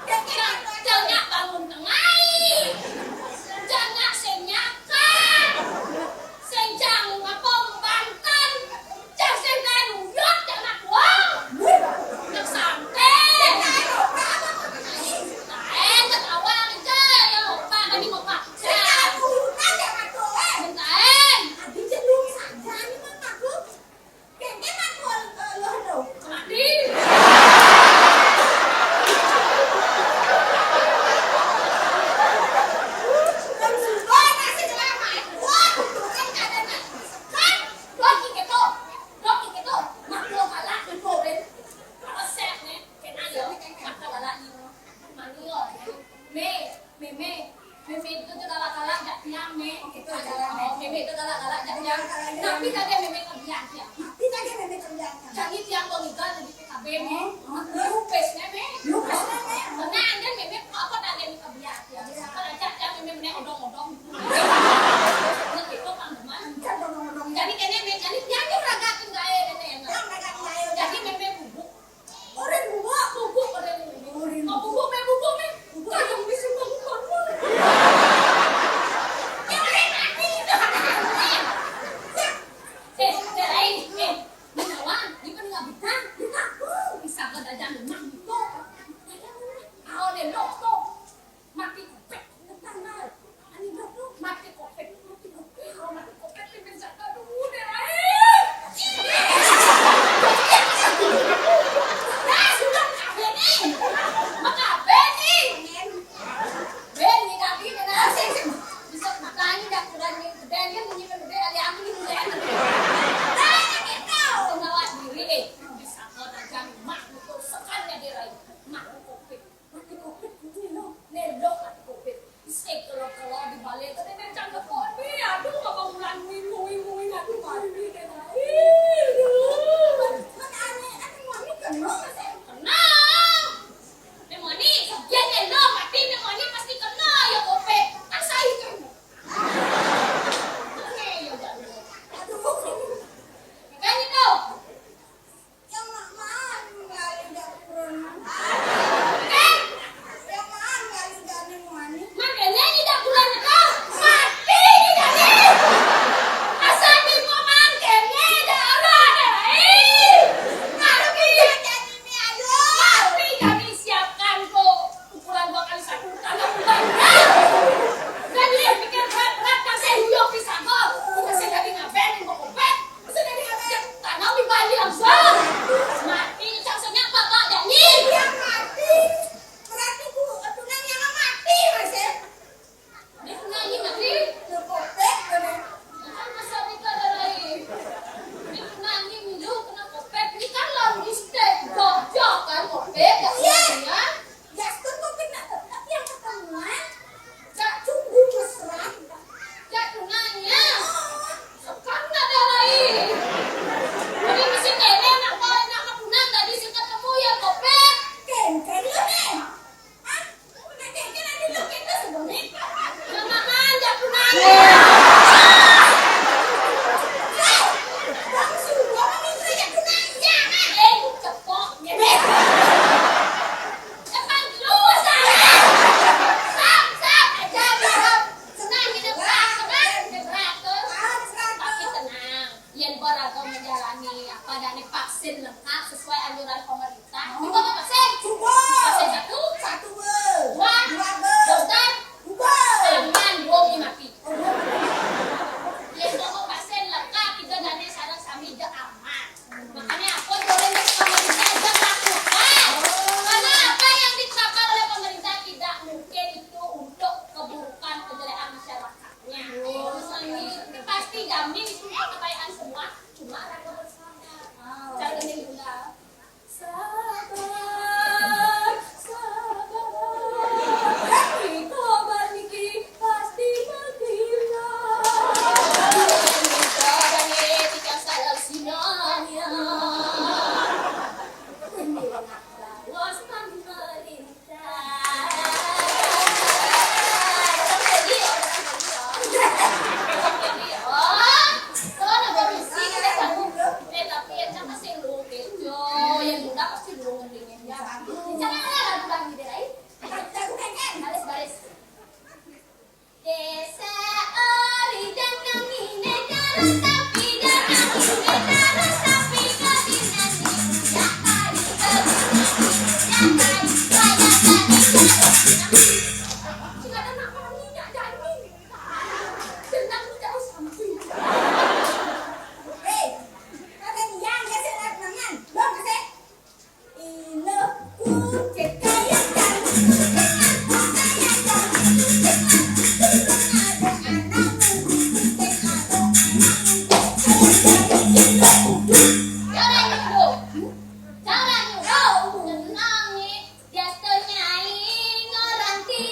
E: Kengken apa?
D: Jangan bangun tengah. Jangan senyakan. Senjang apa Banten. Jangan senjang Uyut jangan uang. Yang santai. Taen ketawa aja ya lupa tadi mau pak.
E: Saya urutan jangan tuh.
D: Taen.
E: Abi cenderung saja nih mah aku. Kengken aku loh.
D: Mati. Tapi tadi meme kebiasaan.
E: Kita kan memang kerjaan.
D: Jadi tiang pengiklan di PKB nih, lupesnya nih.
E: Lukas nenek.
D: Karena anda meme apa tadi meme kebiasaan. Kalau cak meme meme odong-odong. Nggak itu panggilan.
E: Kan dong.
D: Jadi kene meme jadi tiang tuh ragatin gaya nenek.
E: Yang mereka ngayo.
D: Jadi meme bubuk,
E: Orang gua.
D: bubuk ada bubuk. Mau bubuk meme. Kagak bisa bangun. Yang lain mati. Ini nawan, ini kan nggak bisa. Bisa ke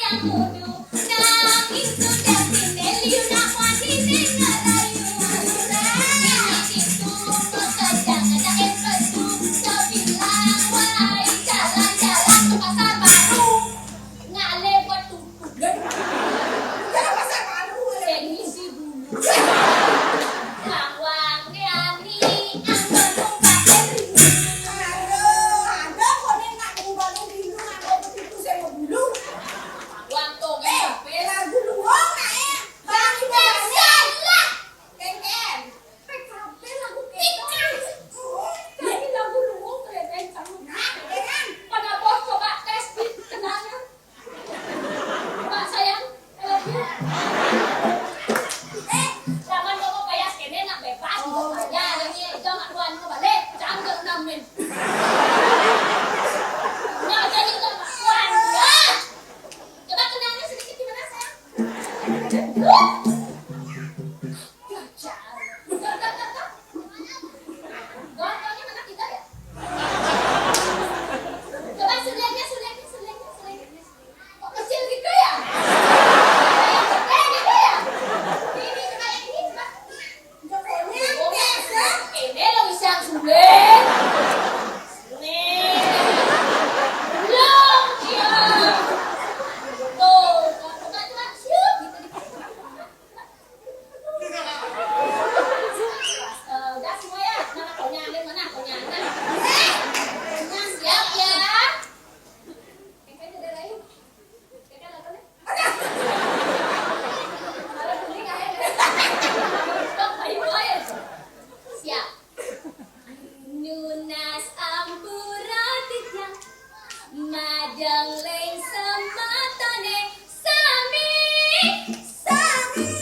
D: yang mudu nangis sudah sindeli nak wadine ngarayu ini itu bekerja ada empedu kau bilang wahai jalan-jalan ke pasar baru ngale betutu
E: Jangan pasar baru.
D: sengisi dulu Kang Wangiani anggon numpak eri
E: Ada kok nek nak ngubah dulu nganggo begitu saya mau dulu.
D: Wang toge kape
E: Lagu luang nae. Bang ibu
D: lah
E: Ken. PKP lagu Ken.
D: Ini lagu luang keren kamu
E: Nah, Ken.
D: pada bos coba tes di kenanya Pak sayang I love you Jangan kamu kayak kene nak bebas aja ini jangan tuan mau balik jangan namin Ya jadi jangan tuan ya Coba kenalnya sedikit gimana sayang Belajar Gantongnya mana kita ya Coba sulengnya Kok kecil gitu ya kayak gitu ya Ini coba yang ini coba
E: Jokonya
D: Oh,
E: biasa.
D: ini lo bisa suleng. Nih. Belum, ya. Tuh, coba siup gitu. Udah semua ya. Mana kau nyalin mana kau nyalin. Siap ya. Kakak jadi lain. Kakak lakukan. Ada kuning aja. Dong, ayo ayo. Siap. Nunas ampura tiga Madang leng sematane Sami Sami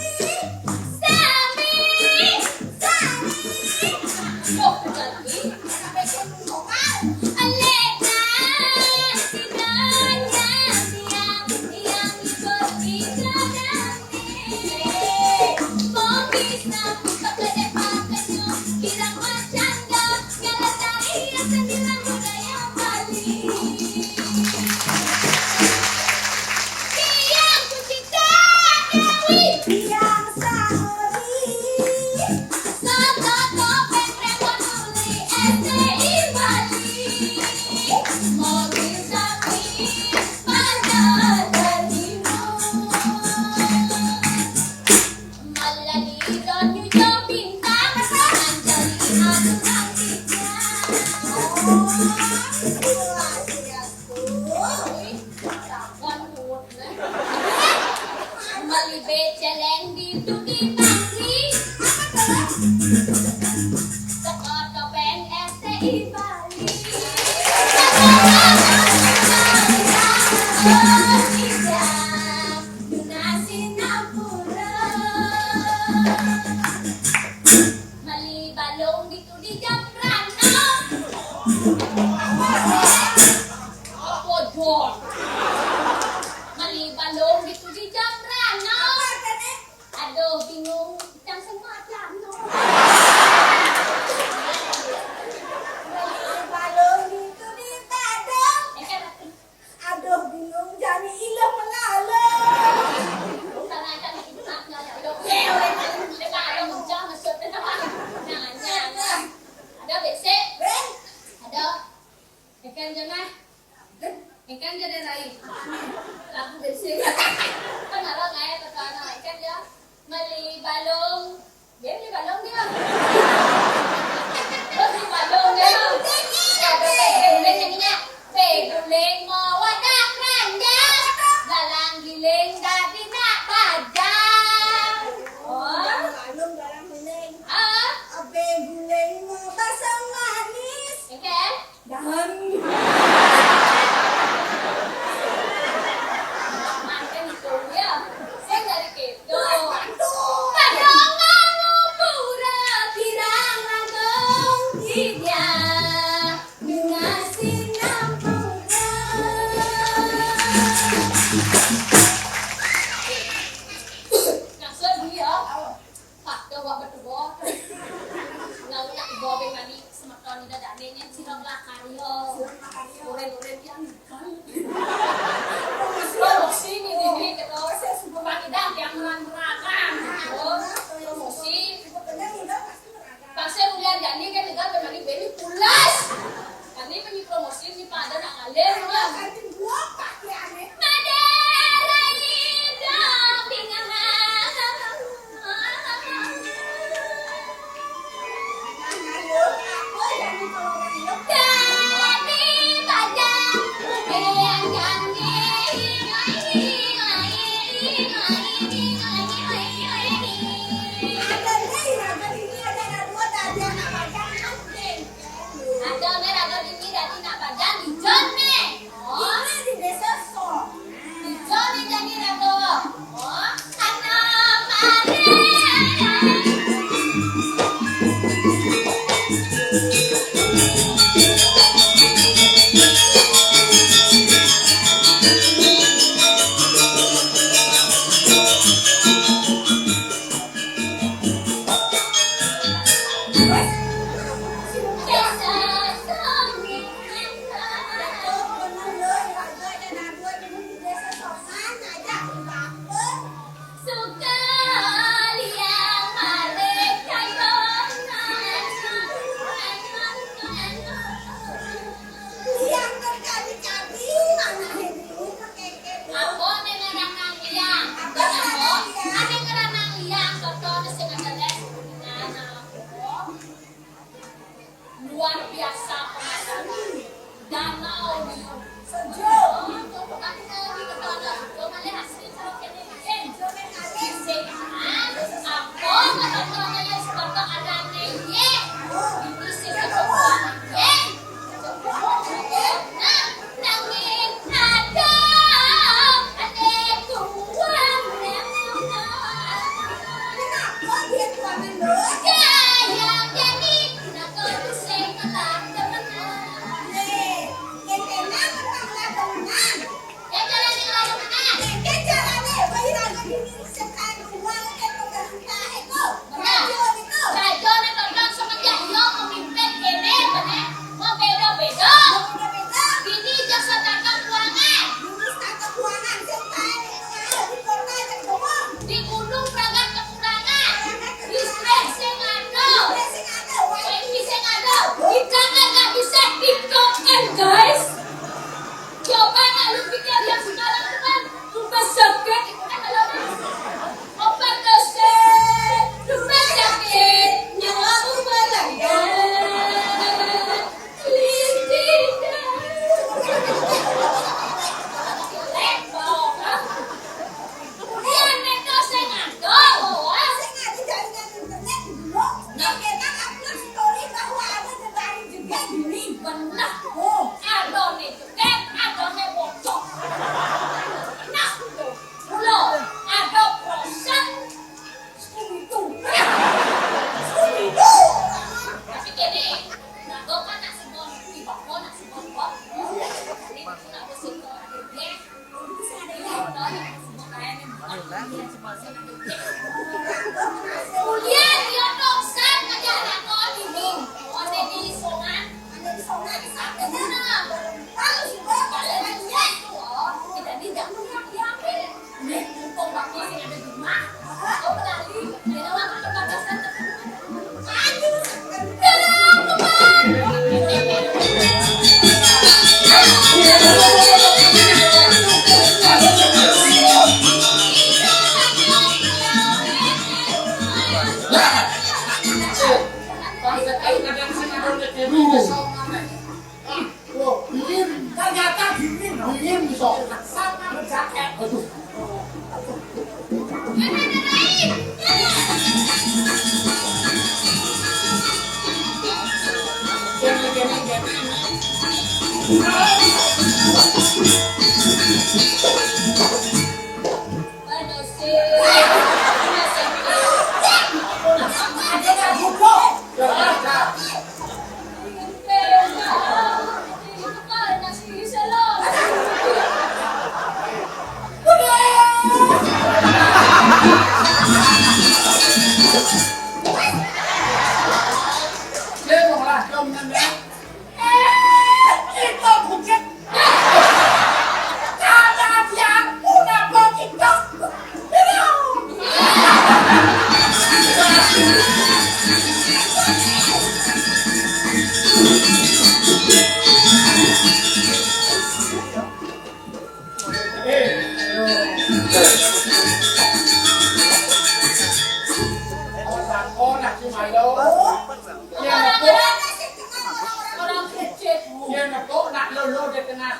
D: Oh, lagi
E: Sampai ke lokal.
D: Alena Sidanya Yang ikut ikradane Kok bisa pakai pakainya Kirang bercanda Kala tari sendirian budaya Bali Tiang kucita Dewi
E: Yang sahuri.
D: Soto topeng revolusi STI Bali Mobil sapi pada terima Malaliro nyuyo bintang Anjali aturan tiga Takon mut Malibe celeng di tuki pangri Teko topeng STI Bali Mali balong dito di Jambrano Apa John? Mali balong dito di Jambrano Aduh bingung Jam semua jam no
E: Balong itu di tadong.
D: kan
E: Aduh bingung jadi ilang menalo.
D: bukan aja itu maknya aduh oleh dekat ada muncul masuk ke dalam jangan ada BC ada ikan jangan ikan jadi lain lagu BC kan ada kayak terkena ikan ya mali balong dia beli balong dia beli balong dia guling jadinya guling mau wadah keranjang galang giling dari nak padang oh
E: Balong dalam bening.
D: ah
E: Abe guleng mau basah manis.
D: ikan
E: Dan
D: makan itu ya saya dari kedo
E: aduh.
D: padang pura kirang langgeng dia ngasih nampura ngasih dia pak coba berdua nggak tak bawa mani semakan tidak ada nih sirap lah karyo Luar biasa pemasaran danau di gunung Pragat kekurangan, di Srek sing ada, ini sing ada, kita nggak bisa tiktokan guys. Coba nak lu pikir yang sekarang tu kan rumah sakit, obat dosen, rumah sakit, nyawamu melayang, tidak. Kemudian dia doksan ngajak anak ini, ada di Songan, di sana. Kalau sudah balik itu, kita tidak diambil. Nih, mumpung waktu ini ada di rumah, kau berlari, di dalam kebatasan
C: Ternyata dingin bisa sama berjaket. Aduh.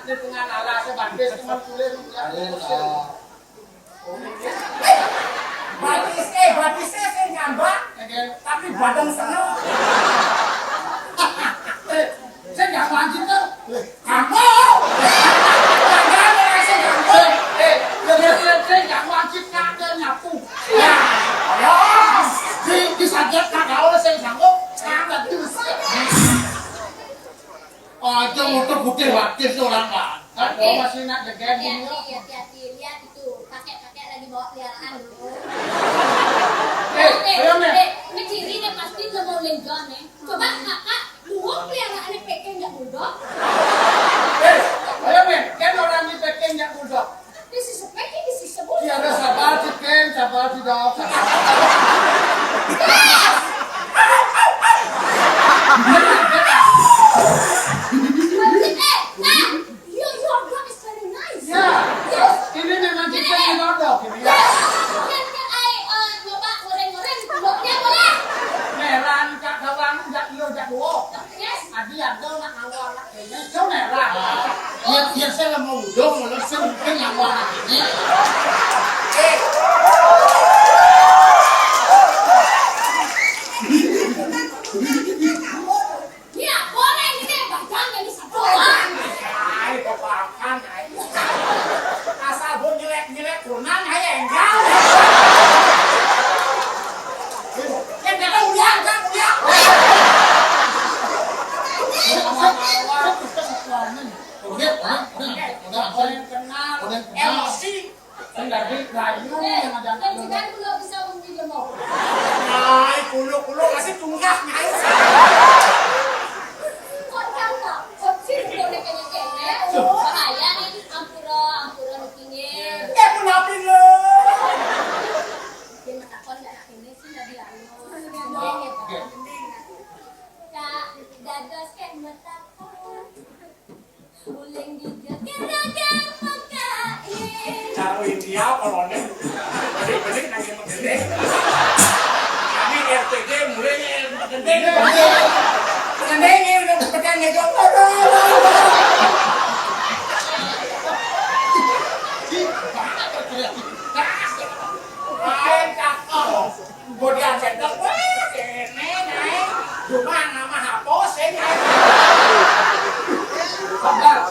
C: Di tengah nala sebanding cuma kulit batisnya saya nyambak tapi badan seneng saya nggak lanjut tuh kamu saya nggak wajib nyapu disajat kakak saya sanggup sangat terus aja motor putih wakil seorang kan Oh, masih nak jaga gini.
D: Hati-hati, lihat itu kakek-kakek lagi bawa peliharaan loh.
C: Ayo, Men.
D: Ini ciri nih pasti lo mau lenggong nih. Coba kakak, buang peliharaannya peke nggak bulldog.
C: Ayo, Men. Kan orang ini peking jak bulldog.
D: This is a peke, this is a bulldog.
C: Tiada sabar chicken, sabar tidak.
D: Your dog is very nice.
C: Ya,
D: Yes.
C: ini memang chicken di bulldog ini ya.
D: Kan nyoba goreng-goreng, bulldognya boleh.
C: Merah jak kawan, jak iyo, jak duo.
D: Yes.
C: Adi ada nak awal nak ini, so merah. Ya saya mau udang, mau lesen, mungkin awal nak ini.
D: Ya, goreng ini bagang yang bisa doang.
B: Ai kepakan ai. Asal bu nyelek-nyelek kunan ai enggak. Kan kita ulang kan ya.
C: Awal kita sekarang. Udah kenal.
B: Emosi.
C: Dari layu yang ada.
D: Dan jangan belum bisa menjadi mau.
B: Ai kulo-kulo masih tunggak ai.
D: Kok tahu tak? Kok sih bonekanya kene? Bahaya nih, ampura lukingnya.
B: Kenapa lo?
D: Dia mata kon nggak ini sih nggak bilang. Kak, dados kan mata kon. Uling gigit kira-kira makain.
B: Caro India kolonnya. Bedik-bedik nang yang gede. Kami RTG mulai gede. Gede ini udah pegang ngejok. Lain kakak. Kemudian cendek. Kene naik. Cuma nama hapus ini.
C: Sabar,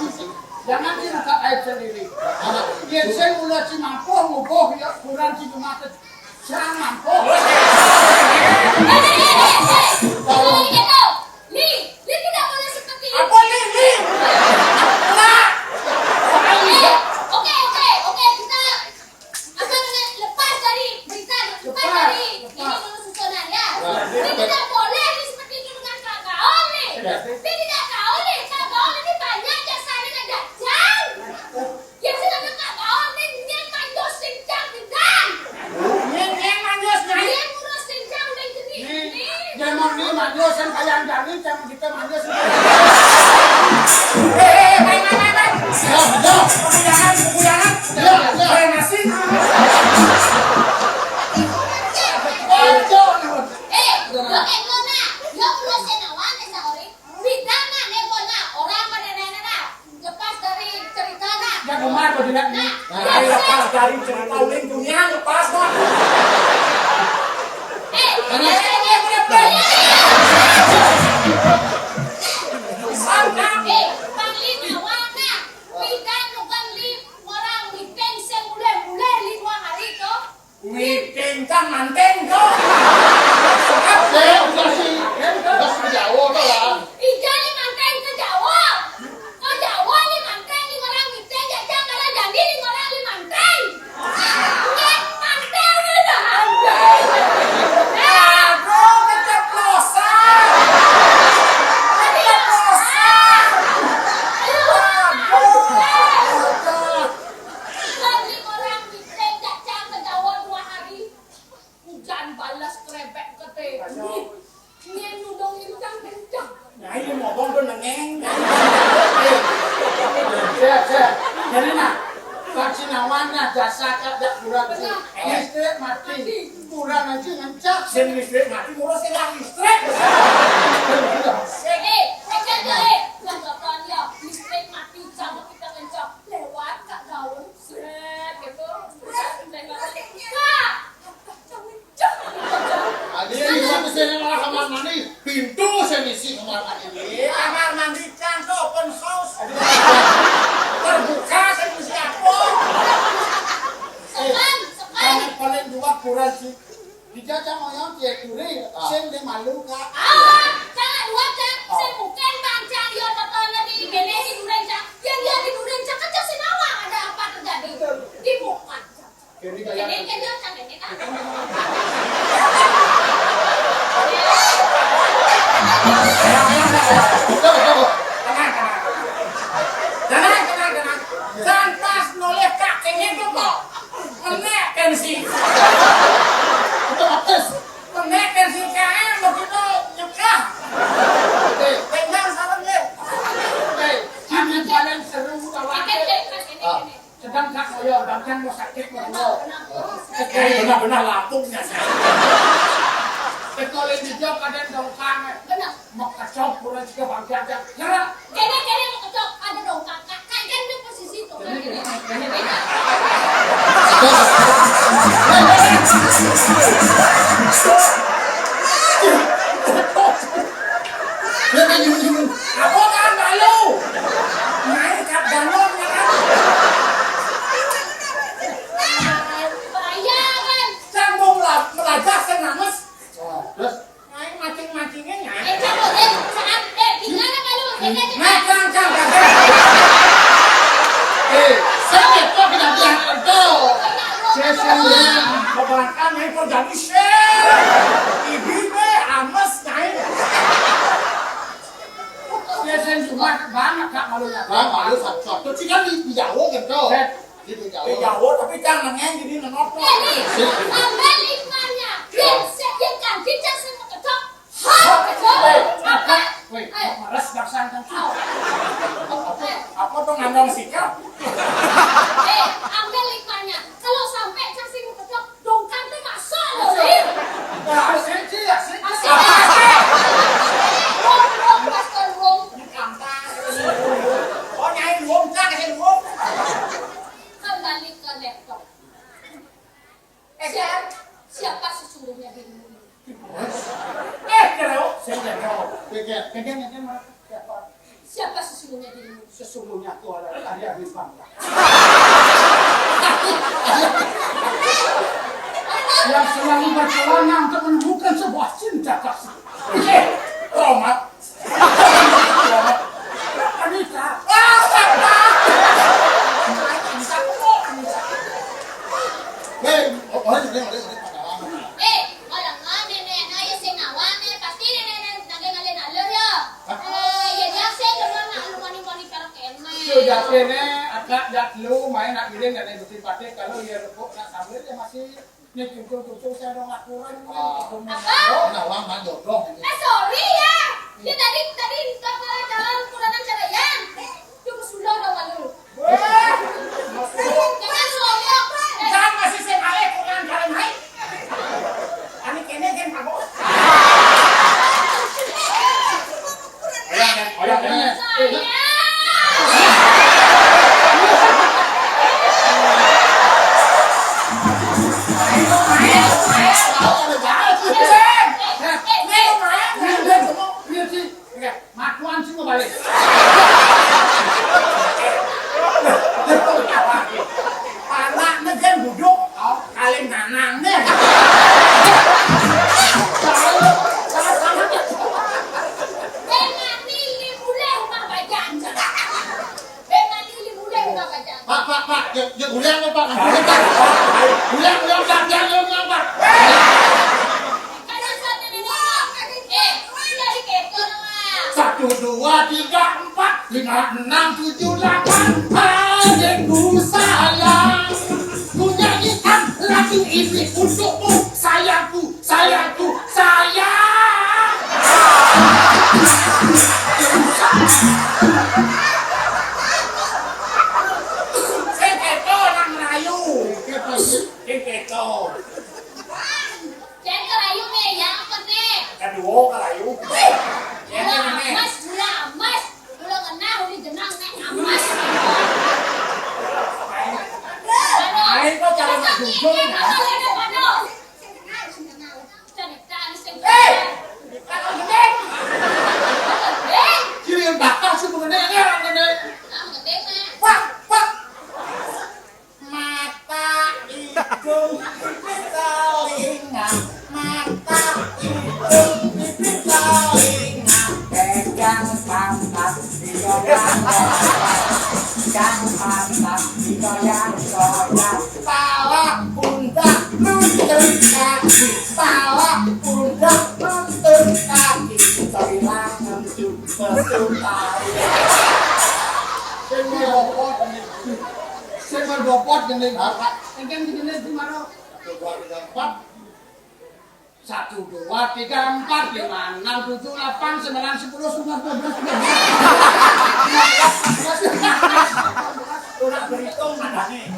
C: jangan dibuka aib sendiri. Dia saya mulai si mampu, ngubuh ya kurang si mata. Jangan mampu.
D: Kalau gitu, Li tidak boleh seperti itu.
B: Apa ini? Nah.
D: Oke, kita apa namanya lepas dari berita, lepas dari ini dulu susunan ya. Dia tidak boleh nih seperti itu dengan Kak Gaul nih. Dia tidak tahu nih, Kak Gaul ini banyak jasa dengan jajan. Yang sedang Kak Gaul nih dia manjos sincang bidang.
B: Yang manjos nyai.
D: Dia ngurus sincang dan jadi ini.
C: Jangan ni manjus kan kalian jadi, jangan kita manjus.
B: Main. Kemudian. Saya masih.
D: Lo engona, lo udah senawan desa ori. Bidang na nebona, orang pada nana lepas dari cerita na.
C: Jangan gemar kau tidak ni.
B: Saya lepas dari cerita uling dunia lepas kok.
D: Pangli nawana, bidang bukan li orang weekend semule-mule 5 hari to.
B: Meeting kan manten kok.
D: Ija ni manten ke Jawa. Ke Jawa ni manten 5 orang weekend jajan malah jadi 5 orang li manten. Nggak manten udah ada.
B: Aduh, keceplosan.
D: Kali orang weekend jajan ke Jawa 2 hari. Hujan balas krebek kete. Ini nudong kencang-kencang.
B: Nah, ini ngomong tuh nengeng.
C: Saya. Jadi nak, vaksinawannya jasa kada kurang sih. Listrik mati, kurang aja ngancak.
B: Sen listrik mati ngurus elang listrik.
D: Tanggapan ya, listrik mati sama kita kencang. Lewat Kak Gaul, sret gitu. Kak!
C: Ada yang satu sini malah kamar mandi, pintu senisi kamar mandi.
B: Kamar mandi cantik open house. Terbuka saya mesti apa?
D: Sepan!
C: Paling dua kurang sih. Dijajah moyong dia duri, sen dia malu kak.
D: Jangan dua cak, saya bukan bangsa dia katanya di Indonesia di Durenca. Yang dia di Durenca kecil
C: Kini kaya.
D: Kene sampe kita.
B: Tenang. Jangan pas noleh kakek itu kok. Menekan sih.
C: Itu apes.
B: Menekan sih KM begitu nyekah. Tinggal salamnya.
C: Jangan kalian seru kawan.
D: Kene.
C: Sedang kak saya, bahkan mau sakit mau.
B: Benar-benar lapungnya saya.
C: Ketolin di jok ada dongkang.
D: Benar.
C: Mau kacau pura juga bangga aja. Nyerah.
D: Kene mau kecok ada dong kakak. Kan di posisi itu.
C: Dia kan nyum-nyum.
B: Aku kan malu. Naik kat dalam ya kan.
D: Bahaya kan.
B: Saya mau belajar senames.
C: Terus
B: Naik macing-macingnya naik.
D: Kamu saat gimana kalau kene
B: Naik kan.
C: sakit kok tidak diangkat tuh.
B: Sesungguhnya kebanyakan naik kok jadi share. Ibu ames naik.
C: Biasanya cuma banget kak malunya.
A: Malu satu sih kan di Jawa kan tuh. Di
B: Di
A: Jawa.
B: Jawa tapi jangan nengeng jadi nenot.
D: ambil ikannya. Dia kan kita semua kecok. Apa?
C: Woi, malas baksan kan.
B: Apa tuh ngandong sikap?
D: Ambil ikannya. Kalau sampai kasih kecok, dongkang tuh masuk loh.
B: Nah, sih ya sih. Oh nyai luang kan nyai luang.
D: Kembali ke laptop. Siapa sesungguhnya dirimu ini?
B: Kereo, saya kereo.
C: Kemudian mah
D: Siapa sesungguhnya dirimu?
C: sesungguhnya aku adalah Arya Bangga. Yang selalu berkelana untuk menemukan sebuah cinta kasih.
B: Roma.
C: Anita.
A: Orang
D: Orang nenek ayah sing ngawane pasti nenek nage ngalen alur ya. Ya dia sing lemah nak lumani-mani karo kene.
C: Sudah kene agak dak lu main nak gini nggak ada bukti pate kalau ya repot nak sambil ya masih nyetir tuh saya dong laporan.
A: Nawang mah jodoh.
D: Sorry ya. Dia tadi kepala jalan kurang cerayan. Cuma sudah dong malu. Jangan sombong.
B: Jangan masih saya kali kurang kalian hai. Ani kene kan mabok.
C: Makuan semua balik.
B: Anaknya kan buduk, kalian nanangnya.
A: Pak, ya guliang Pak. Guliang Pak.
C: Satu, dua, tiga, empat, lima, enam, tujuh, delapan. Adikku sayang, ku nyanyikan lagu ini untukmu, sayangku, sayang.
B: Keketo nang Melayu. Keketo. Kedua Melayu. Ayo kok cara ngedugul ya. Kalau gede.
C: Kiri yang bakal sih mengenai orang gede.
B: Wah. Mata hidung bibir telinga. Mata hidung bibir telinga. Pegang pantat digoyang. Pegang pantat digoyang. saya pala pundak nuntun kaki pala pundak nuntun kaki kehilangan betul tari
C: Sing berbobot gini. Engken gini di mana? 1, 2, 3, 4, 5, 6, 7, 8, 9, 10, 11, 12.
B: udah berhitung madane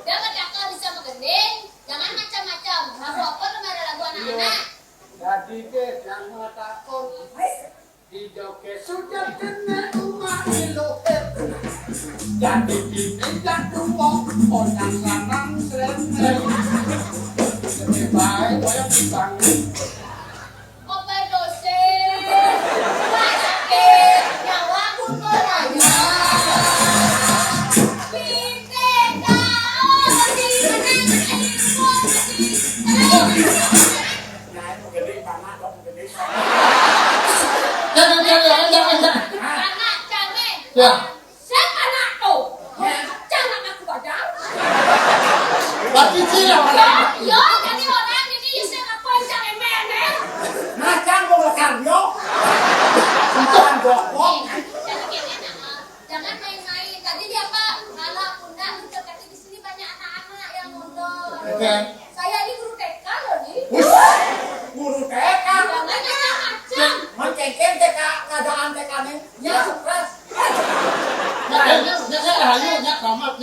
D: Jangan cakap bisa mengending, jangan macam-macam. Lagu apa namanya lagu anak-anak?
C: Jadi ke yang takut di joget sudah kena rumah iloket. Jadi pindah rumah orang lanang sering. Jadi baik koyo pisang.
D: Overdose, rumah sakit, nyawa pun beraya.
C: Ya.
D: Siapa nak tu? Jangan aku badan.
C: Tapi sila wala.
D: Yo, jadi orang ini saya nak kau jangan main eh.
B: macam bongkar yo jangan bokok
D: Jangan main-main. Tadi dia apa? Ngalah pundak untuk tadi di sini banyak anak-anak yang nonton.
C: Oke.
D: Saya ini guru TK loh nih.
B: guru TK
D: Jangan macam-macam.
B: mencengkel TK keadaan TK nih ya sukses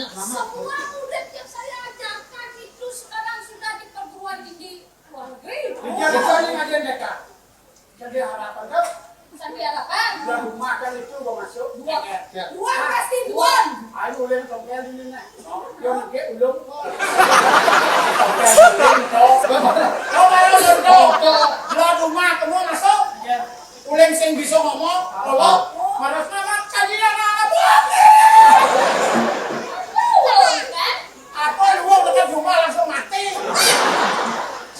D: Semua murid yang saya ajarkan itu sekarang sudah di perguruan tinggi luar negeri.
B: jadi harapan tuh
D: Sampai harapan.
B: udah rumah kan itu gua masuk
D: Duan pasti duan.
B: ayo ulin tongkel ini nih yo nge ulung kok Jual rumah kamu masuk ulin sing bisa ngomong kalau harusnya kan kajian anak
D: Kan?
B: apa lu kita rumah langsung mati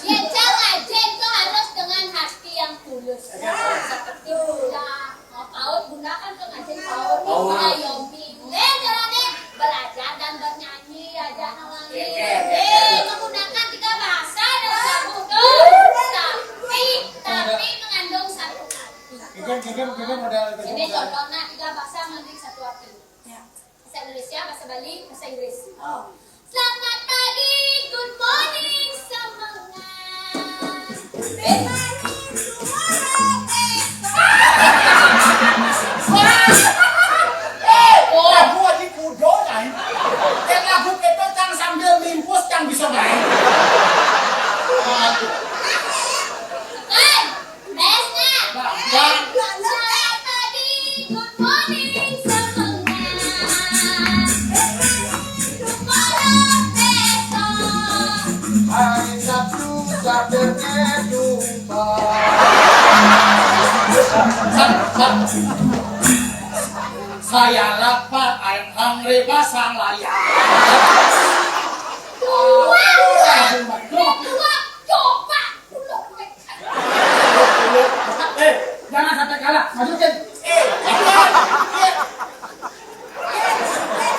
D: Belajar ngajen itu harus dengan hati yang tulus. Seperti bunda, mau paut bunda kan tuh ngajen paut. Ayo pilih jalannya belajar dan bernyanyi, ajak nawangi. Menggunakan 3 bahasa dalam lagu tuh. Tapi mengandung satu arti. Jadi contohnya 3 bahasa mengandung satu arti. Bahasa Indonesia, bahasa Bali, bahasa Inggris. Selamat pagi, good morning, semangat. Good morning,
B: lagu aja kudo kan yang lagu kita kan sambil mimpus kan bisa main
D: Besnya. Selamat pagi, good morning, semangat. Tomorrow, besok.
C: Hari Sabtu saatnya jumpa. Saya lapar, I'm hungry, pasang layar.
D: Kedua, coba ulung mereka.
C: Jangan sampai kalah, majukin.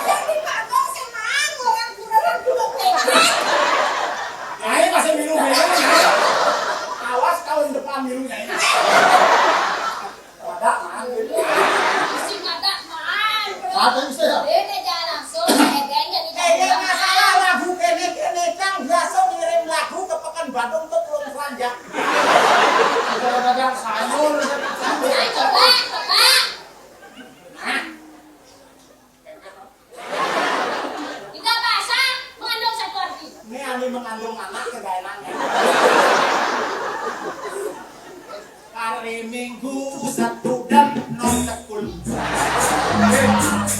E: Jadi bagus senang orang kurang dulu TK.
B: nah ini masih minum awas tahun depan minumnya ini ada man gitu
D: Masih ada man.
C: Ada bisa ya?
D: Ini jangan langsung egen jadi
B: yang masalah lagu kene kan biasa ngirim lagu ke Pekanbaru tuh belum keranjang
C: Dagang sayur.
D: Nah, coba. Tiga bahasa mengandung satu arti.
B: ini ani mengandung anak kegaenannya hari Minggu Sabtu dan non sekul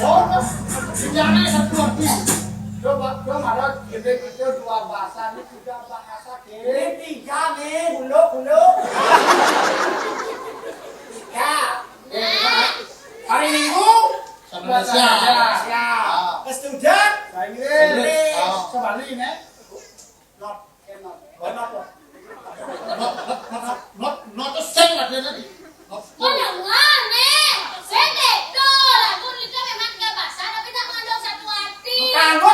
C: Oh, jangan satu arti. Coba ada gede itu 2 bahasa, ini 3 bahasa.
B: ini 3 nih bulu ya
D: Nah,
B: hari Minggu
C: Indonesia.
B: ya kesetujuan
C: Inggris. Sebalik ini. Not the same lah dia tadi.
D: jangan nih. Sendek tuh lagu itu memang tiga bahasa tapi tak mengandung satu arti.
B: Kalau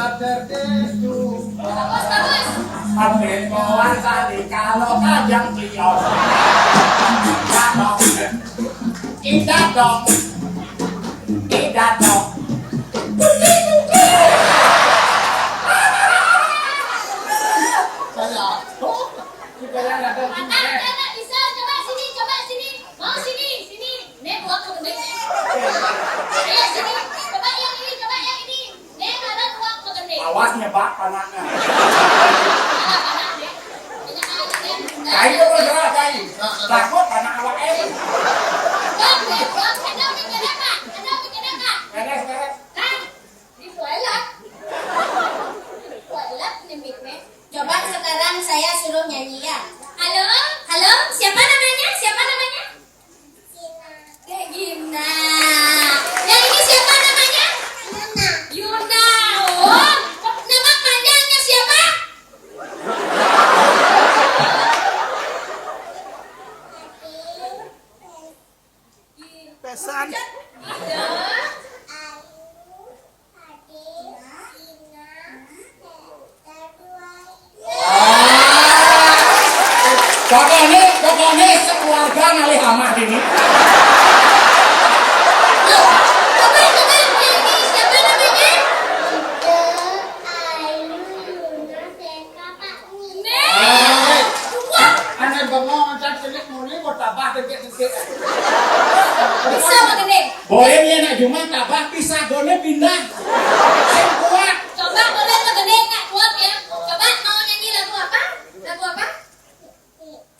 C: bisa terdesu.
D: Bagus, bagus.
C: Ambil kawan tadi kalau kajang cios. Tidak dong. Tidak dong.
D: Anak bisa coba sini. Mau sini. Nek buat ke gendeng. Ayo sini. Coba yang ini. Nek ada buat ke gendeng.
C: Awas nyebak panaknya.
D: Anak Nek.
C: Kain itu bergerak kain. Takut panak awak
D: Bang, ada bikin apa?
C: Beres.
D: Hah? Di toilet. Toilet nih miknya.
E: Coba sekarang saya suruh nyanyi ya.
D: Halo, siapa namanya?
E: Gina.
D: Yang ini siapa namanya? Yuna. Oh, nama panjangnya siapa?
C: Pesan.
D: Ida.
C: Pokoknya sekeluarga ngalih hamah ini.
D: Coba yang ini siapa namanya? Nek.
C: Aneh bengong macam celik muni mau tabah deket-deket.
D: Bisa mengendeng.
C: Boleh dia nak cuma tabah pisah gone pindah. Sing kuat.
D: Coba boleh mengendeng nggak kuat ya? Coba mau nyanyi lagu apa?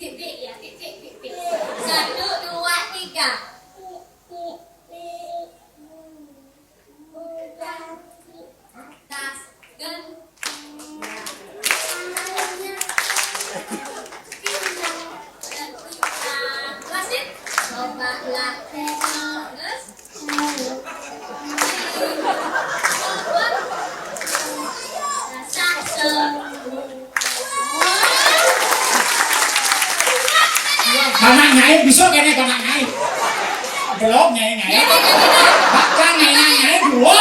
D: Titik ya, titik. 1, 2, 3. Tas gen. Wasit. Cobalah terus. Rasa sembuh.
C: Kanak nyai bisa kene kanak nyai. Belum nyai. Bahkan nyai dua.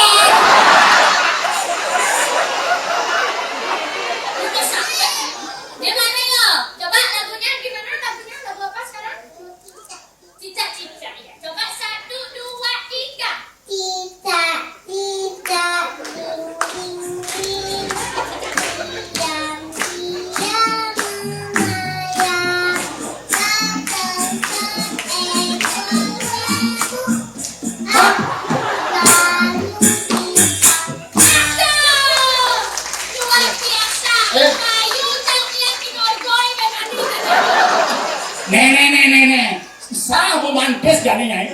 D: Udah sampai. Gimana yo? Coba lagunya gimana? Lagu apa sekarang? Cicak ya. Coba 1, 2, 3.
E: Tidak, yang dia memayang
D: Luar biasa. Ayu canggih pinggoi memang ini.
C: Nek. Sa mau mantes jane nyai.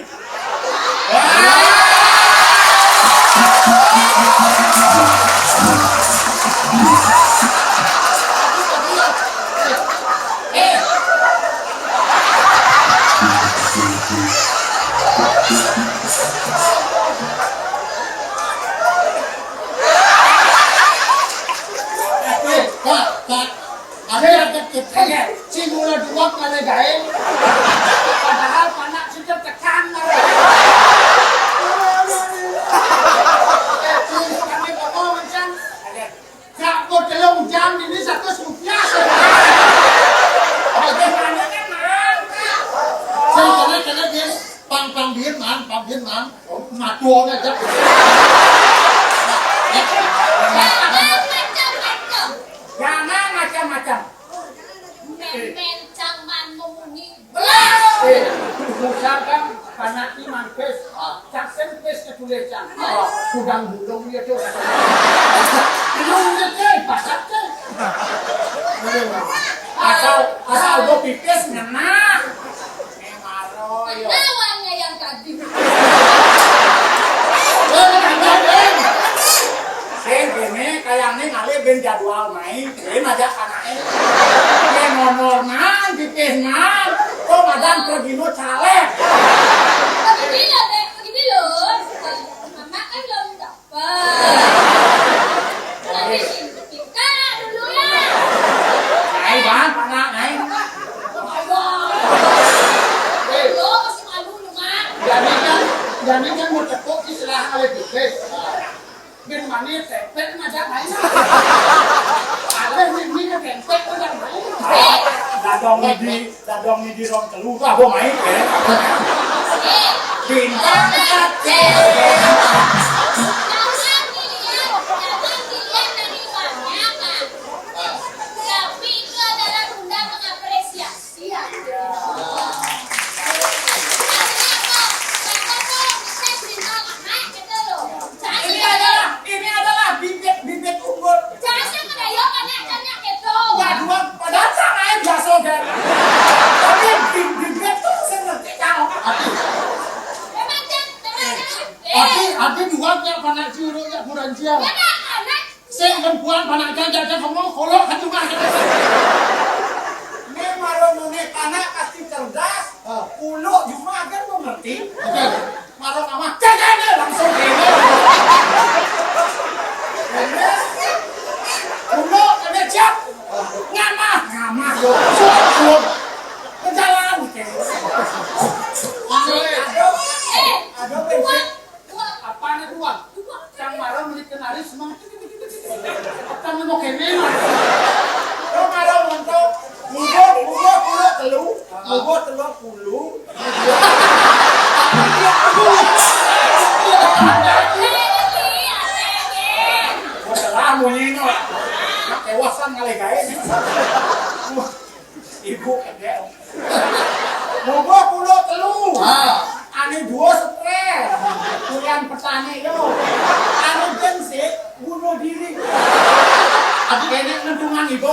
C: Ada yang ketiga, cimula dua kali gae. Padahal panak sudah tekan. Kami ngomong macam, gak mau telung jam ini 100 rupiah. Bagaimana kan, man? Saya kena dia pang biar man, matuan aja. Jangan macam-macam.
D: Mencang manmuni.
C: Usahakan panak iman pes, caksen pes ketulisan. Kudang bulung dia tu. Bulung dia cai, pasat cai. Asal gua pipis ngena. Maro yo.
D: Nawangnya yang tadi.
C: Ini kayaknya ngalih ben jadwal main, ini aja anaknya. Dia normal, pipis man, kok madam pergi no caleg.
D: Begini loh. Mama kan belum dapat. Nanti kita dulu ya.
C: Naik bang, panak naik.
D: Lo masih malu lu mak.
C: Jadi kan mau cekuk istilah ngalih pipis. Ben manis เป็ดมาจากไหนนะอะไรมีกระแกงเป็ดมาจากไหน
A: ดาดองนี่ดีรองจะรู้ว่าพวกไหมเอ๋บินบ้านครับเจ๊
D: Tapi itu adalah tunda mengapresiasi aja.
C: Ini adalah bibit unggul. Ya dua padahal sama aja saudara. Tapi bibit tuh saya ngerti kau. Tapi dua yang panak curu yang kurang jauh. Saya perempuan panak jajan ngomong kolok kan cuma.
A: Ini marong ini anak pasti cerdas. Ulo cuma kan mengerti.
C: Marong sama jangan langsung ini. Ulo ada siap. Ngamah yo. Suap. Berjalan. Ada prinsip. Apa nih dua? Yang marong dikenali semua. Kamu mau kene?
A: Lo marong untuk ulo telu. Ulo telu pulu. Kamu ini no. Kewasan kali guys. Ibu kagak. Mogo pulo telu. Ane dua stres. Kulian petani yo. Ane jensik bunuh diri. Abi kene nentungan ibu.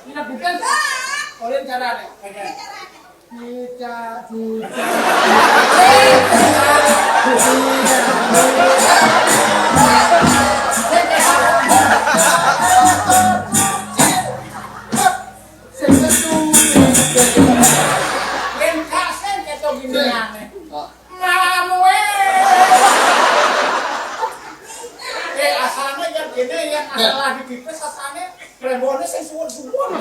A: Ini bukan. Oleh caranya. Kita asalnya yang gini yang masalah di pipes asalnya rembonnya saya suwun-suwun.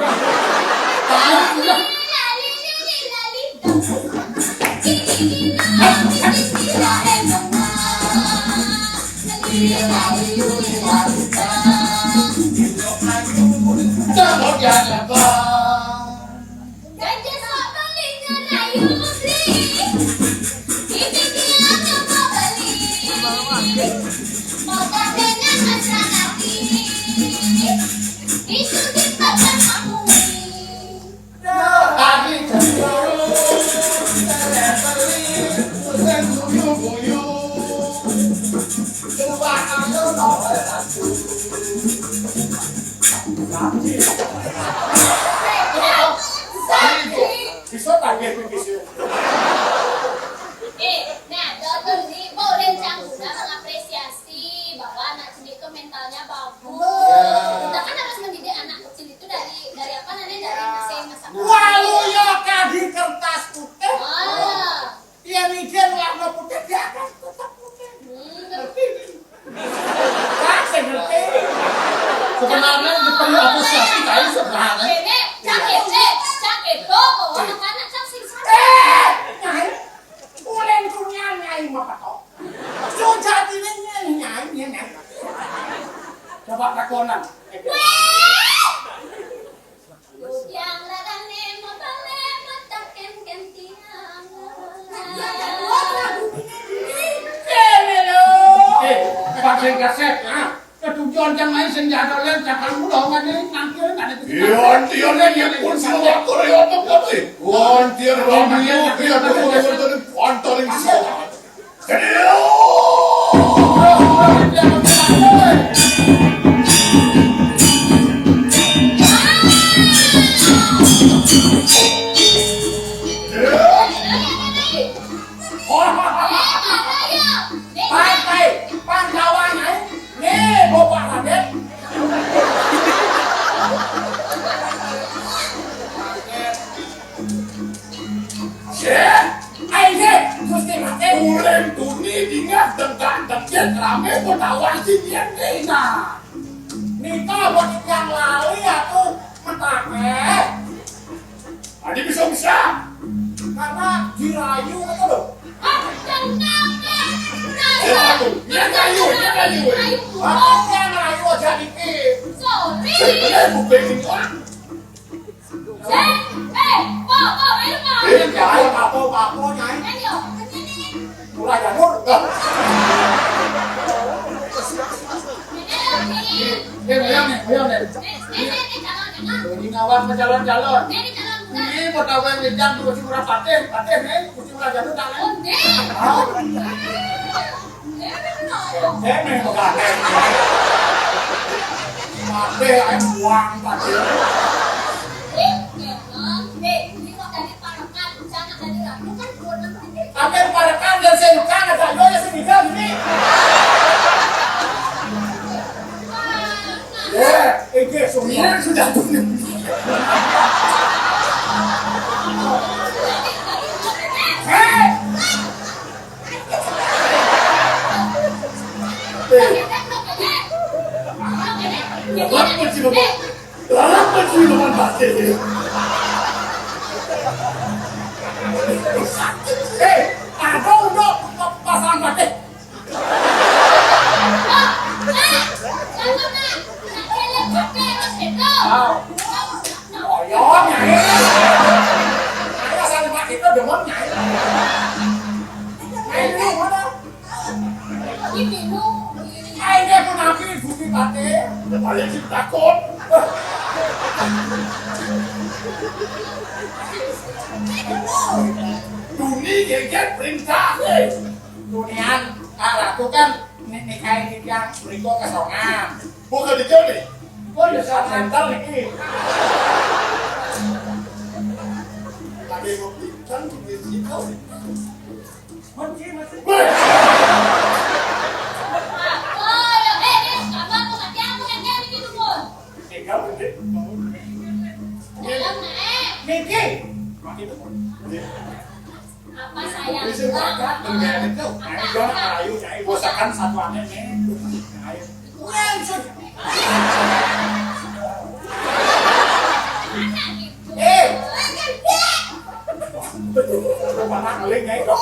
A: Bisa panggil begitu.
D: Nah, dokter ini boleh Cangguda mengapresiasi bahwa anak kecil itu mentalnya bagus. Kita kan harus mendidik anak kecil itu dari apa namanya dari masa
C: Walu ya kadi kertas putih. Dia mikir warna putih dia akan tetap putih. Saya ngerti. Sebenarnya perlu apresiasi kali sebenarnya.
D: Ini cak itu bahwa anak-anak cak singsan.
C: Nyai, boleh punya nyai apa toh? Sudah ini nyai. Coba takonan.
D: Yang ladane motale mataken kentiang.
C: Pakai kaset, ketujuan yang main senjata lain cakal mudah kan ini nanti ada
A: Ontiarnya yang pun semua Korea apa sih? Ontiar ramai dia tuh dari pantaling semua. Ulen tuni dingat dan rame bertawan si dia Nina. Nita buat yang lali aku mentake. Tadi bisa.
C: Karena dirayu kata lo.
A: Dia kayu.
C: Apa yang rayu aja dikit.
A: Sebenarnya bukan itu. Apa nyai. Mulai janur.
C: Bayang nih. Ini ngawal ke calon-calon. Ini pegawai wedan tuh mesti murah paten nih, mesti murah jatuh tangan.
A: Ini pegawai. Mate ayo buang paten. Apa pada kan dan saya kan ada yoya sini kan ini. Ini semua sudah punya. Lalu ciuman batin. Ada untuk pasangan batin. Oh, nyai. Ada pasangan batin itu demam nyai. Ini mana? Ini pun nabi bukti batin. Paling sih takut. Dunia geger perintah.
C: Dunian, ratu kan nikahin yang berikut kesongan.
A: Bukan dijauh nih.
C: Oh ya saat mental nih.
A: Tadi bukti kan di kau.
C: Niki.
D: Apa sayang?
A: Bisa makan dengan itu.
C: Ini gua ayu nyai bosakan satu aneh nih. Ayo.
A: Langsung.
C: Mana ngeling nyai dok.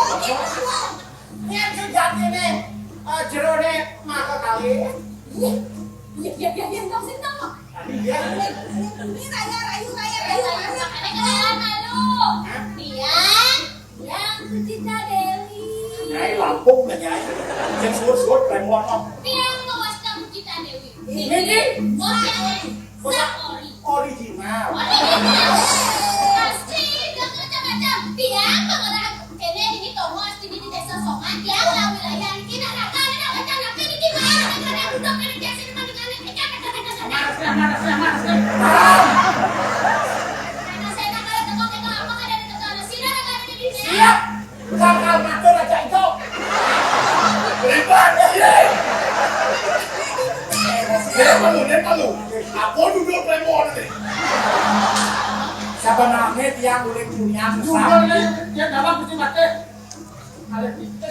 C: Ini sejati nih. Jero nih maka kali.
D: Ya, dong sini dong.
C: Tadi dia
E: Ini rayu.
D: Yang Cinta Dewi.
C: nyai Lampung nih nyai. Yang suut remon om.
D: Yang ngawas kamu Cinta Dewi.
C: Ini
D: Ori.
C: original.
D: Pasti jangan macam-macam. Tiang mengenai kene ini tomo asli di desa Songan. Tiang lah wilayah ini tidak ada macam apa ini di mana? Karena duduk di desa ini dengan
C: Mana sih?
D: karena saya nak ada tengok apa ada di tengah nasi ada di sini.
C: Siap. Kakak ngatur aja itu.
A: Berikan ya. Dia malu. Aku duduk remon nih.
C: Siapa namanya tiang boleh punya susah. Dia dapat mesti mati. Kalau kita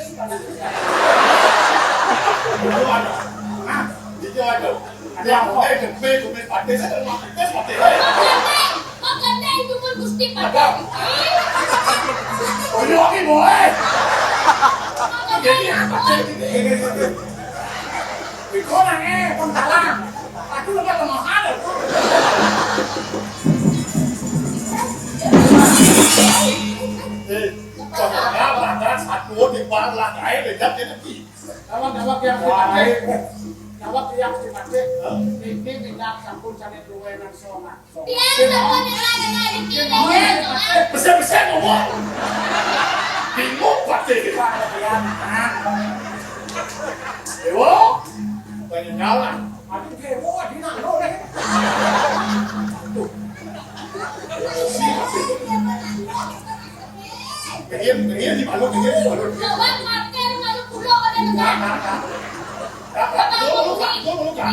A: Itu ada. Nah, itu ada. Yang mulai gede pakai saya mati.
D: Makanya itu pun gusti pada.
A: Oh, ini lagi boleh. Jadi apa ini?
C: Iko nangnya pengtalang. Aku lupa kemahan.
A: Kalau ada satu di bawah lantai dekat ini.
C: Dawak yang dipakai. Dawak yang dipakai. Ini minyak sampun cari dua yang sama.
D: Dia sama dengan di kiri.
A: Besar ngomong. Bingung pasti. Ewo, banyak jalan.
C: Aduh, kepo di nang lo deh.
A: Pengen di malu.
D: Kawan makan malu pulau ada dengan.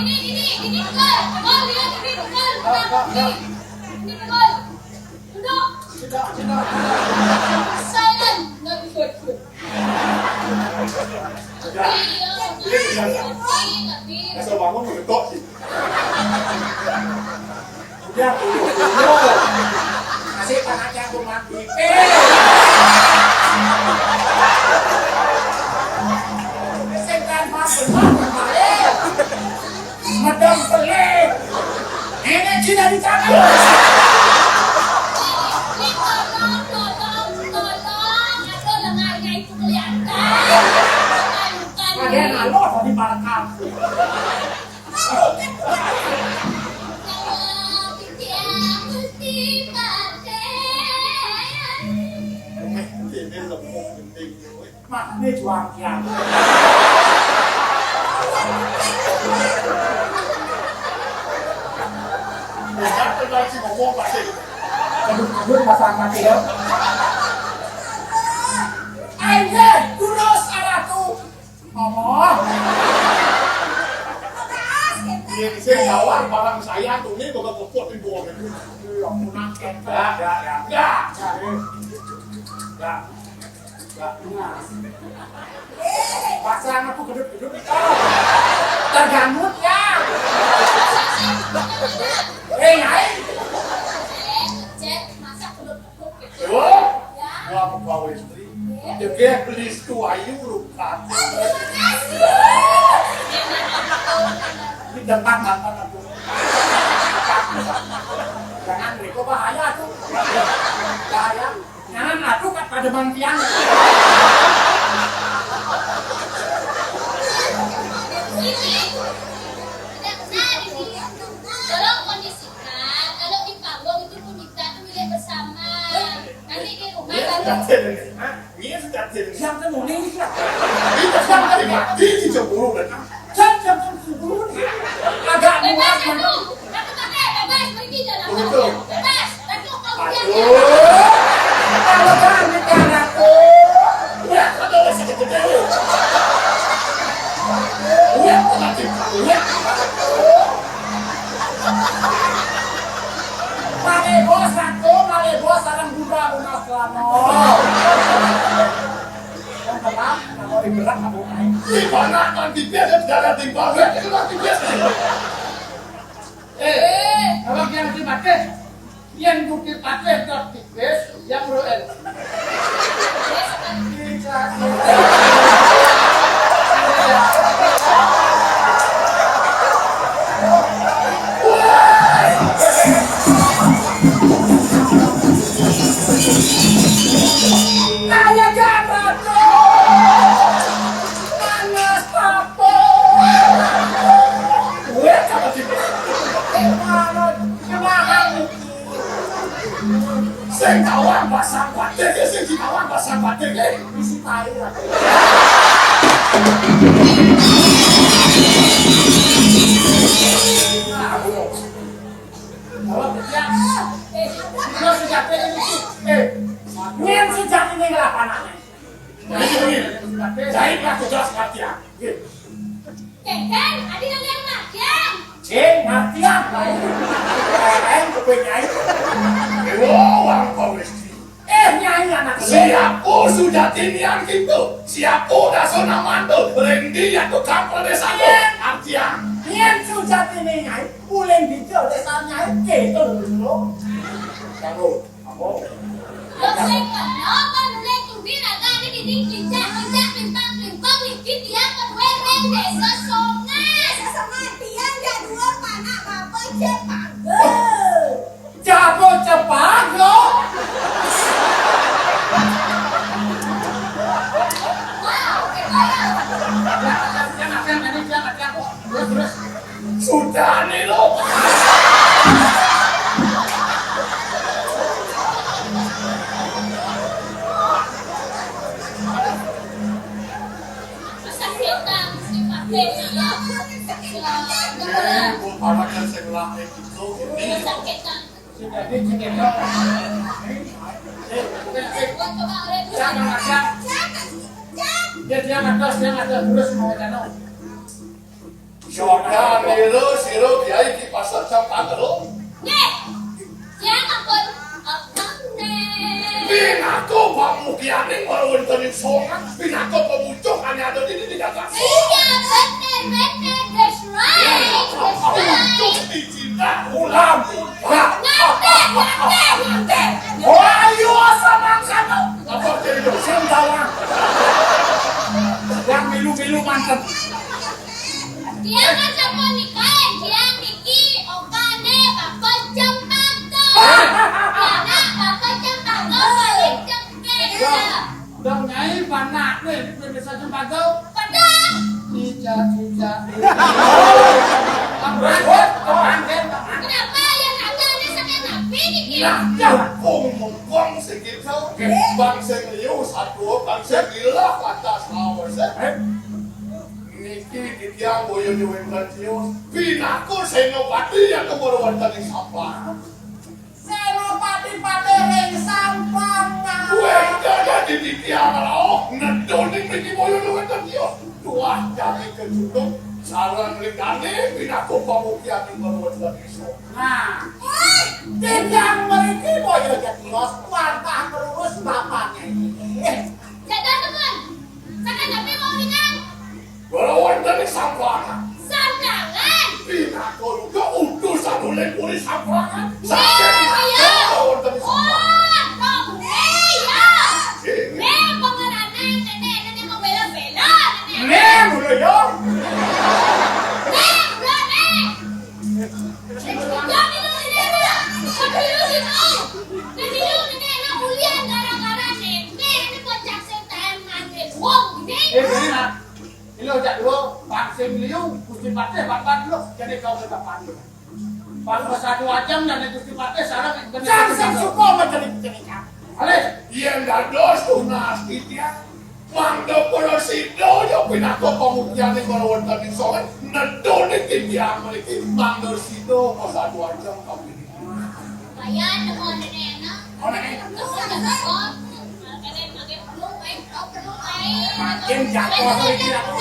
D: Ini betul. Kau lihat ini betul. Ini betul. Duduk. Silent. Nggak good.
A: Asal bangun mengetok sih.
C: Udah, sih tanahnya aku mati. Setan mampu benar. Madam pelik. Ini Cina di sana. Ada nalo tadi barakam. Mak ini juang kian.
A: Kenapa kau sih ngomong pasti?
C: Kabut pasang mati ya. Ayo, terus arahku. Ngomong.
A: Ini saya jawab barang saya tuh ini kok kepot di bawah itu.
C: Yang menang kenta.
A: Ya.
C: Pasang aku gedut-gedut itu. Terganggut ya. Nyai.
A: Wah, gua mau istri. Dia beli itu ayu lupa. Ini depan aku.
C: Jangan Riko bahaya tuh. Bahaya. Jangan aku kan pada bangkian.
D: Tolong kondisikan kalau di panggung itu pun kita tuh milik bersama. Nanti di rumah baru.
A: Ini sudah jadi.
C: Siapa mau nih?
A: Ini sudah jadi. Ini cemburu kan?
C: Siapa cemburu? Agak
D: Bebas
C: muat.
D: aku. Aku pakai bebas pergi jalan.
A: Betul.
D: Bebas. Aku kemudian
C: Kalau kan negaraku.
A: Ya, ada masih gede. Ya, nanti. Ya.
C: Male bos sarang budak rumah selama. Yang tenang, kalau digerak kamu naik.
A: Di mana nanti dia ada timbal. Ya, itu nanti dia.
C: Kalau yang dipakai, yang bukti pakai dot tipis, yang roel. Naya gambar panas papo.
A: Ya, apa sih? Saya kawan pasang batik, saya kawan pasang batik.
C: Isi tai lah. Kalau kerja, kalau sejak ini, nyen sejak ini ngelapan aneh.
A: Jadi aku jelas latihan.
D: Kengkeng, adi yang makian.
C: Ngertian lah ini. Kepenyai.
A: Wah, kau mesti.
C: Nyai anak
A: Siapa sudah tinian gitu? Siapa dah sona mantu? Rendi yang tuh kapal desa tu. Artian.
C: nyen sejak ini nyai, uleng bijak desa nyai, gitu dulu.
A: Kamu, kamu.
D: Lek kenapa lek tumbira gani di dingkicak pimpang dikit dia kewereng desa songas.
E: Sematian jadua mana bapak cepagel.
C: Jago cepat lo.
D: Wow, kekaya.
C: Jangan. Terus.
A: Sudah nih lo.
D: Kesakitan si Fatena.
A: Anaknya sebelah itu.
D: Kesakitan.
C: Sudah dicekik.
D: Coba orang itu.
C: Jangan. Jangan terus mau jano.
A: Sudah nih lo, siro kiai di pasar campur lo.
D: Nih, jangan pun nih.
A: Pinako pamukianing baru tenin songan. Pinako pemucuk hanya ada di dalam.
D: Iya, benar, that's right.
A: Pemucuk di sini. ulam.
E: Ngante.
A: Oh, ayo sama kamu. Apa jadi dosen bawang? Yang milu-milu mantep.
D: Dia kan sama nikahin, dia niki opane bapak cempaka. Anak bapak cempaka paling cengkeh.
C: Dong nyai panak nih di desa Cempaka.
D: Padahal
C: Cica.
D: kenapa yang agaknya sangat nabi niki?
A: Kong segitu, bang sengliu satu, bang sengilah kata sawah Niki ditiang boyo di Wendratius, pinaku senopati yang kemuruan tadi sampah.
E: Senopati ring sampang.
A: Wendanya ditiang loh, nedonik niki boyo di Wendratius. Dua jadi kejutuk, saran lekane, pinaku pamukian yang kemuruan tadi
C: Nah,
E: Yang mereka boyo jatios, wartah terus bapaknya ini.
D: Jaga teman, sangat nabi mau dengan
A: Kemuruan tadi sampah.
D: sandangan.
A: Pinaku juga utusan oleh polisi sampah.
D: Iya.
A: Kemuruan tadi
D: Oh,
A: sampah.
D: dong, iya. Pengaranan nenek membela-bela nenek.
A: Mulai ya.
C: ini nak. Ini ojak dulu, Pak Semliu, Gusti Patih, Bapak dulu, jadi kau ke Bapak dulu. Pak satu jam dan Gusti Patih sekarang
E: Jangan suka mencerita.
C: Ale,
A: Yang dados tunas dia. Mangga para sido yo pinaku pamukyan ni para wonten ing sowan nedone tiyang mriki mangga sido masa 2 jam kami.
D: Bayan naman nenek na.
C: Makin jatuh aku mikir aku.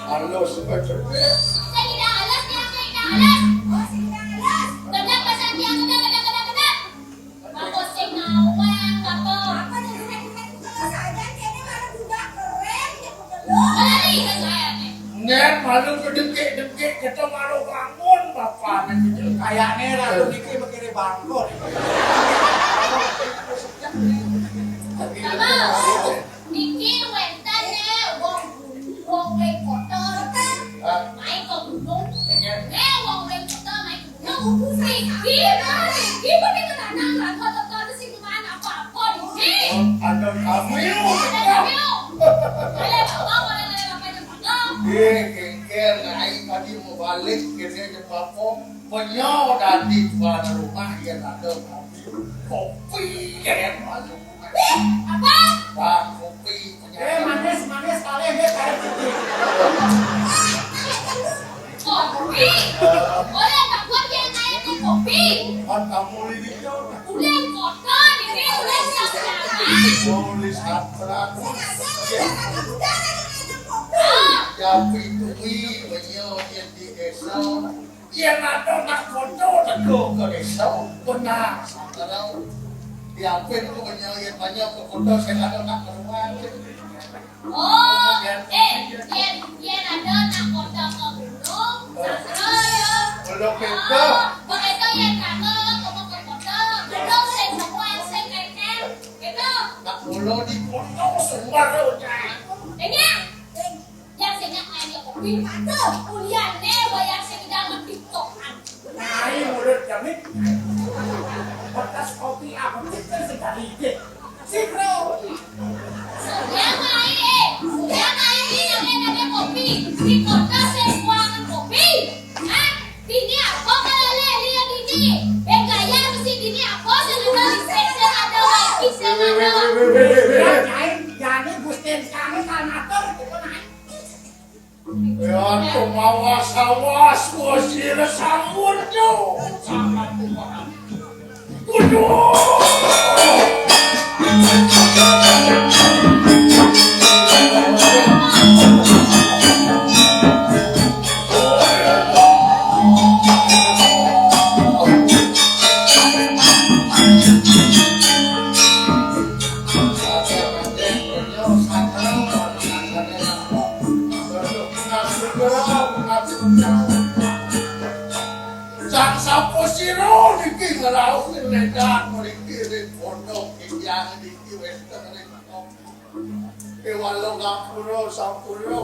A: Halo, sebentar.
D: Saya tidak alas, dia tidak alas. Kadang pasal dia kadang. Aku sing ngawang, apa? Lari ke saya nih.
C: Nen malu kedekik kita malu bangun bapak nanti kayaknya ratu niki begini bangkot.
D: Mama, Niki wentan ya, wong main kotor, main ke gunung, wong main kotor, main ke gunung. Niki pakai kenangan lah, kotor sih kemana apa Niki?
A: Ada kamu.
D: Ada kami, boleh bawa apa yang
A: Kengker naik tadi mau balik kini ke Bako penyau tadi pada rumah yang ada kopi yang masuk.
D: apa?
A: Bang kopi penyau.
C: Manis kalian dia kayak gitu.
D: Kopi, boleh tak buat yang naik kopi?
A: Kan kamu ini
D: Udah kotor, ini udah siap-siap.
A: Nulis abrak.
D: Ah,
A: Tapi tuwi banyo yang di desa. Yang ada nak foto teguh ke desa. Benar. Kalau diapin tuh banyo yang banyak ke foto saya ada nak keruan.
D: oh, yen ada nak kodok ke gunung, saya.
A: Belum kita.
D: Begitu yen kagak ngomong ke kodok, gunung sing semua sing keken, gitu.
A: Nak bolo di foto semua udah.
D: Dengar, yang sing main di kopi, kuliahnya bayar sing dalam tiktokan.
A: Nah, ini mulut kami. Bekas kopi apa kita sekali deh. Sikro.
D: Sudah main ini namanya kopi, di kota sing kuangan kopi. Hah? Dini apa kalau lihat ini? Gaya mesti dini apa sing ada spesial ada lagi sing ada.
C: Jadi Gusten kami kanator itu naik.
A: Ya, tuh awas wasir sambun tuh.
C: Sama tuh orang.
A: Sang sapo siro niki ngelau ledak mriki ning pondok yang niki wis tengen. Ewalo ngapura sampura.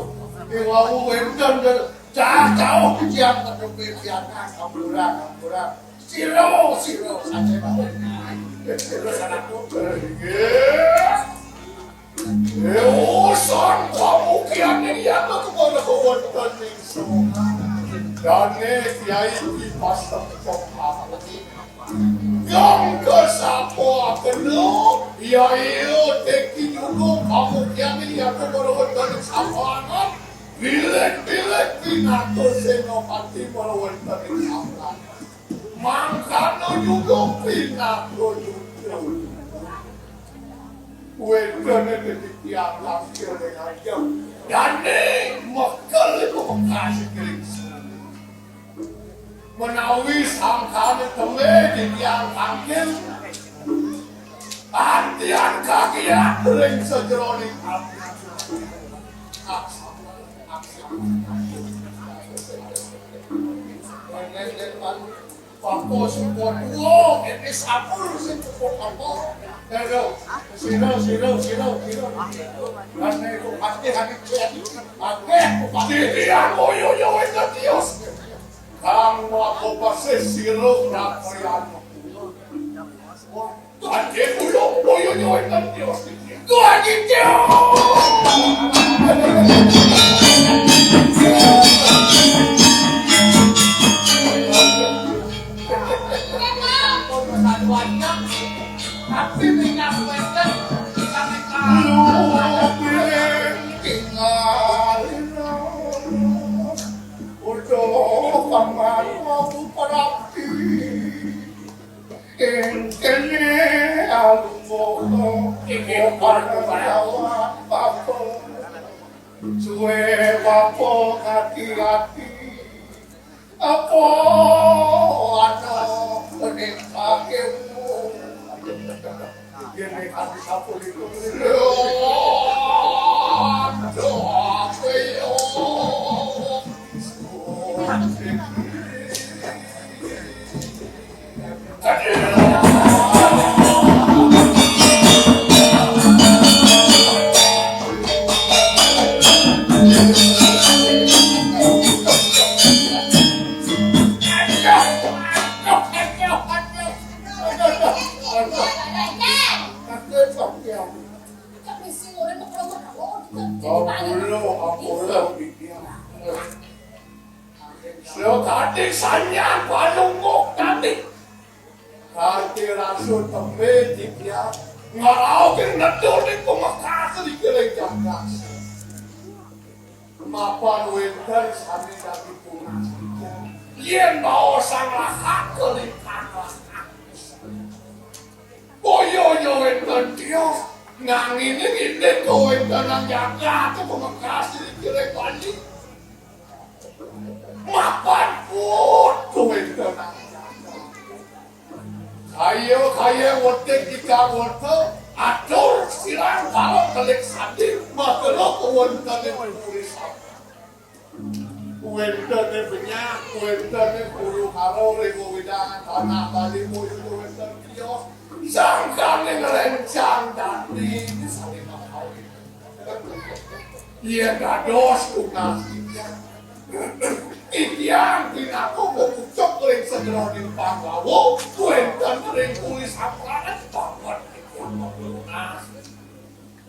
A: Ewawu wenten jauh jam ketepi piana kampura. Siro saja bae. Siro sanakku. Son kamu kiane ya to kebon ning semua. Dane kiai di pasar cokap. Yang kesapo akelo ya iyo teki juga kamu kiane ya to kebon ning sapana. Bilek pinato senopati kebon ning sapana. Mangkano juga pinato juga. Wedane tiap langsir dengan jam. Dane makal itu kasih keris. Menawi sangkane teme di tiang kangkil. Antian kaki ya ring sejeroning api. Pako support lo, ini sapur sing support pako. Sino. Karena itu pasti hati cek. Pasti dia moyo itu Dios. Kamu aku pasti siro rakyatmu. Tadi dulu moyo itu Dios. Gua gitu.
C: Tapi minyak weten sampai
A: Suwe bapo hati-hati apa ano penikmatimu Gini hati sapu itu tadi sanya balungok tadi hati rasul tembe dia ngarau ke nedo di pemakas di kelejang gas mapan winter sami dagi punas yen mau sang lahak kelipan boyo winter kios nangin ini kowe tenang jaga ke Pamekasan kira balik mapan pun kowe tenang kaya wotek ika wotek atur silang kalau telik sadir makelok wentane pulisan wentane banyak wentane puluh karo ribu widangan tanah bali muyu wentane kios sangkane ngelencang dandi saling makawin iya dados tunas Ikian pinaku bukucok ring segera ning panggawo wenten ring kulis apranet banget ikian lunas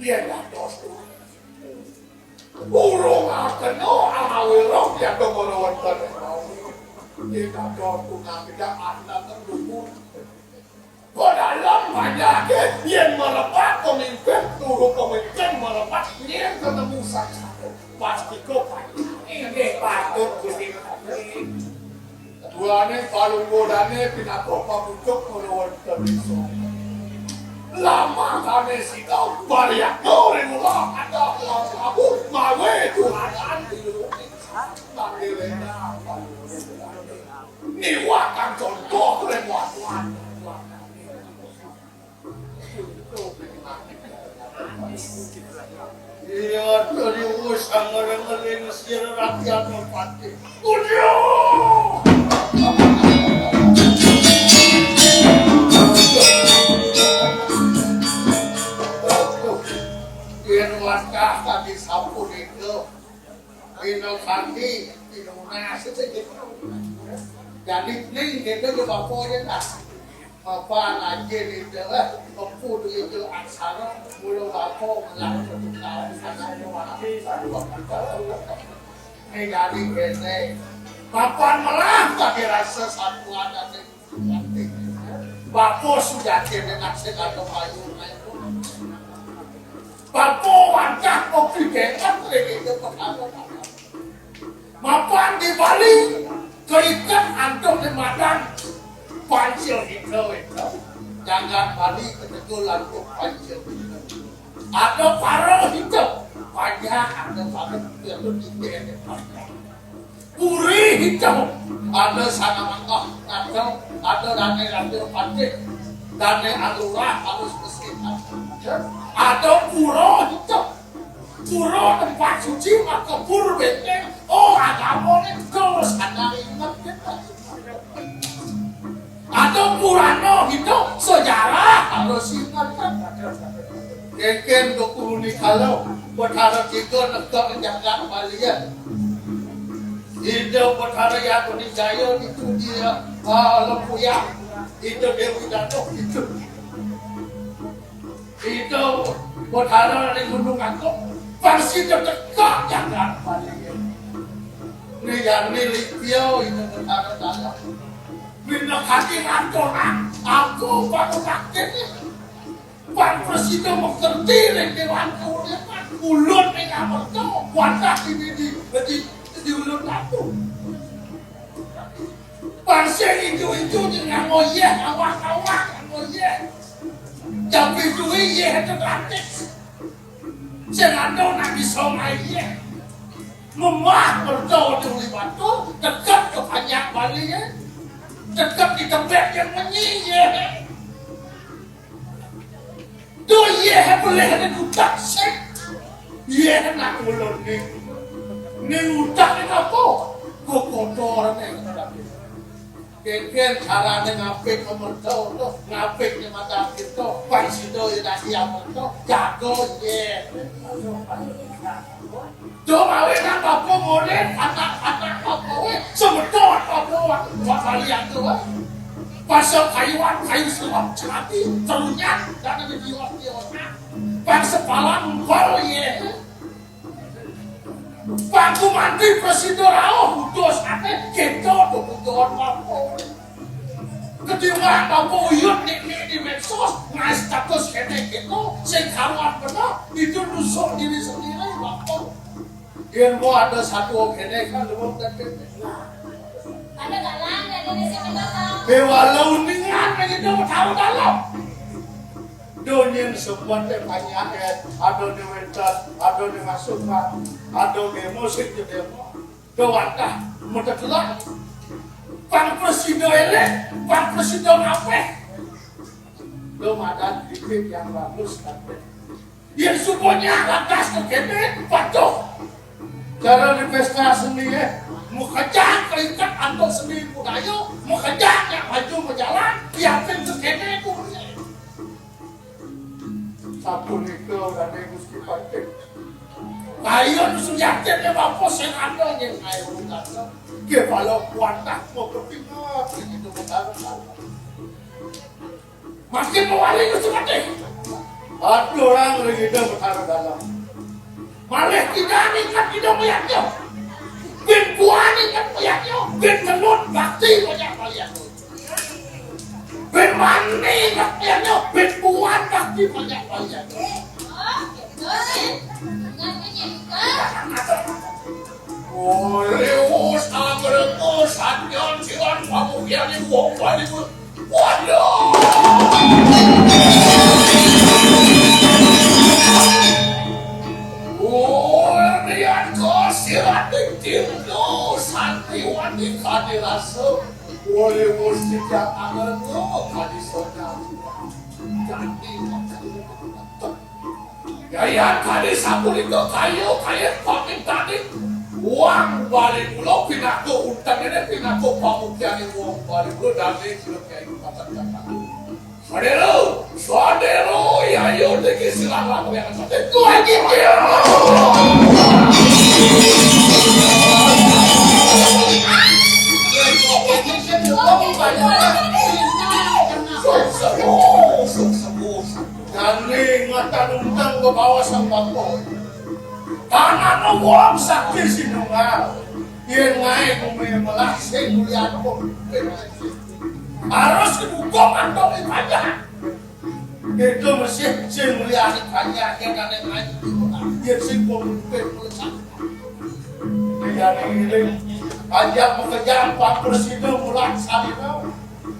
A: iya dados urung akan awirok ya kemono wenten iya dados tunas tidak anda terdukung dalam banyak yang melepas pemimpin turun pemimpin melepas yang ketemu saja pasti kopan ini patut gusti duane palung godane pinako pabucok menurut terbiso lama kami sikau bariak nore mula ada kamu mawe tuhan tapi lena ni wakang contoh lewat tuhan iya, dari usang ngering-ngering sira rakyat mempati. Udah! Irwan kah tadi sampun itu. Ino kandi, ino nasi segitu. Jadi ning gitu ke bapaknya tak. Apa aja itu lah, mampu itu aksara mulu bako melakukan ini jadi kene, papan malah tak rasa satu ada nanti, bako sudah kene nasi kado kayu itu, bako wancak kopi dekat lagi itu pertama, mapan di Bali, keikat antum di Madang. Pancil itu jangan balik kebetulan untuk pancil ada paro itu banyak ada paro itu di puri itu ada sana mangkok ada rane pancil rane alurah harus bersihkan ada puro itu puro tempat suci maka pur benteng agamanya terus ada ingat kita atau Purano gitu sejarah harus ingatkan keken dokuni kalau berharap itu negara menjaga Balian itu berharap yang Jaya itu dia Lempuya itu Dewi Datuk itu berharap di Gunung Angkok pasti dekat jaga Balian ini yang milik dia itu berharap dalam Bina kaki rantoran, aku baru rakyat Pak Presiden mengerti dengan kulit, ulut dengan mertu, wadah ini di ulut aku. Pasien itu dengan moyeh, awak-awak, moyeh. Tapi itu iya itu gratis. Jangan dong nanti sama iya. Memah mertu di batu, dekat ke banyak Bali ya. Dekat di tempat yang menyihir. Tuh iya boleh ada utak sih. Iya nak ulun ni. Ni utak ni apa? Kau kotor ni. Keken caranya ngapik ke mertua tu, ngapik ni mata kita. Pansido yang dah siap mertua, jago iya. Coba wena apa boleh anak-anak apa sebetulnya apa kalian tu pasal kayu selam cerati terunyak dan ada diot-diotnya pasal palang baru ye Paku mandi presiden rao putus ane kita tu putuan mampu ketimbang mampu uyut di medsos ngai status kene kita sekaruan benar itu nusuk diri sendiri mampu Ian mo ada satu kene kan lumong tete.
D: Ada galang dari Indonesia ke Batam.
A: Walau ningan begitu tahu dalam. Donyen sebuah banyak ada di wentas, ada di masukan, ada di musik di demo. Dewata, mudah kelak. Bang Presiden ele, Bang Presiden apa? Domadan dikit yang bagus tapi yang semuanya atas kekene patuh. Cara di pesta seni mukajang keikat atau seni budaya, mukajang yang maju berjalan, yang kekene kursi. Satu nikah dan gusti penting. Ayo sujatin ya bapak sing ada yang ayo bukan. Kepala kuatah mau kepingat itu bukan. Makin mewali itu mati. Ada orang lagi dah bertaruh dalam. Malah tidak nikat tidak melihatnya. Ben buah nikat melihatnya. Ben kelut bakti banyak melihatnya. Ben mani nikat melihatnya. Ben buah bakti banyak melihatnya. Oleh agremus anjon siwan pamukian di wong bali. Waduh. Lihat kau sirat tinggal santiwan di kadirasa. Oleh mesti yang agar kau kadisona. Jadi gaya kali sabun itu kayu pakai tadi uang balik pulau pinaku utang ini pinaku pamukian uang balik pulau dari kilo kayu pasang kata saudara ya yo deki silang yang satu itu lagi dia Nani ngata nuntang ke bawah sampahku. Tangan uang sakit sinungal. Yang naik bumi melaksik kuliahku. Harus kedukung atau dipajak. Itu mesti si mulia dipajak. Yang ada naik dia si pemimpin melesak. Dia ini pajak mengejar Pak Presiden melaksanakan.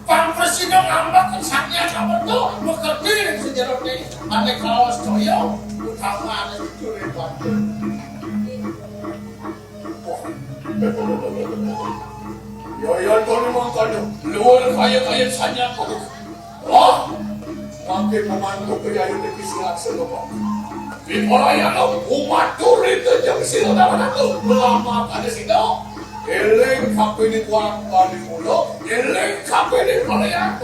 A: Pak Presiden ngambak kesaknya kamu tuh mengerti sejarah ini. Ada kawas coyo, utama ada curi batu. Yo Tony mangkanya, luar kaya sanya kau. Wah, makin memandu kaya ini kisilat seluruh. Di pelayan umat turin itu jam silat apa itu lama pada situ. Eleng kapini kuat bali mulo, eleng kapini Korea.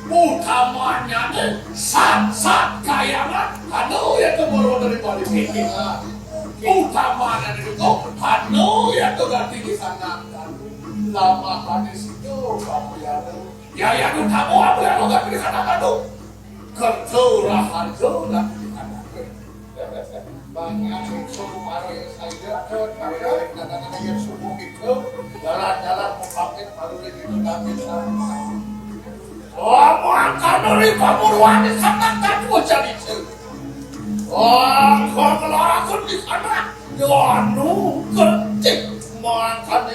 A: Utamanya deh, sat kayangan, anu ya keburu dari bali pikir lah. Utamanya itu, anu ya tuh ganti di sana. Lama hadis itu kamu ya yang kamu apa yang ganti di sana kado? Kecurahan tuh ganti di sana. Banyak itu baru saya kata yang subuh itu jalan-jalan memakai baru itu kami kamu akan dari pemuruan di sana kamu jadi kalau aku di sana anu ketik makan